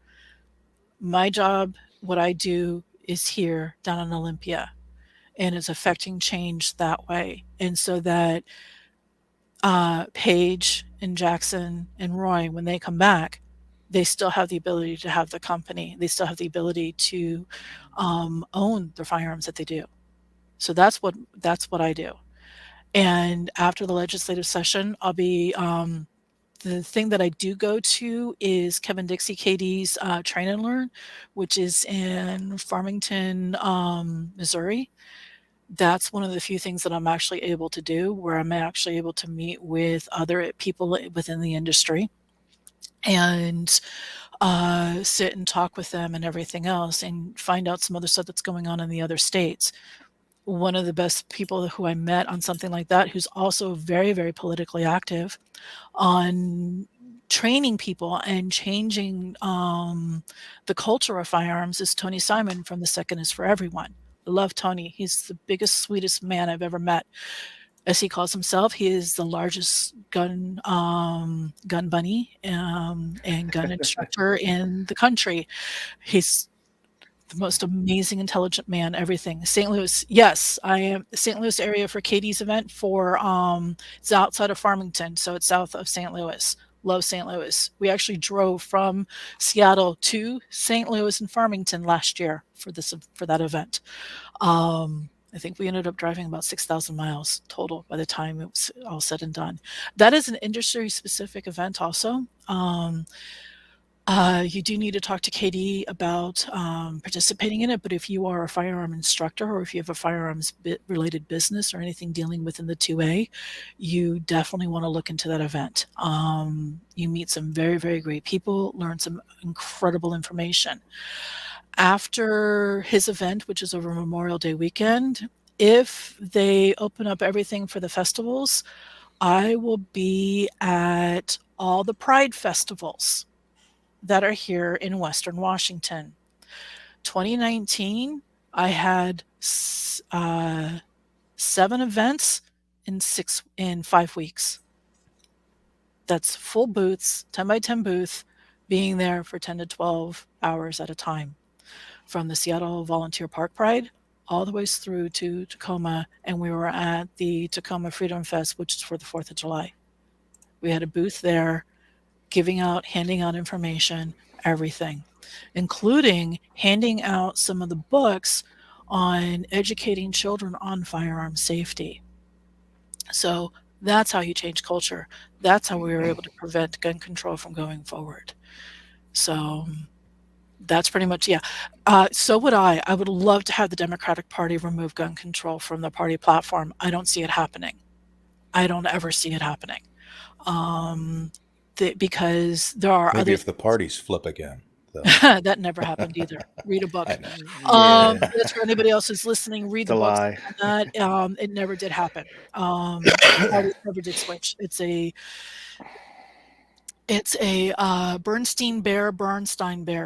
My job, what I do, is here down in Olympia, and it's affecting change that way. And so that Paige and Jackson and Roy, when they come back, they still have the ability to have the company. They still have the ability to own the firearms that they do. So that's what I do. And after the legislative session, I'll be the thing that I do go to is Kevin Dixie KD's Train and Learn, which is in Farmington, Missouri. That's one of the few things that I'm actually able to do, where I'm actually able to meet with other people within the industry and sit and talk with them and everything else, and find out some other stuff that's going on in the other states. One of the best people who I met on something like that, who's also very, very politically active on training people and changing the culture of firearms, is Tony Simon from The Second Is For Everyone. I love Tony. He's the biggest, sweetest man I've ever met. As he calls himself, he is the largest gun bunny and gun instructor in the country. He's the most amazing, intelligent man, everything. St. Louis, yes, I am. St. Louis area for Katie's event for, it's outside of Farmington, so it's south of St. Louis. love St. Louis. We actually drove from Seattle to St. Louis and Farmington last year for that event. I think we ended up driving about 6,000 miles total by the time it was all said and done. That is an industry specific event also. You do need to talk to Katie about participating in it, but if you are a firearm instructor or if you have a firearms related business or anything dealing within the 2A, you definitely want to look into that event. You meet some very, very great people, learn some incredible information. After his event, which is over Memorial Day weekend, if they open up everything for the festivals, I will be at all the Pride festivals that are here in Western Washington. 2019, I had 7 events in 5 weeks. That's full booths, 10 by 10 booth, being there for 10 to 12 hours at a time. From the Seattle Volunteer Park Pride all the way through to Tacoma, and we were at the Tacoma Freedom Fest, which is for the 4th of July. We had a booth there, handing out information, everything, including handing out some of the books on educating children on firearm safety. So that's how you change culture. That's how we were able to prevent gun control from going forward. So that's pretty much, yeah. So would I. I would love to have the Democratic Party remove gun control from the party platform. I don't see it happening. I don't ever see it happening. Because there are Maybe other if the parties flip again. that never happened either. Read a book. Yeah, That's for anybody else who's listening. Read it's the a books lie. on that. It never did happen. The parties never did switch. It's a Bernstein Bear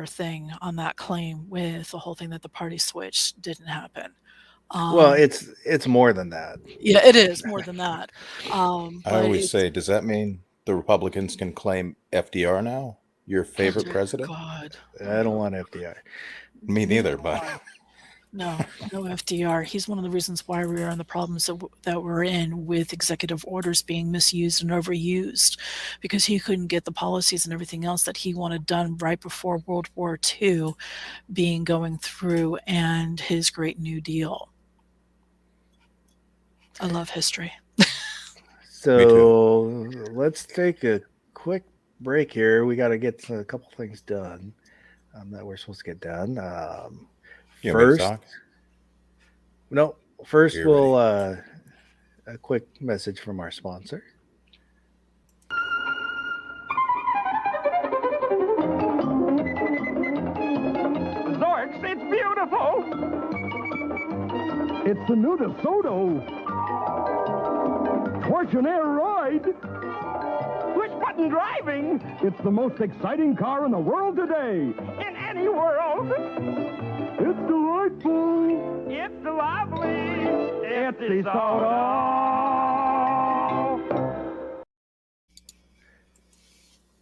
thing on that claim with the whole thing that the party switch didn't happen. Well, it's more than that. Yeah, it is more than that. I But always it's, say, does that mean the Republicans can claim FDR now? Your favorite dear president? God, I don't want FDI. Me neither, but no FDR. He's one of the reasons why we are in the problems that we're in with executive orders being misused and overused, because he couldn't get the policies and everything else that he wanted done right before World War II being going through and his Great New Deal. I love history. So let's take a quick break here. We got to get a couple things done that we're supposed to get done. you want me to First, talk? no, first You're we'll a quick message from our sponsor. Zorks, it's beautiful! It's the new DeSoto Fortunaire ride! Push button driving! It's the most exciting car in the world today! In any world! It's delightful! It's lovely! It's DeSoto!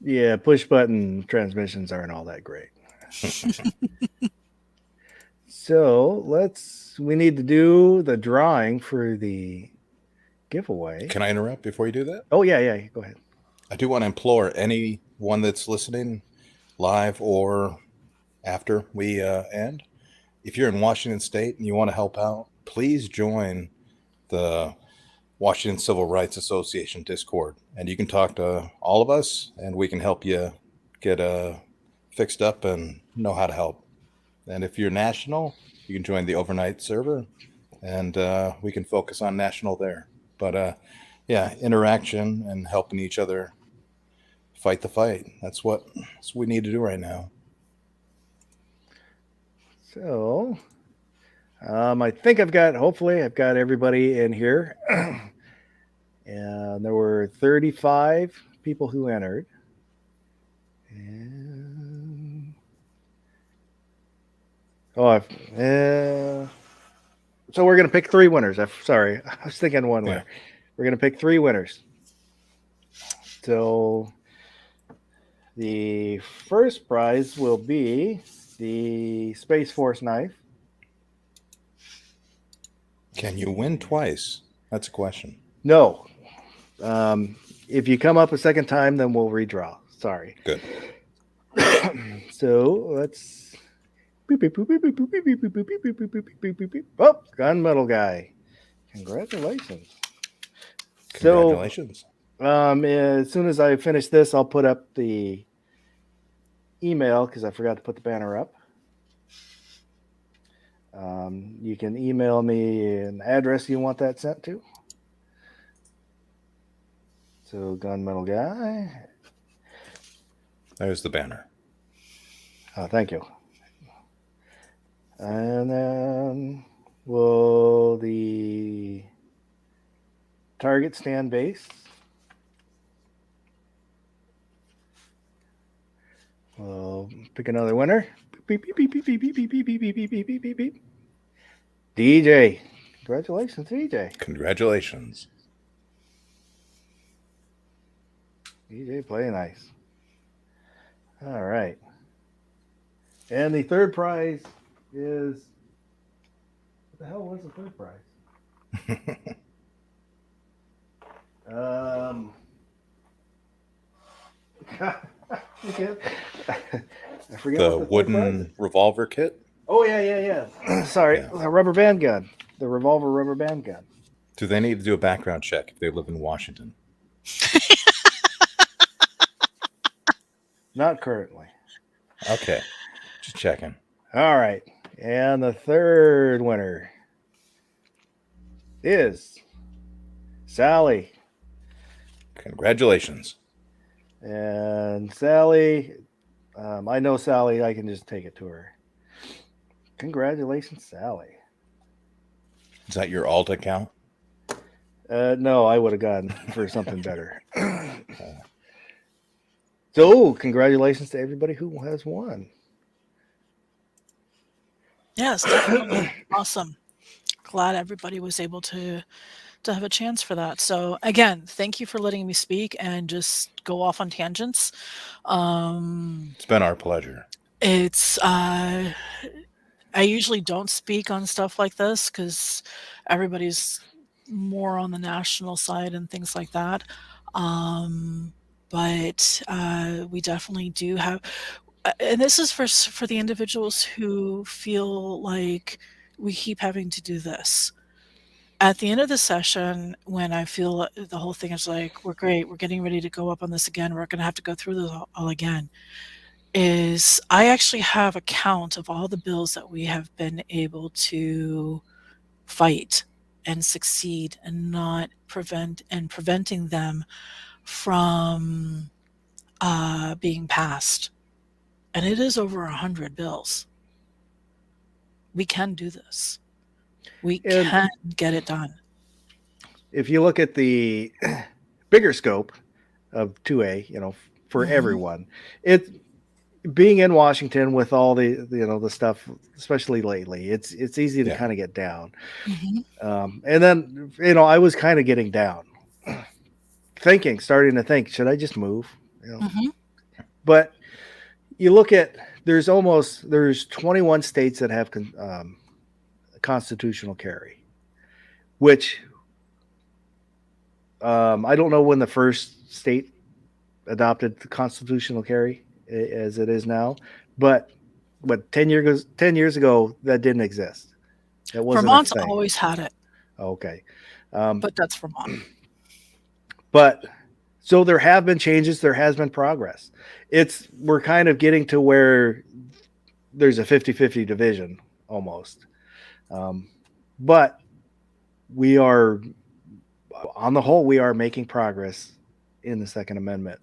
Yeah, push button transmissions aren't all that great. So we need to do the drawing for the giveaway. Can I interrupt before you do that? Oh, yeah, go ahead. I do want to implore anyone that's listening live or after we end, if you're in Washington State and you want to help out, please join the Washington Civil Rights Association Discord. And you can talk to all of us and we can help you get fixed up and know how to help. And if you're national, you can join the overnight server and we can focus on national there. But yeah, interaction and helping each other fight the fight. That's what we need to do right now. So I think hopefully I've got everybody in here. And there were 35 people who entered. And so we're going to pick 3 winners. Sorry, I was thinking one winner. We're going to pick 3 winners. So the first prize will be the Space Force knife. Can you win twice? That's a question. No. If you come up a second time, then we'll redraw. Sorry. Good. So let's. Oh, gunmetal guy. Congratulations. Congratulations. So, as soon as I finish this, I'll put up the email because I forgot to put the banner up. You can email me an address you want that sent to. So, gunmetal guy. There's the banner. Oh, thank you. And then will the target stand base? We'll pick another winner. Beep, beep, beep, beep, beep, beep, beep, beep, beep, beep, beep, beep, beep, beep. DJ. Congratulations, DJ. Congratulations. DJ play nice. All right. And the third prize is what the hell was the third prize? I forget The what wooden revolver kit. Oh yeah. Sorry, Yeah. the rubber band gun, the revolver rubber band gun. Do they need to do a background check if they live in Washington? Not currently. Okay. Just checking. All right, and the third winner is Sally. Congratulations. And Sally, I know Sally. I can just take it to her. Congratulations, Sally. Is that your alt account? No, I would have gone for something better. So, congratulations to everybody who has won. Yes, definitely. Awesome. Glad everybody was able to have a chance for that. So again, thank you for letting me speak and just go off on tangents. It's been our pleasure. It's I usually don't speak on stuff like this because everybody's more on the national side and things like that. But we definitely do have, and this is for the individuals who feel like we keep having to do this. At the end of the session, when I feel the whole thing is like, we're great, we're getting ready to go up on this again, we're going to have to go through this all again, is I actually have a count of all the bills that we have been able to fight and succeed and not preventing them from being passed. And it is over 100 bills. We can do this. We And- can get it done. If you look at the bigger scope of 2A, for Mhm. everyone, it being in Washington with all the stuff, especially lately, it's easy to Yeah. kind of get down. Mhm. And then I was kind of getting down, starting to think, should I just move? Mhm. But you look at there's 21 states that have constitutional carry, which I don't know when the first state adopted the constitutional carry as it is now, but 10 years ago that didn't exist. That wasn't Vermont's a thing. always had it, Okay, but that's Vermont. but so there have been changes. There has been progress. We're kind of getting to where there's a 50-50 division almost, but we are on the whole we are making progress in the Second Amendment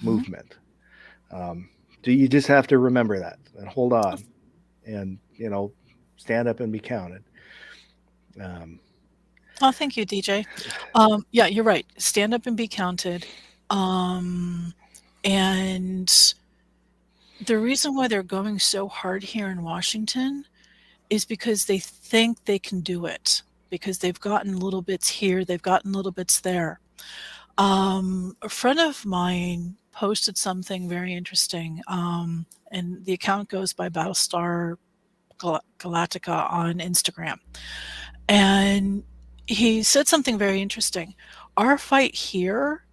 movement. Do you just have to remember that and hold on and stand up and be counted. Oh, thank you, DJ. Yeah, you're right. Stand up and be counted. And the reason why they're going so hard here in Washington is because they think they can do it, because they've gotten little bits here, they've gotten little bits there. A friend of mine posted something very interesting, and the account goes by Battlestar Galactica on Instagram. And he said something very interesting. Our fight here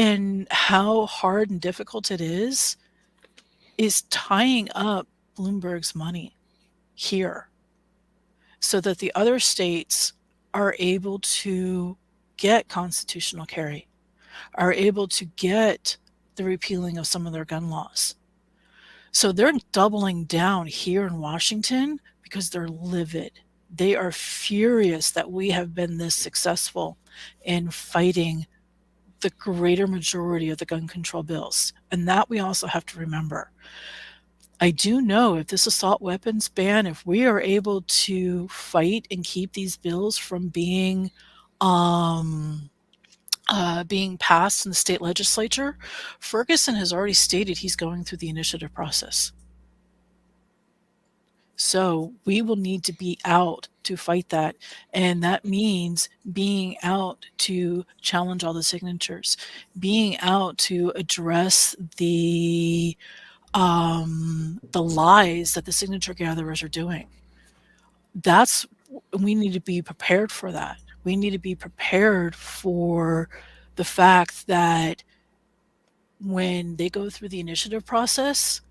and how hard and difficult it is tying up Bloomberg's money here so that the other states are able to get constitutional carry, are able to get the repealing of some of their gun laws. So they're doubling down here in Washington because they're livid. They are furious that we have been this successful in fighting the greater majority of the gun control bills. And that we also have to remember. I do know if this assault weapons ban, if we are able to fight and keep these bills from being passed in the state legislature, Ferguson has already stated he's going through the initiative process. So we will need to be out to fight that. And that means being out to challenge all the signatures, being out to address the lies that the signature gatherers are doing. We need to be prepared for that. We need to be prepared for the fact that when they go through the initiative process,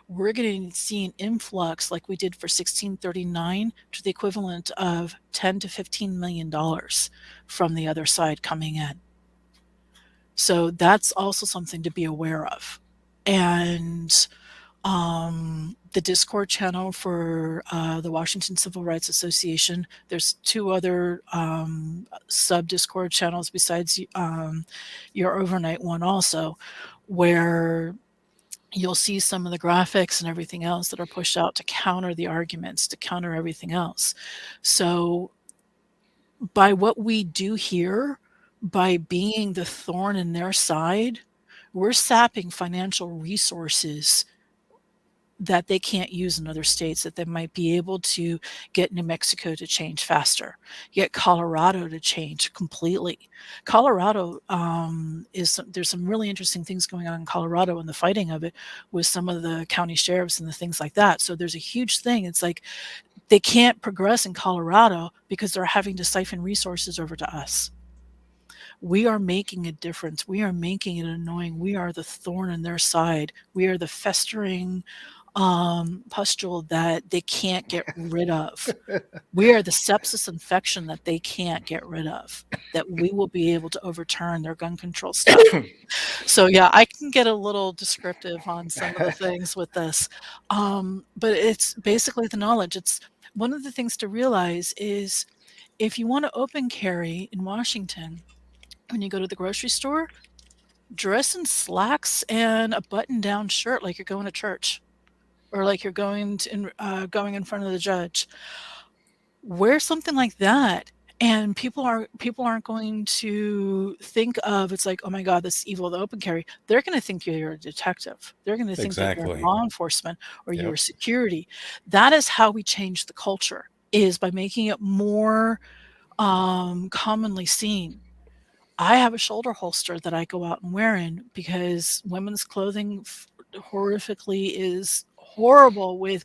we're going to see an influx like we did for 1639 to the equivalent of $10 to $15 million from the other side coming in. So that's also something to be aware of. And the Discord channel for the Washington Civil Rights Association, there's 2 other sub Discord channels besides your overnight one also, where you'll see some of the graphics and everything else that are pushed out to counter the arguments, to counter everything else. So by what we do here, by being the thorn in their side, we're sapping financial resources that they can't use in other states, that they might be able to get New Mexico to change faster, get Colorado to change completely. Colorado there's some really interesting things going on in Colorado and the fighting of it with some of the county sheriffs and the things like that. So there's a huge thing. It's like they can't progress in Colorado because they're having to siphon resources over to us. We are making a difference. We are making it annoying. We are the thorn in their side. We are the festering pustule that they can't get rid of. We are the sepsis infection that they can't get rid of, that we will be able to overturn their gun control stuff. So yeah, I can get a little descriptive on some of the things with this. But it's basically the knowledge. It's one of the things to realize is if you want to open carry in Washington, when you go to the grocery store, dress in slacks and a button-down shirt like you're going to church or like you're going in front of the judge. Wear something like that, and people aren't going to think of it's like, oh my God, this is evil, the open carry. They're going to think you're a detective. They're going to think that you're Exactly. law enforcement or Yep. you're security. That is how we change the culture, is by making it more commonly seen. I have a shoulder holster that I go out and wear in because women's clothing horrifically is horrible with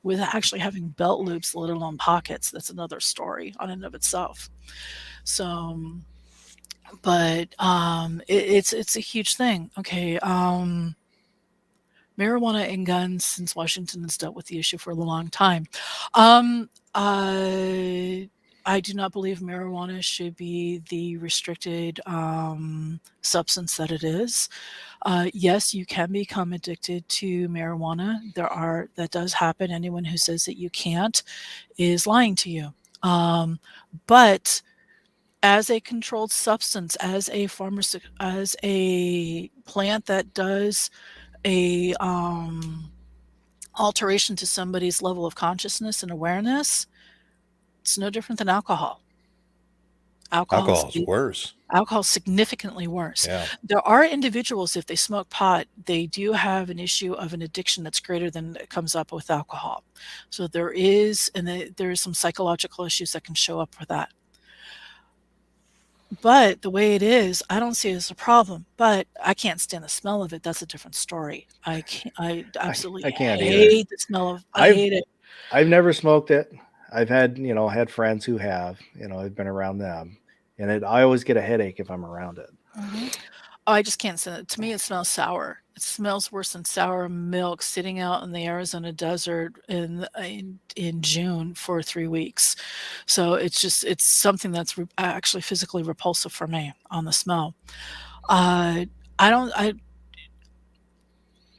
with actually having belt loops, let alone pockets. That's another story on and of itself. So, but it's a huge thing. Okay, marijuana and guns, since Washington has dealt with the issue for a long time. I do not believe marijuana should be the restricted substance that it is. Yes, you can become addicted to marijuana. That does happen. Anyone who says that you can't is lying to you. But as a controlled substance, as a plant that does a alteration to somebody's level of consciousness and awareness, it's no different than alcohol. Alcohol's worse. Alcohol's significantly worse. Yeah. There are individuals, if they smoke pot, they do have an issue of an addiction that's greater than it comes up with alcohol. So there is some psychological issues that can show up for that. But the way it is, I don't see it as a problem. But I can't stand the smell of it. That's a different story. I absolutely I can't hate either. the smell of. I I've- hate it. I've never smoked it. I've had friends who have, I've been around them, and I always get a headache if I'm around it. Mhm. Oh, I just can't stand it. To me, it smells sour. It smells worse than sour milk sitting out in the Arizona desert in June for 3 weeks. So it's something that's actually physically repulsive for me on the smell. Uh, I don't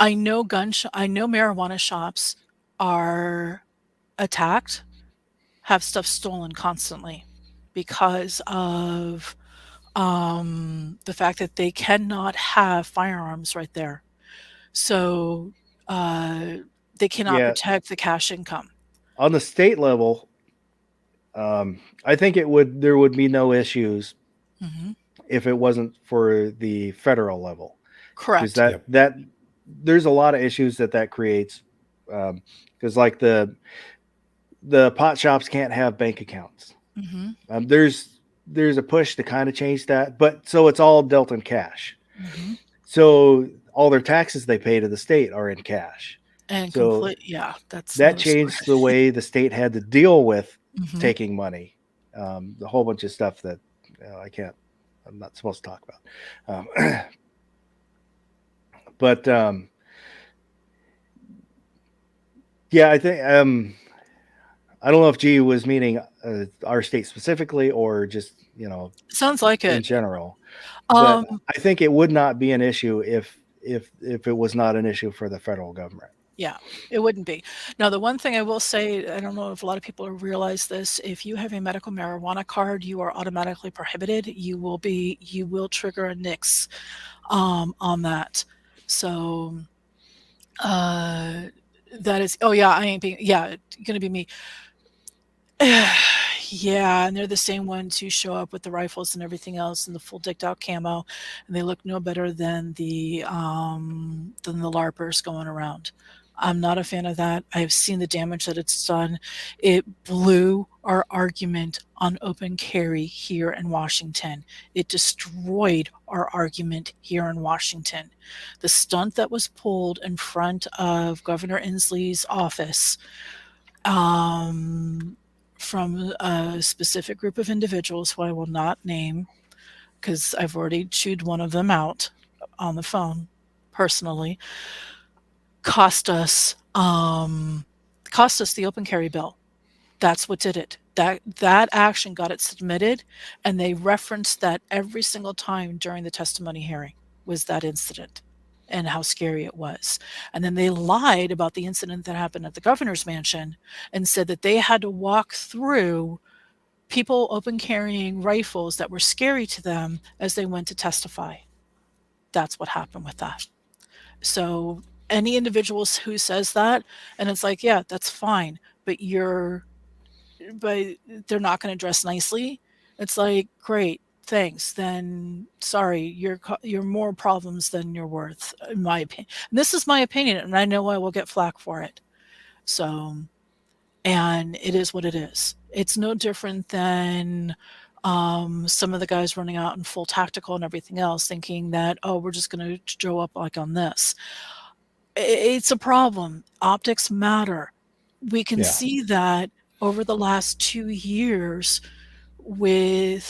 I know marijuana shops are attacked, have stuff stolen constantly because of the fact that they cannot have firearms right there. So uh, they cannot Yeah, protect the cash income. on the state level, I think there would be no issues Hmm. if it wasn't for the federal level, because Correct. Yep. that there's a lot of issues that creates, because like the pot shops can't have bank accounts. Hmm. There's a push to kind of change that, but so it's all dealt in cash. Hmm. So all their taxes they pay to the state are in cash. And So complete, yeah, that's that another story. changed the way the state had to deal with Hmm. taking money. A whole bunch of stuff that I can't, I'm not supposed to talk about. But yeah, I think I don't know if G was meaning our state specifically or just Sounds like in it. general. But Um, I think it would not be an issue if it was not an issue for the federal government. yeah, it wouldn't be. Now, the one thing I will say, I don't know if a lot of people realize this, if you have a medical marijuana card, you are automatically prohibited. You will trigger a nix on that. So uh, that is, oh yeah, I ain't being, yeah, gonna be me. Yeah, and they're the same ones who show up with the rifles and everything else and the full decked out camo, and they look no better than the LARPers going around. I'm not a fan of that. I have seen the damage that it's done. It blew our argument on open carry here in Washington. It destroyed our argument here in Washington. The stunt that was pulled in front of Governor Inslee's office, um, from a specific group of individuals who I will not name because I've already chewed one of them out on the phone personally, cost us the open carry bill. That's what did it. That action got it submitted, and they referenced that every single time during the testimony hearing was that incident and how scary it was. And then they lied about the incident that happened at the governor's mansion and said that they had to walk through people open carrying rifles that were scary to them as they went to testify. That's what happened with that. So any individuals who says that, and it's like, yeah, that's fine, but but they're not going to dress nicely. It's like, great, thanks. Then sorry, you're more problems than you're worth, in my opinion. And this is my opinion, and I know I will get flack for it. So, and it is what it is. It's no different than some of the guys running out in full tactical and everything else, thinking that, oh, we're just going to show up like on this. It's a problem. Optics matter. We can Yeah. see that over the last 2 years, within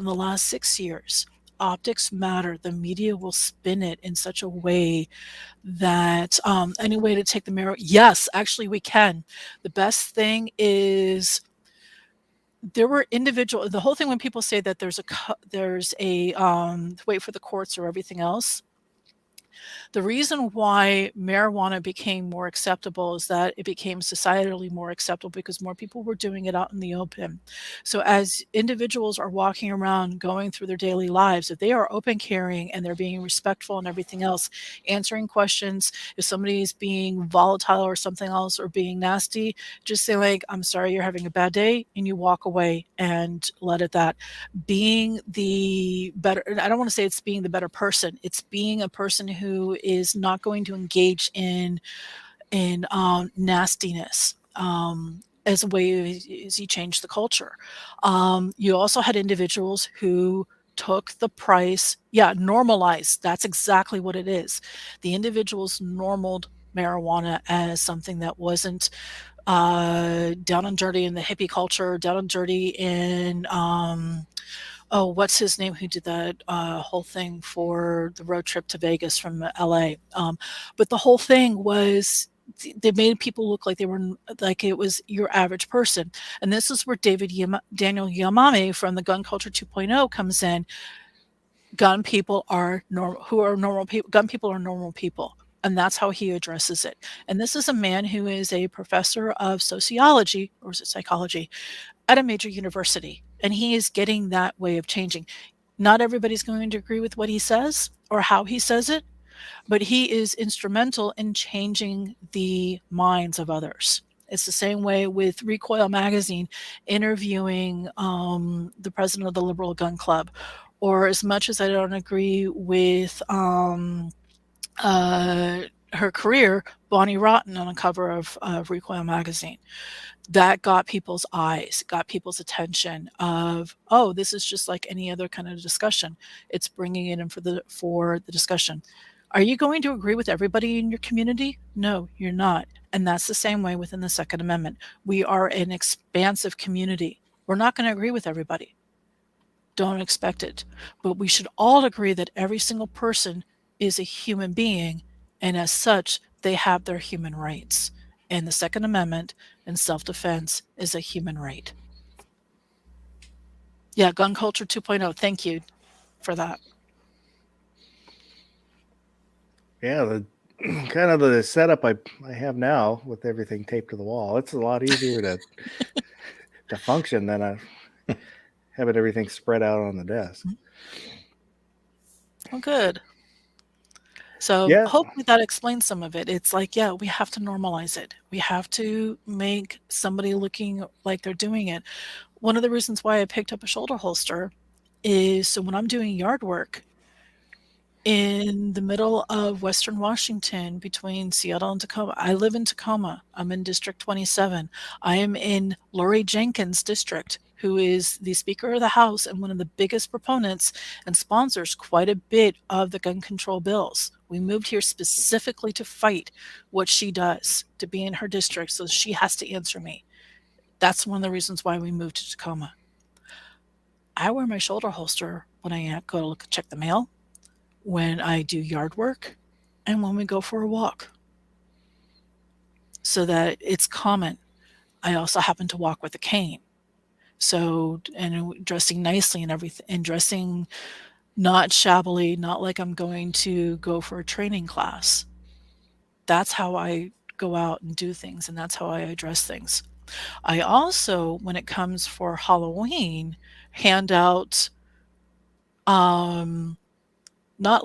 the last 6 years. Optics matter. The media will spin it in such a way that any way to take the mirror. Yes, actually, we can. The best thing is there were individual. The whole thing when people say that there's a wait for the courts or everything else. The reason why marijuana became more acceptable is that it became societally more acceptable because more people were doing it out in the open. So as individuals are walking around going through their daily lives, if they are open carrying and they're being respectful and everything else, answering questions, if somebody is being volatile or something else or being nasty, just say like, I'm sorry you're having a bad day, and you walk away and let it that. Being the better, I don't want to say it's being the better person, it's being a person who is not going to engage in nastiness, as a way as you change the culture. You also had individuals who took the price, yeah, normalized. That's exactly what it is. The individuals normaled marijuana as something that wasn't down and dirty in the hippie culture, down and dirty in oh, what's his name who did that whole thing for the road trip to Vegas from LA. But the whole thing was they made people look like they were like it was your average person. And this is where Daniel Yamame from the Gun Culture 2.0 comes in. Gun people are normal, who are normal people. Gun people are normal people. And that's how he addresses it. And this is a man who is a professor of sociology, or is it psychology, at a major university. And he is getting that way of changing. Not everybody's going to agree with what he says or how he says it, but he is instrumental in changing the minds of others. It's the same way with Recoil Magazine interviewing the president of the Liberal Gun Club, or as much as I don't agree with her career, Bonnie Rotten on a cover of Recoil Magazine. That got people's eyes, got people's attention of, oh, this is just like any other kind of discussion. It's bringing it in for the discussion. Are you going to agree with everybody in your community? No, you're not. And that's the same way within the Second Amendment. We are an expansive community. We're not going to agree with everybody. Don't expect it. But we should all agree that every single person is a human being, and as such, they have their human rights. And the Second Amendment and self-defense is a human right. Yeah, Gun Culture 2.0. Thank you for that. Yeah, the kind of the setup I have now with everything taped to the wall. It's a lot easier to function than having everything spread out on the desk. Oh, good. So Yeah. hopefully that explains some of it. It's like, yeah, we have to normalize it. We have to make somebody looking like they're doing it. One of the reasons why I picked up a shoulder holster is so when I'm doing yard work in the middle of Western Washington between Seattle and Tacoma. I live in Tacoma. I'm in District 27. I am in Lori Jenkins' district, who is the Speaker of the House and one of the biggest proponents and sponsors quite a bit of the gun control bills. We moved here specifically to fight what she does, to be in her district, so she has to answer me. That's one of the reasons why we moved to Tacoma. I wear my shoulder holster when I go to check the mail, when I do yard work, and when we go for a walk, so that it's common. I also happen to walk with a cane. So, and dressing nicely and everything, and dressing not shabbily, not like I'm going to go for a training class. That's how I go out and do things, and that's how I address things. I also, when it comes for Halloween, hand out not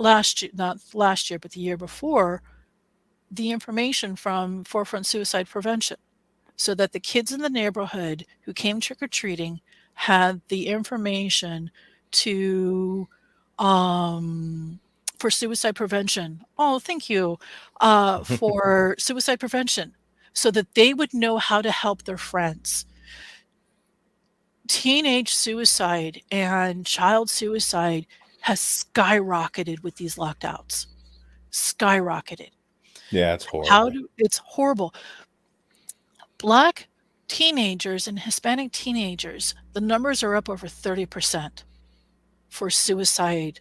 last year, but the year before, the information from Forefront Suicide Prevention, so that the kids in the neighborhood who came trick-or-treating had the information to for suicide prevention. Oh, thank you. For suicide prevention, so that they would know how to help their friends. Teenage suicide and child suicide has skyrocketed with these lockdowns. Skyrocketed. Yeah, it's horrible. It's horrible. Black teenagers and Hispanic teenagers, the numbers are up over 30% for suicide.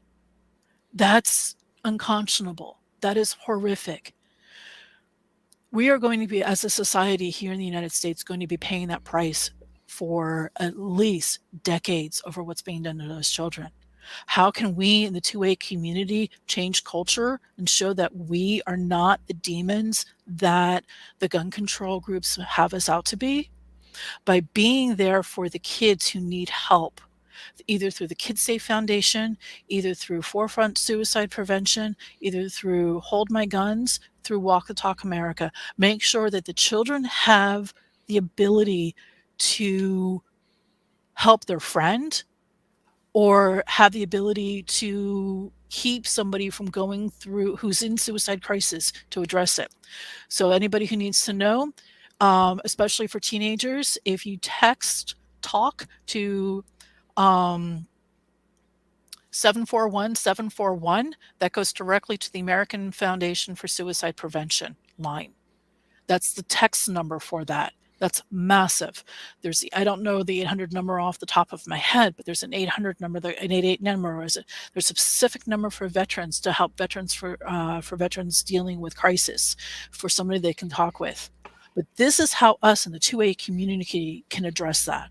That's unconscionable. That is horrific. We are going to be, as a society here in the United States, going to be paying that price for at least decades over what's being done to those children. How can we in the 2A community change culture and show that we are not the demons that the gun control groups have us out to be? By being there for the kids who need help, either through the Kids Safe Foundation, either through Forefront Suicide Prevention, either through Hold My Guns, through Walk the Talk America. Make sure that the children have the ability to help their friend, or have the ability to keep somebody from going through, who's in suicide crisis, to address it. So anybody who needs to know, especially for teenagers, if you text talk to 741-741, that goes directly to the American Foundation for Suicide Prevention line. That's the text number for that. That's massive. I don't know the 800 number off the top of my head, but there's an 800 number, an 88 number. There's a specific number for veterans to help veterans for veterans dealing with crisis, for somebody they can talk with. But this is how us in the 2A community can address that.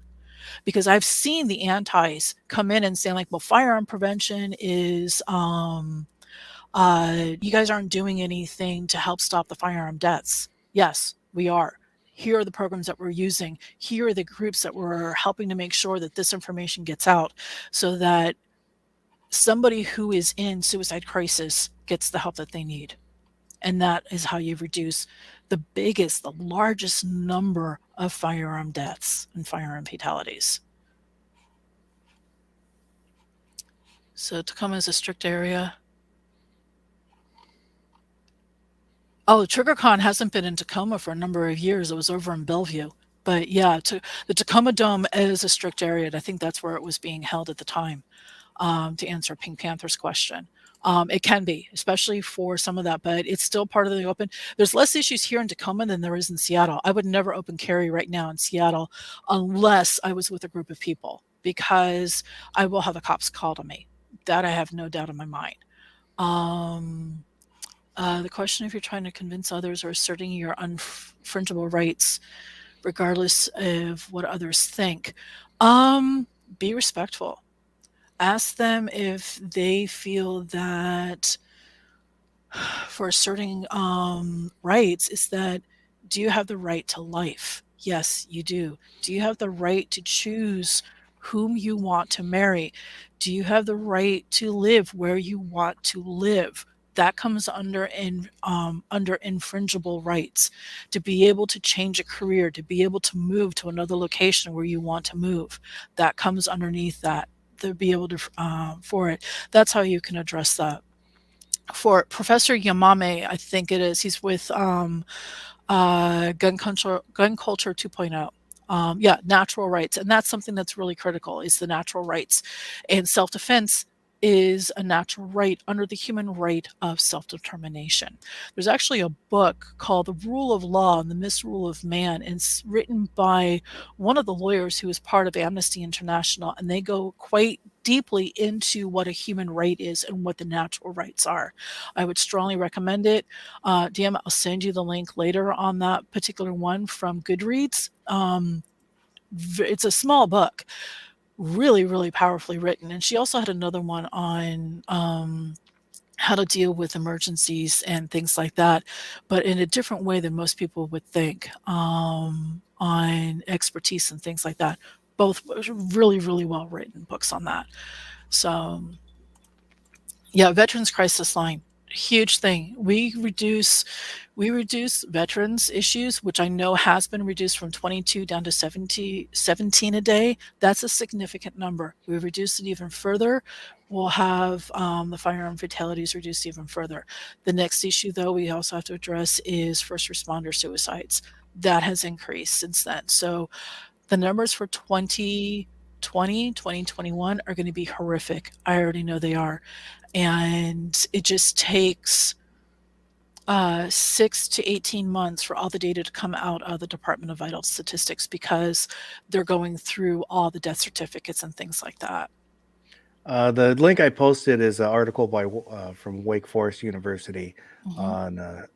Because I've seen the antis come in and say, like, well, firearm prevention is, you guys aren't doing anything to help stop the firearm deaths. Yes, we are. Here are the programs that we're using. Here are the groups that we're helping to make sure that this information gets out so that somebody who is in suicide crisis gets the help that they need. And that is how you reduce the largest number of firearm deaths and firearm fatalities. So Tacoma is a strict area. Oh, TriggerCon hasn't been in Tacoma for a number of years. It was over in Bellevue. But yeah, the Tacoma Dome is a strict area, and I think that's where it was being held at the time, to answer Pink Panther's question. It can be, especially for some of that, but it's still part of the open. There's less issues here in Tacoma than there is in Seattle. I would never open carry right now in Seattle unless I was with a group of people, because I will have the cops called on me. That I have no doubt in my mind. The question, if you're trying to convince others or asserting your unfringible rights, regardless of what others think, be respectful. Ask them if they feel that for asserting rights is that, do you have the right to life? Yes, you do. Do you have the right to choose whom you want to marry? Do you have the right to live where you want to live? That comes under infringible rights. To be able to change a career, to be able to move to another location where you want to move, that comes underneath that. To be able to for it. That's how you can address that. For Professor Yamame, I think it is. He's with Gun Culture 2.0. Natural rights, and that's something that's really critical, is the natural rights. And self-defense is a natural right under the human right of self-determination. There's actually a book called The Rule of Law and the Misrule of Man, and it's written by one of the lawyers who is part of Amnesty International, and they go quite deeply into what a human right is and what the natural rights are. I would strongly recommend it. DM, I'll send you the link later on that particular one from Goodreads. It's a small book, really, really powerfully written. And she also had another one on how to deal with emergencies and things like that, but in a different way than most people would think, on expertise and things like that. Both really, really well written books on that. So yeah, Veterans Crisis Line, huge thing. We reduce veterans issues, which I know has been reduced from 22 down to 17 a day. That's a significant number. We reduce it even further. We'll have the firearm fatalities reduced even further. The next issue, though, we also have to address is first responder suicides. That has increased since then. So the numbers for 2020, 2021 are going to be horrific. I already know they are. And it just takes 6 to 18 months for all the data to come out of the Department of Vital Statistics, because they're going through all the death certificates and things like that. The link I posted is an article by from Wake Forest University on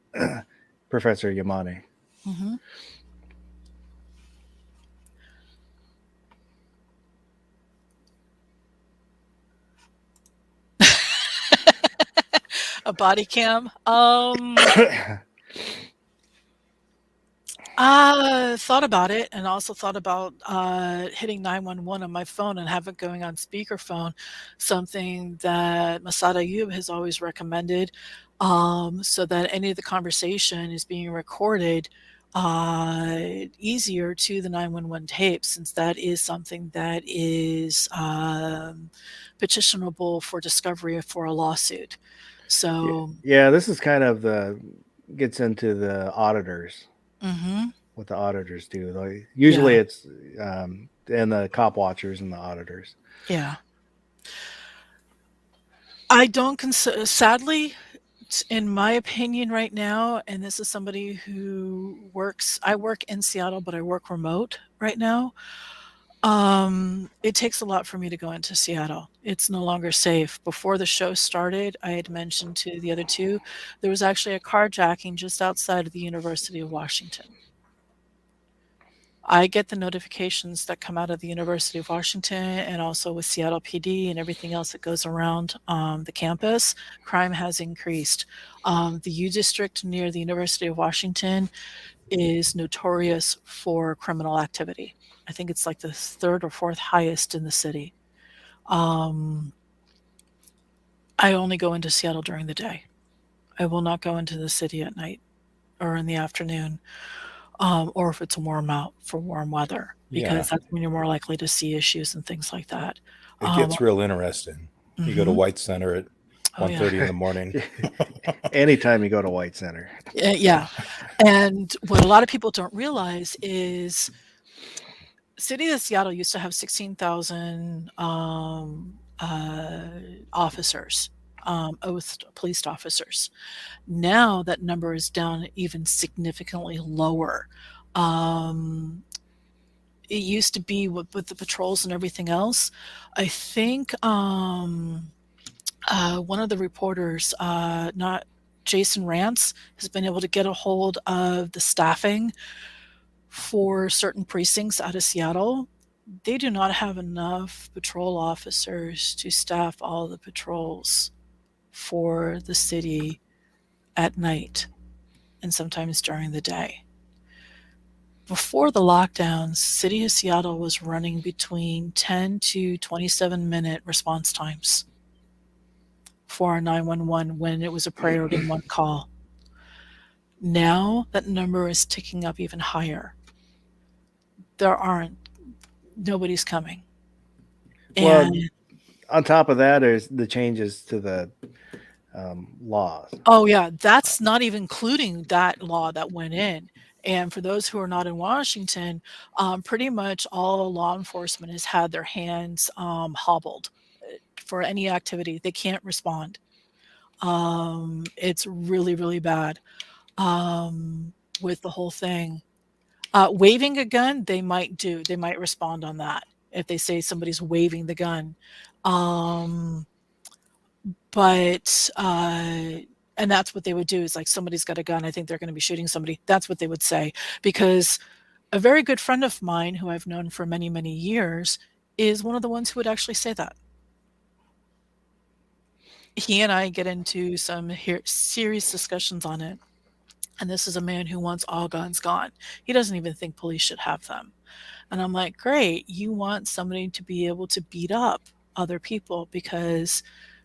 Professor Yamane. Mm-hmm. A body cam. I thought about it, and also thought about hitting 911 on my phone and have it going on speakerphone, something that Masada Ayub has always recommended, so that any of the conversation is being recorded easier to the 911 tape, since that is something that is petitionable for discovery for a lawsuit. So yeah, this is kind of gets into the auditors. Mm-hmm. What the auditors do. Like, usually it's and the cop watchers and the auditors. Yeah. I don't sadly, in my opinion right now, and this is somebody who I work in Seattle, but I work remote right now. It takes a lot for me to go into Seattle. It's no longer safe. Before the show started, I had mentioned to the other two, there was actually a carjacking just outside of the University of Washington. I get the notifications that come out of the University of Washington and also with Seattle PD and everything else that goes around the campus. Crime has increased. The U District near the University of Washington is notorious for criminal activity. I think it's like the third or fourth highest in the city. I only go into Seattle during the day. I will not go into the city at night or in the afternoon, or if it's warm out for warm weather, because Yeah, that's when you're more likely to see issues and things like that. it gets real interesting. You go to Mhm. White Center at Oh, yeah. 1:30 in the morning. Anytime you go to White Center. Yeah. And what a lot of people don't realize is city of Seattle used to have 16,000 officers, oathed police officers. Now that number is down even significantly lower. It used to be with the patrols and everything else. I think one of the reporters, not Jason Rance, has been able to get a hold of the staffing for certain precincts out of Seattle. They do not have enough patrol officers to staff all the patrols for the city at night and sometimes during the day. Before the lockdowns, City of Seattle was running between 10 to 27-minute response times for our 911 when it was a priority one call. Now that number is ticking up even higher. Nobody's coming. Well, And on top of that, there's the changes to the laws. oh yeah, that's not even including that law that went in. And for those who are not in Washington, pretty much all law enforcement has had their hands hobbled for any activity. They can't respond. It's really, really bad with the whole thing. Waving a gun, they might do. They might respond on that if they say somebody's waving the gun. But and that's what they would do is like somebody's got a gun. I think they're going to be shooting somebody. That's what they would say. Because a very good friend of mine who I've known for many, many years is one of the ones who would actually say that. He and I get into some serious discussions on it. And this is a man who wants all guns gone. He doesn't even think police should have them. And I'm like, great, you want somebody to be able to beat up other people because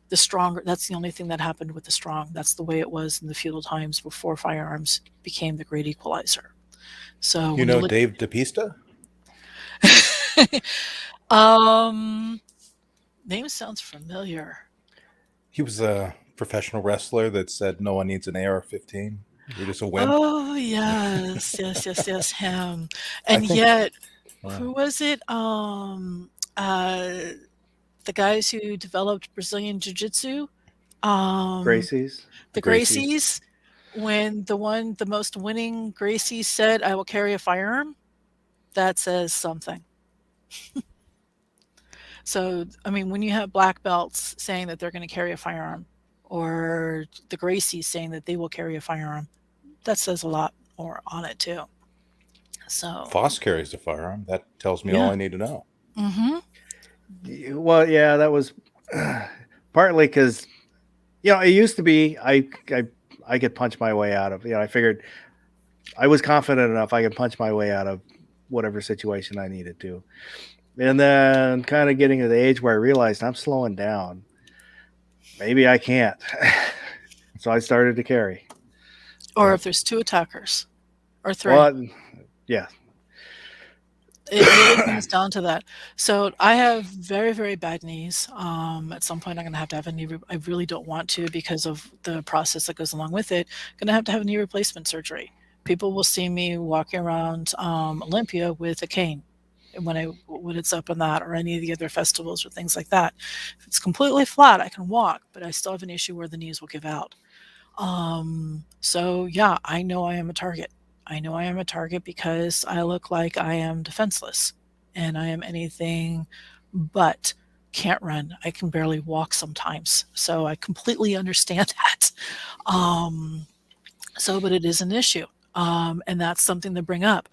the stronger, that's the only thing that happened with the strong. That's the way it was in the feudal times before firearms became the great equalizer. So You know Dave DePista? Name sounds familiar. He was a professional wrestler that said no one needs an AR-15. You're just a wimp. Oh yes, him. And think- yet, who was it? The guys who developed Brazilian Jiu-Jitsu, Gracie's. the Gracies. When the most winning Gracie said, "I will carry a firearm," that says something. So, I mean, when you have black belts saying that they're going to carry a firearm, or the Gracies saying that they will carry a firearm, that says a lot more on it too. So, Foss carries a firearm. That tells me all I need to know. mm-hmm. Well, yeah, that was partly because, it used to be I could punch my way out of. I figured I was confident enough I could punch my way out of whatever situation I needed to. And then kind of getting to the age where I realized I'm slowing down. Maybe I can't. So I started to carry. Or if there's two attackers or three. Well, yeah. It really comes down to that. So I have very, very bad knees. At some point, I'm going to have a knee. I really don't want to because of the process that goes along with it. Going to have knee replacement surgery. People will see me walking around Olympia with a cane when it's up on that, or any of the other festivals or things like that. If it's completely flat, I can walk, but I still have an issue where the knees will give out. So yeah, I know I am a target. I know I am a target because I look like I am defenseless and I am anything but can't run. I can barely walk sometimes. So I completely understand that. Um, but it is an issue. And that's something to bring up.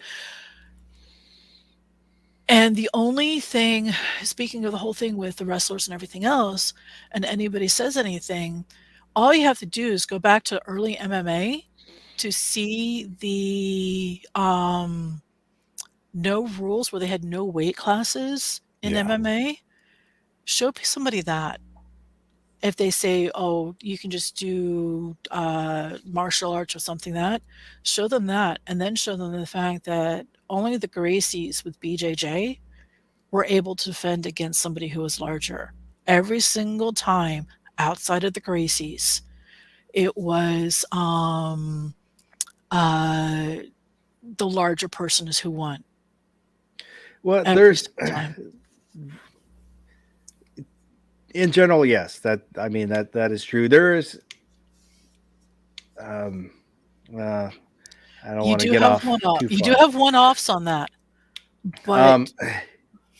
And the only thing, speaking of the whole thing with the wrestlers and everything else, and anybody says anything, all you have to do is go back to early MMA to see the no rules where they had no weight classes in Yeah. MMA. Show somebody that. If they say, oh, you can just do martial arts or something that, show them that, and then show them the fact that only the Gracies with BJJ were able to defend against somebody who was larger. Every single time outside of the Gracies, it was uh, the larger person is who won Well, every there's single time. in general, yes, that is true. There is, um, uh, I don't You want to do get have off too you do far. have one-offs on that, but Um,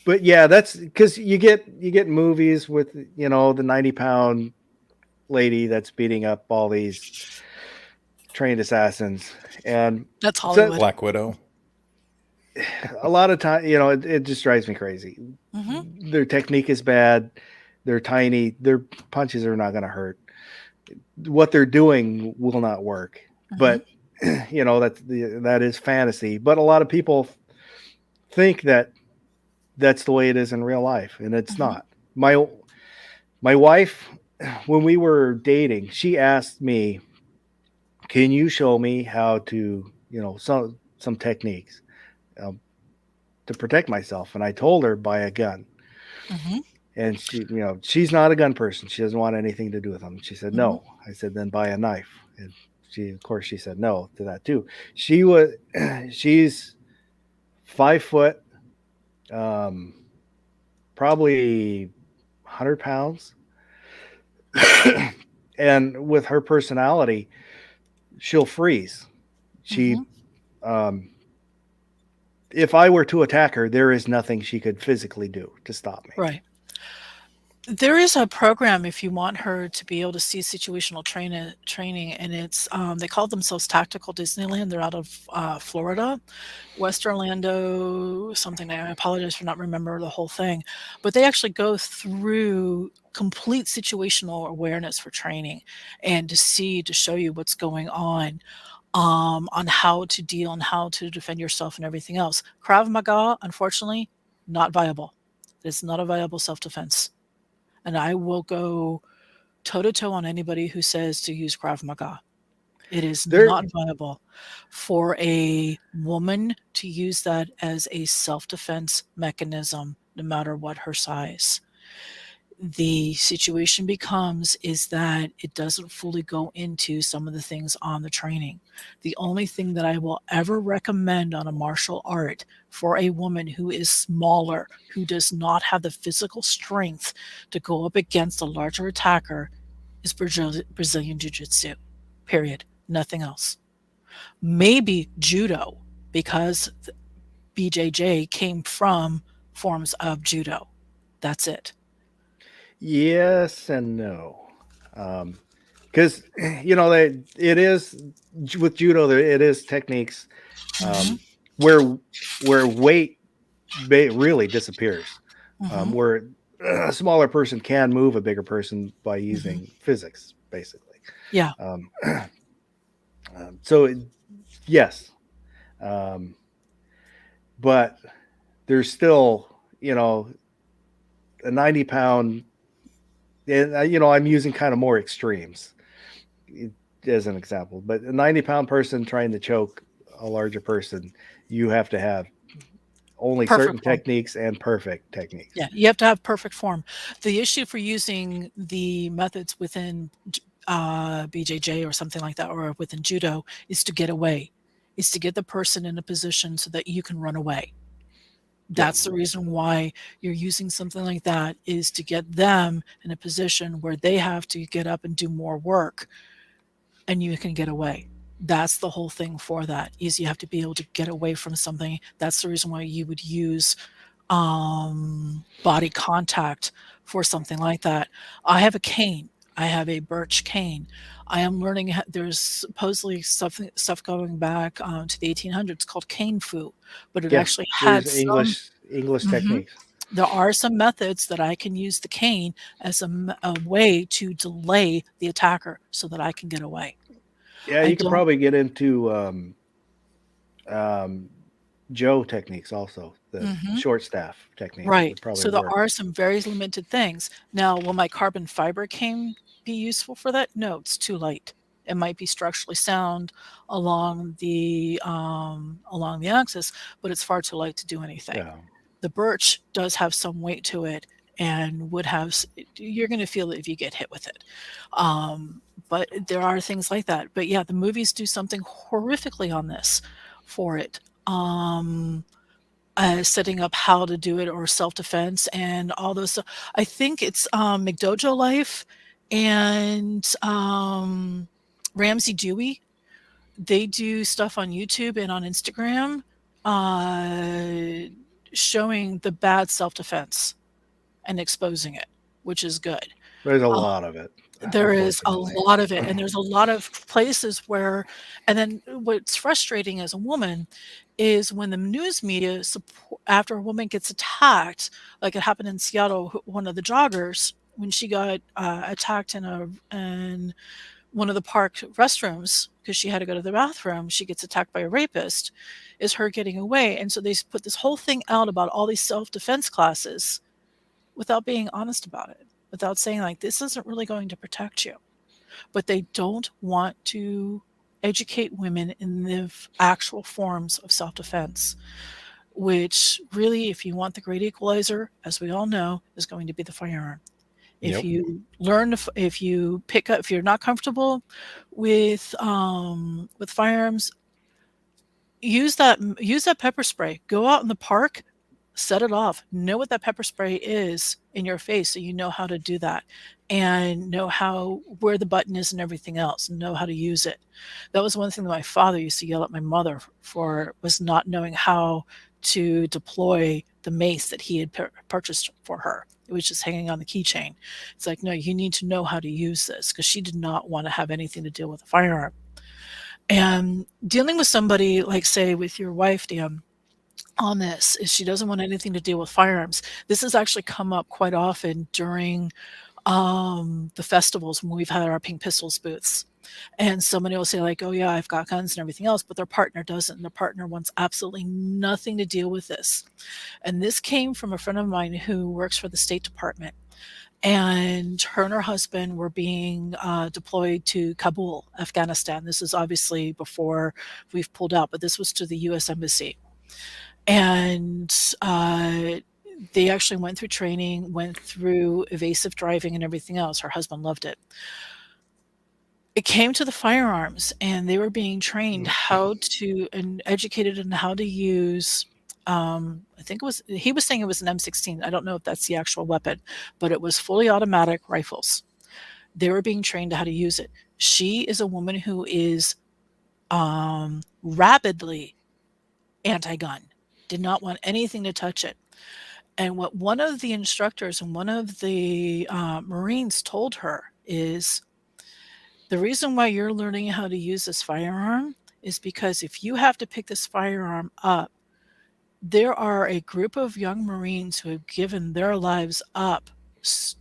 but yeah, that's because you get movies with the 90-pound lady that's beating up all these trained assassins, and that's so Hollywood. Black Widow. a lot of time, it just drives me crazy. Hmm. Their technique is bad. They're tiny. Their punches are not going to hurt. What they're doing will not work. Hmm. But that is fantasy. But a lot of people think that that's the way it is in real life, and it's Hmm. not. My wife, when we were dating, she asked me, "Can you show me how to, some techniques um, to protect myself?" And I told her, buy a gun. Hmm. And she's not a gun person. She doesn't want anything to do with them. She said Hmm. no. I said, then buy a knife. And of course, she said no to that too. She was, she's 5 foot, um, probably 100 pounds, and with her personality, she'll freeze. She, Hmm. um, if I were to attack her, there is nothing she could physically do to stop me. Right. There is a program if you want her to be able to see situational training, and it's they call themselves Tactical Disneyland. They're out of Florida, West Orlando, something. I apologize for not remember the whole thing, but they actually go through complete situational awareness for training and to show you what's going on how to deal and how to defend yourself and everything else. Krav Maga, unfortunately, not viable. It's not a viable self defense. And I will go toe to toe on anybody who says to use Krav Maga. It is There, not viable for a woman to use that as a self defense mechanism, no matter what her size. The situation becomes is that it doesn't fully go into some of the things on the training. The only thing that I will ever recommend on a martial art for a woman who is smaller, who does not have the physical strength to go up against a larger attacker, is Brazilian Jiu Jitsu. Period. Nothing else. Maybe judo, because BJJ came from forms of judo. That's it. yes and no. Because it is with judo. It is techniques Hmm. um, where weight really disappears. Hmm. Where a smaller person can move a bigger person by Hmm. using physics, basically. Yeah. Um, so yes, um, but there's still a 90-pound, and I'm using kind of more extremes as an example, but a 90-pound person trying to choke a larger person, you have to have only certain Perfect form. techniques and perfect techniques. Yeah, you have to have perfect form. The issue for using the methods within BJJ or something like that, or within judo, is to get away, is to get the person in a position so that you can run away. Yeah. That's the reason why you're using something like that, is to get them in a position where they have to get up and do more work and you can get away. That's the whole thing for that, is you have to be able to get away from something. That's the reason why you would use body contact for something like that. I have a cane. I have a birch cane. I am learning. There's supposedly stuff going back to the 1800s called cane foo, but it Yes, actually there's had some. English Mhm. techniques. There are some methods that I can use the cane as a way to delay the attacker so that I can get away. Yeah, I you could don't. probably get into um, Joe techniques also. The Mhm. short staff technique Right. would probably So there work. are some very limited things. Now, will my carbon fiber cane be useful for that? No, it's too light. It might be structurally sound along the axis, but it's far too light to do anything. Yeah. The birch does have some weight to it and would have. You're going to feel it if you get hit with it. But there are things like that. But yeah, the movies do something horrifically on this for it. Setting up how to do it or self-defense and all those stuff. I think it's McDojo Life and Ramsey Dewey. They do stuff on YouTube and on Instagram uh, showing the bad self-defense and exposing it, which is good. There's a Um, lot of it, there is a unfortunately. lot of it, and there's a lot of places where and then what's frustrating as a woman is when the news media support after a woman gets attacked, like it happened in Seattle, one of the joggers, when she got, attacked in one of the park restrooms because she had to go to the bathroom, she gets attacked by a rapist, is her getting away, and so they put this whole thing out about all these self-defense classes without being honest about it, without saying, like, "This isn't really going to protect you." But they don't want to educate women in the actual forms of self-defense, which really, if you want the great equalizer, as we all know, is going to be the firearm. If Yep. you if you pick up, if you're not comfortable with firearms, use that pepper spray. Go out in the park, set it off. Know what that pepper spray is in your face so you know how to do that and know how where the button is and everything else and know how to use it. That was one thing that my father used to yell at my mother for, was not knowing how to deploy the mace that he had purchased for her. It was just hanging on the keychain. It's like, no, you need to know how to use this, because she did not want to have anything to do with a firearm. And dealing with somebody like, say, with your wife, Dan, on this is she doesn't want anything to deal with firearms. This has actually come up quite often during the festivals when we've had our Pink Pistols booths. And somebody will say, like, oh, yeah, I've got guns and everything else, but their partner doesn't. And their partner wants absolutely nothing to deal with this. And this came from a friend of mine who works for the State Department. And her and her husband were being deployed to Kabul, Afghanistan. This is obviously before we've pulled out, but this was to the U.S. Embassy. And they actually went through training, went through evasive driving and everything else. Her husband loved it. It came to the firearms, and they were being trained how to and educated in how to use. I think he was saying it was an M16. I don't know if that's the actual weapon, but it was fully automatic rifles. They were being trained how to use it. She is a woman who is rabidly anti-gun, did not want anything to touch it. And what one of the instructors and one of the Marines told her is, the reason why you're learning how to use this firearm is because if you have to pick this firearm up, there are a group of young Marines who have given their lives up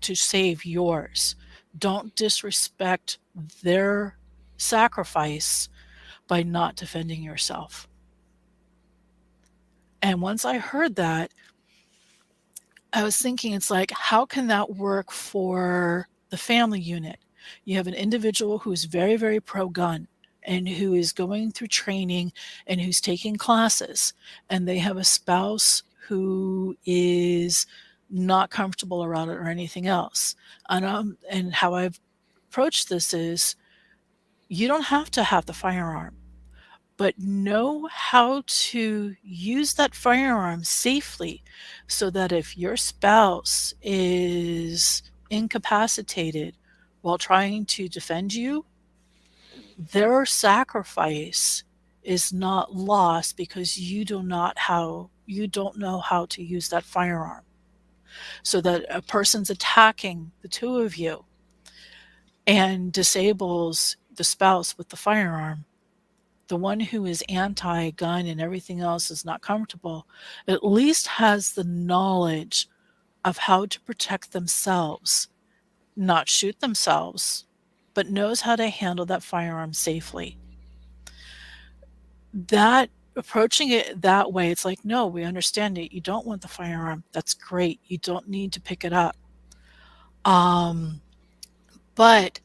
to save yours. Don't disrespect their sacrifice by not defending yourself. And once I heard that, I was thinking, it's like, how can that work for the family unit? You have an individual who's very, very pro gun and who is going through training and who's taking classes, and they have a spouse who is not comfortable around it or anything else. And how I've approached this is, you don't have to have the firearm, but know how to use that firearm safely so that if your spouse is incapacitated while trying to defend you, Their sacrifice is not lost because you don't know how to use that firearm. So that a person's attacking the two of you and disables the spouse with the firearm, the one who is anti-gun and everything else is not comfortable, at least has the knowledge of how to protect themselves, not shoot themselves, but knows how to handle that firearm safely. That approaching it that way, it's like, no, we understand it. You don't want the firearm. That's great. You don't need to pick it up. Um, but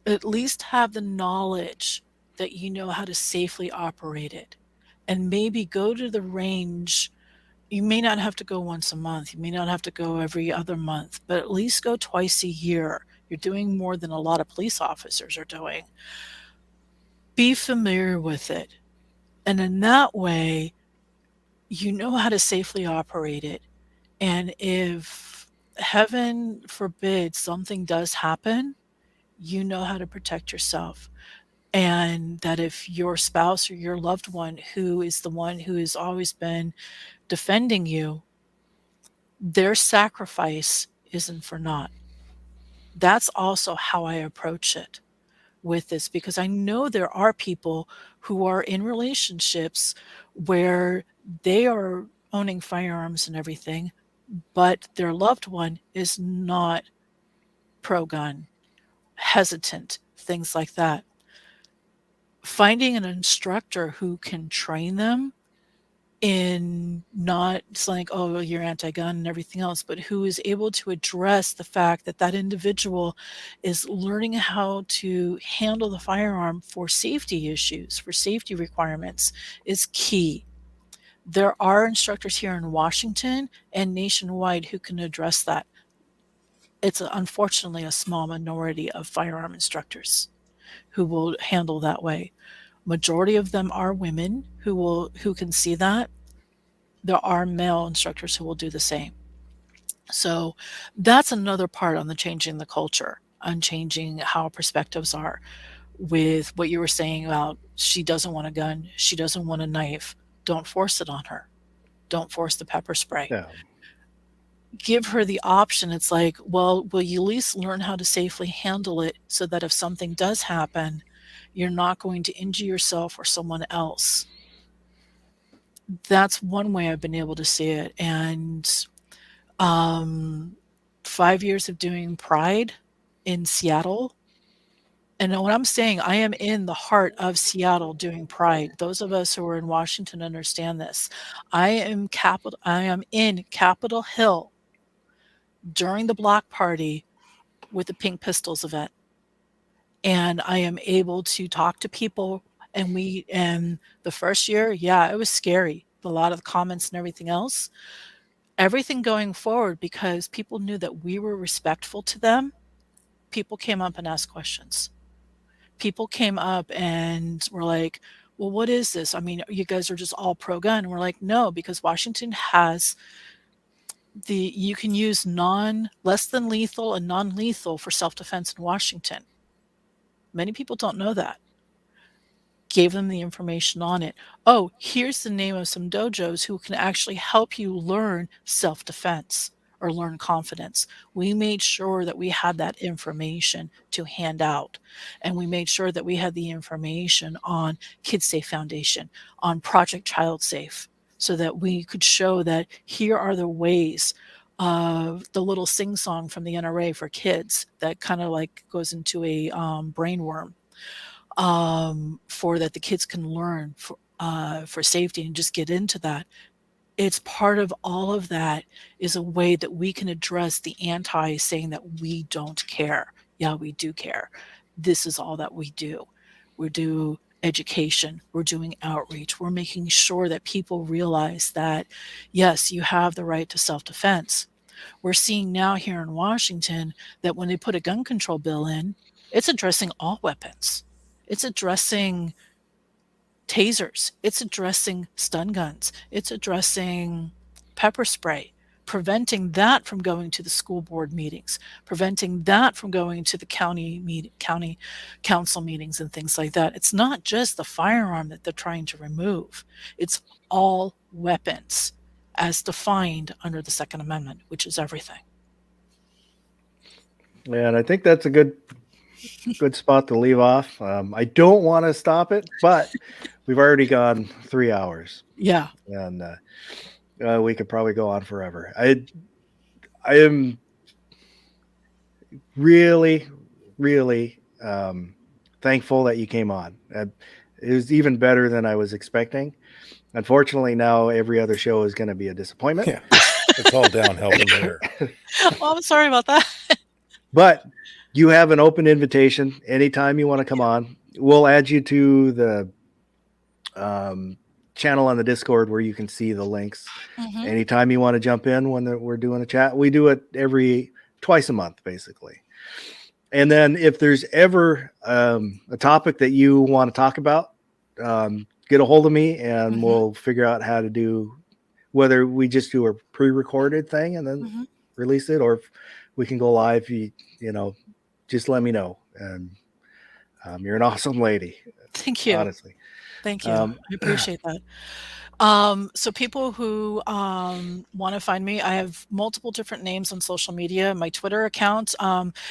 at least have the knowledge that you know how to safely operate it. And maybe go to the range. You may not have to go once a month. You may not have to go every other month, but at least go twice a year. You're doing more than a lot of police officers are doing. Be familiar with it. And in that way, you know how to safely operate it. And if heaven forbid something does happen, you know how to protect yourself. And that if your spouse or your loved one, who is the one who has always been defending you, their sacrifice isn't for naught. That's also how I approach it with this, because I know there are people who are in relationships where they are owning firearms and everything, but their loved one is not pro gun, hesitant, things like that. Finding an instructor who can train them in not it's like, oh, well, you're anti-gun and everything else, but who is able to address the fact that that individual is learning how to handle the firearm for safety issues, for safety requirements, is key. There are instructors here in Washington and nationwide who can address that. It's unfortunately a small minority of firearm instructors who will handle that way. Majority of them are women who can see that. There are male instructors who will do the same. So that's another part on the changing the culture, on changing how perspectives are, with what you were saying about she doesn't want a gun, she doesn't want a knife. Don't force it on her. Don't force the pepper spray. Yeah. Give her the option. It's like, well, will you at least learn how to safely handle it so that if something does happen, you're not going to injure yourself or someone else? That's one way I've been able to see it. And um, 5 years of doing Pride in Seattle. And when I'm saying I am in the heart of Seattle doing Pride, those of us who are in Washington understand this. I am in Capitol Hill during the block party with the Pink Pistols event. And I am able to talk to people, and the first year, yeah, it was scary. A lot of the comments and everything else. Everything going forward, because people knew that we were respectful to them, people came up and asked questions. People came up and were like, well, what is this? I mean, you guys are just all pro gun. And we're like, no, because Washington has you can use less than lethal and non-lethal for self-defense in Washington. Many people don't know that. Gave them the information on it. Oh, here's the name of some dojos who can actually help you learn self-defense or learn confidence. We made sure that we had that information to hand out. And we made sure that we had the information on Kids Safe Foundation, on Project Child Safe, so that we could show that here are the ways of the little sing song from the NRA for kids that kind of like goes into a brain worm, for that the kids can learn for safety and just get into that. It's part of all of that is a way that we can address the anti saying that we don't care. Yeah, we do care. This is all that we do. We do education. We're doing outreach. We're making sure that people realize that, yes, you have the right to self-defense. We're seeing now here in Washington that when they put a gun control bill in, it's addressing all weapons. It's addressing tasers. It's addressing stun guns. It's addressing pepper spray, preventing that from going to the school board meetings, preventing that from going to the county council meetings and things like that. It's not just the firearm that they're trying to remove. It's all weapons as defined under the Second Amendment, which is everything. And I think that's a good spot to leave off. I don't want to stop it, but we've already gone 3 hours, Yeah. and we could probably go on forever. I am really, really thankful that you came on. It was even better than I was expecting. Unfortunately, now every other show is going to be a disappointment. Yeah, it's all downhill from there. Well, I'm sorry about that. But you have an open invitation anytime you want to come on. We'll add you to the channel on the Discord where you can see the links. Mhm. Anytime you want to jump in when we're doing a chat, we do it twice a month, basically. And then if there's ever a topic that you want to talk about, get a hold of me and we'll figure out how to do, whether we just do a pre-recorded thing and then release it, or if we can go live. You know, just let me know. And you're an awesome lady. Thank you. Honestly. Thank you. I appreciate that. So people who want to find me, I have multiple different names on social media. My Twitter account,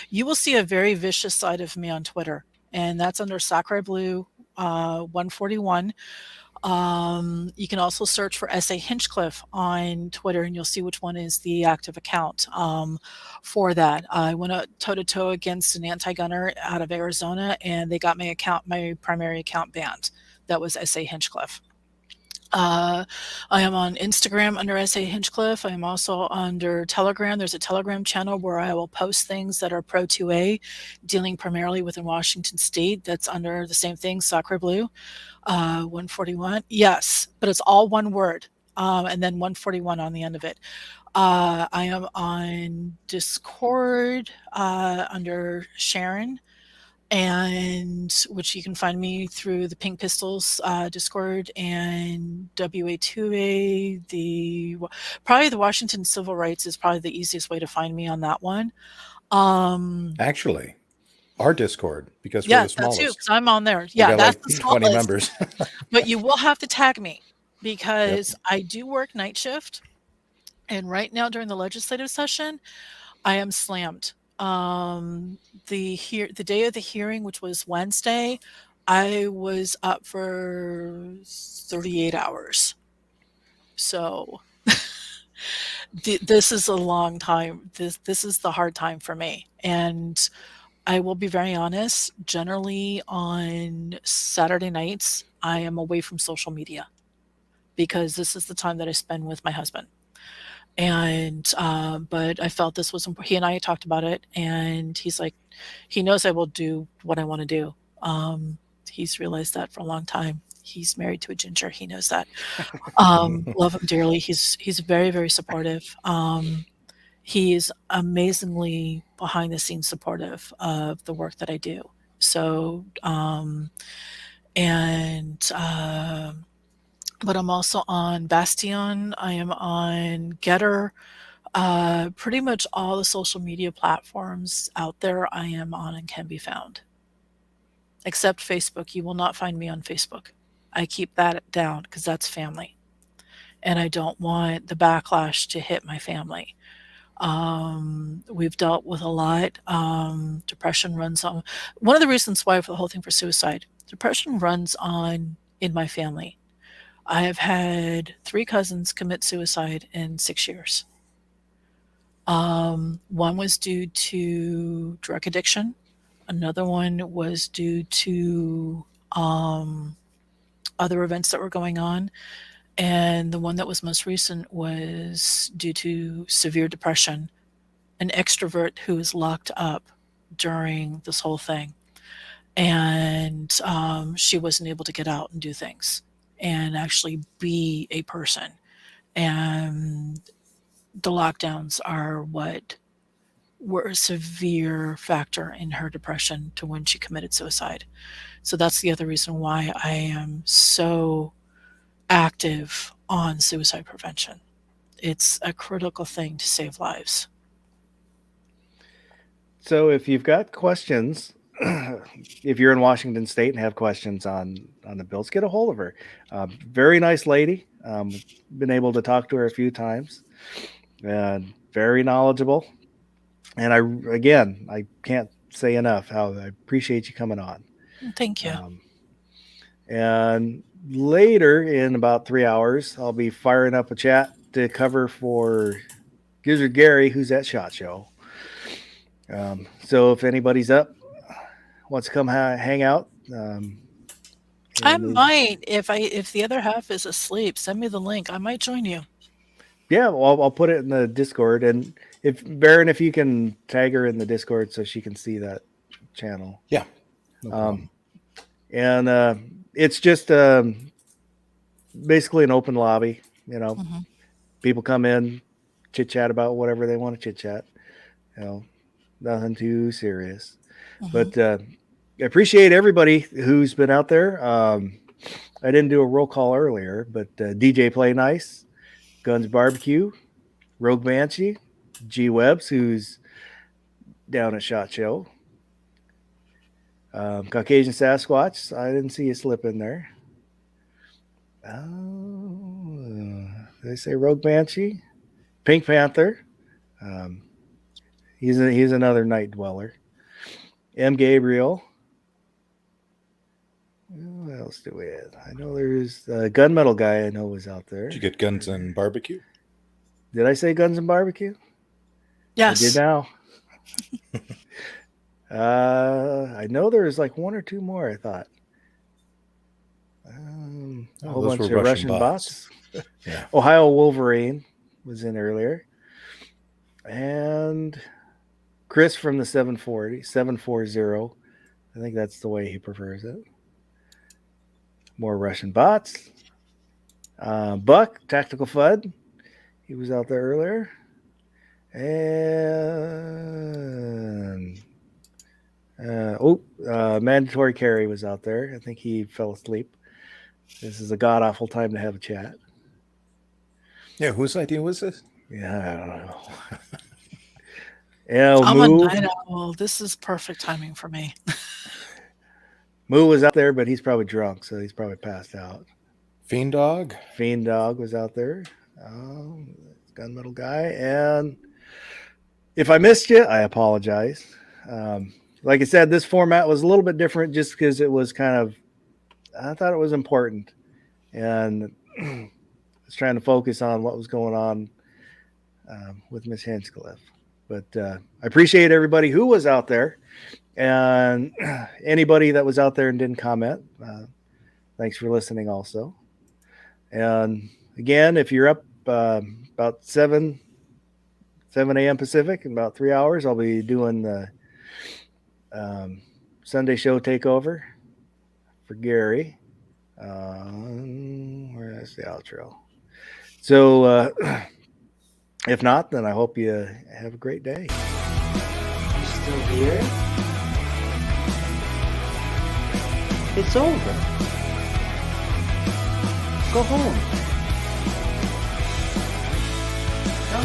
you will see a very vicious side of me on Twitter, and that's under Sakurai Blue 141. You can also search for SA Hinchcliffe on Twitter, and you'll see which one is the active account for that. I went toe-to-toe against an anti-gunner out of Arizona, and they got my primary account banned. That was SA Hinchcliffe. I am on Instagram under SA Hinchcliffe. I am also under Telegram. There's a Telegram channel where I will post things that are pro 2A, dealing primarily within Washington State. That's under the same thing, Sakurai Blue 141. Yes, but it's all one word, and then 141 on the end of it. I am on Discord under Sharon, and which you can find me through the Pink Pistols Discord, and WA2A. Probably the Washington Civil Rights is probably the easiest way to find me on that one. Actually, our Discord, because we're Yeah, the smallest. that's you, 'cause I'm on there. We Yeah, got that's like the 20 smallest. members. But you will have to tag me because I do work night shift, and right now during the legislative session, I am slammed. The day of the hearing, which was Wednesday, I was up for 38 hours. So this is a long time. This is the hard time for me. And I will be very honest, generally on Saturday nights, I am away from social media because this is the time that I spend with my husband. And but I felt this was important. He and I talked about it, and he's like, he knows I will do what I want to do. He's realized that for a long time. He's married to a ginger. He knows that. Love him dearly. He's very, very supportive. He is amazingly behind the scenes supportive of the work that I do. So but I'm also on Bastion. I am on Getter. Pretty much all the social media platforms out there I am on and can be found. Except Facebook. You will not find me on Facebook. I keep that down because that's family. And I don't want the backlash to hit my family. We've dealt with a lot. Depression runs on. One of the reasons why for the whole thing for suicide, depression runs on in my family. I have had 3 cousins commit suicide in 6 years. One was due to drug addiction. Another one was due to other events that were going on. And the one that was most recent was due to severe depression, an extrovert who was locked up during this whole thing. And she wasn't able to get out and do things and actually be a person. And the lockdowns are what were a severe factor in her depression to when she committed suicide. So that's the other reason why I am so active on suicide prevention, it's a critical thing to save lives. So if you've got questions, if you're in Washington State and have questions on the bills, get a hold of her. Very nice lady. Been able to talk to her a few times, and very knowledgeable. And I can't say enough how I appreciate you coming on. Thank you. And later, in about 3 hours, I'll be firing up a chat to cover for Gizzard Gary, who's at SHOT Show. So if anybody's up, wants to come hang out, I might, if the other half is asleep, send me the link. I might join you. Yeah, well, I'll put it in the Discord, and if Baron, if you can tag her in the Discord so she can see that channel. Yeah. No problem. And it's just basically an open lobby. People come in, chit chat about whatever they want to chit chat. Nothing too serious. But I appreciate everybody who's been out there. I didn't do a roll call earlier, but DJ Play Nice, Guns Barbecue, Rogue Banshee, G Webbs, who's down at SHOT Show, Caucasian Sasquatch. I didn't see you slip in there. Did I say Rogue Banshee? Pink Panther. He's another night dweller. M. Gabriel. What else do we have? I know there's a gunmetal guy I know was out there. Did you get Guns and Barbecue? Did I say Guns and Barbecue? Yes. I did now. I know there was like one or two more, I thought. A whole those bunch were of Russian bots. Yeah. Ohio Wolverine was in earlier. And Chris from the 740. I think that's the way he prefers it. More Russian bots. Buck, Tactical Fud. He was out there earlier. And Mandatory Carry was out there. I think he fell asleep. This is a god-awful time to have a chat. Yeah, whose idea was this? Yeah, I don't know. Yeah, I'm Moo. a night owl. This is perfect timing for me. Moo was out there, but he's probably drunk, so he's probably passed out. Fiend Dog was out there. Gunmetal guy. And if I missed you, I apologize. Like I said, this format was a little bit different just because it was I thought it was important. And I was trying to focus on what was going on with Miss Hinchcliffe. But I appreciate everybody who was out there, and anybody that was out there and didn't comment. Thanks for listening also. And again, if you're up about 7 a.m. Pacific in about 3 hours, I'll be doing the Sunday show takeover for Gary. Where's the outro? So if not, then I hope you have a great day. You still here? It's over. Go home. No.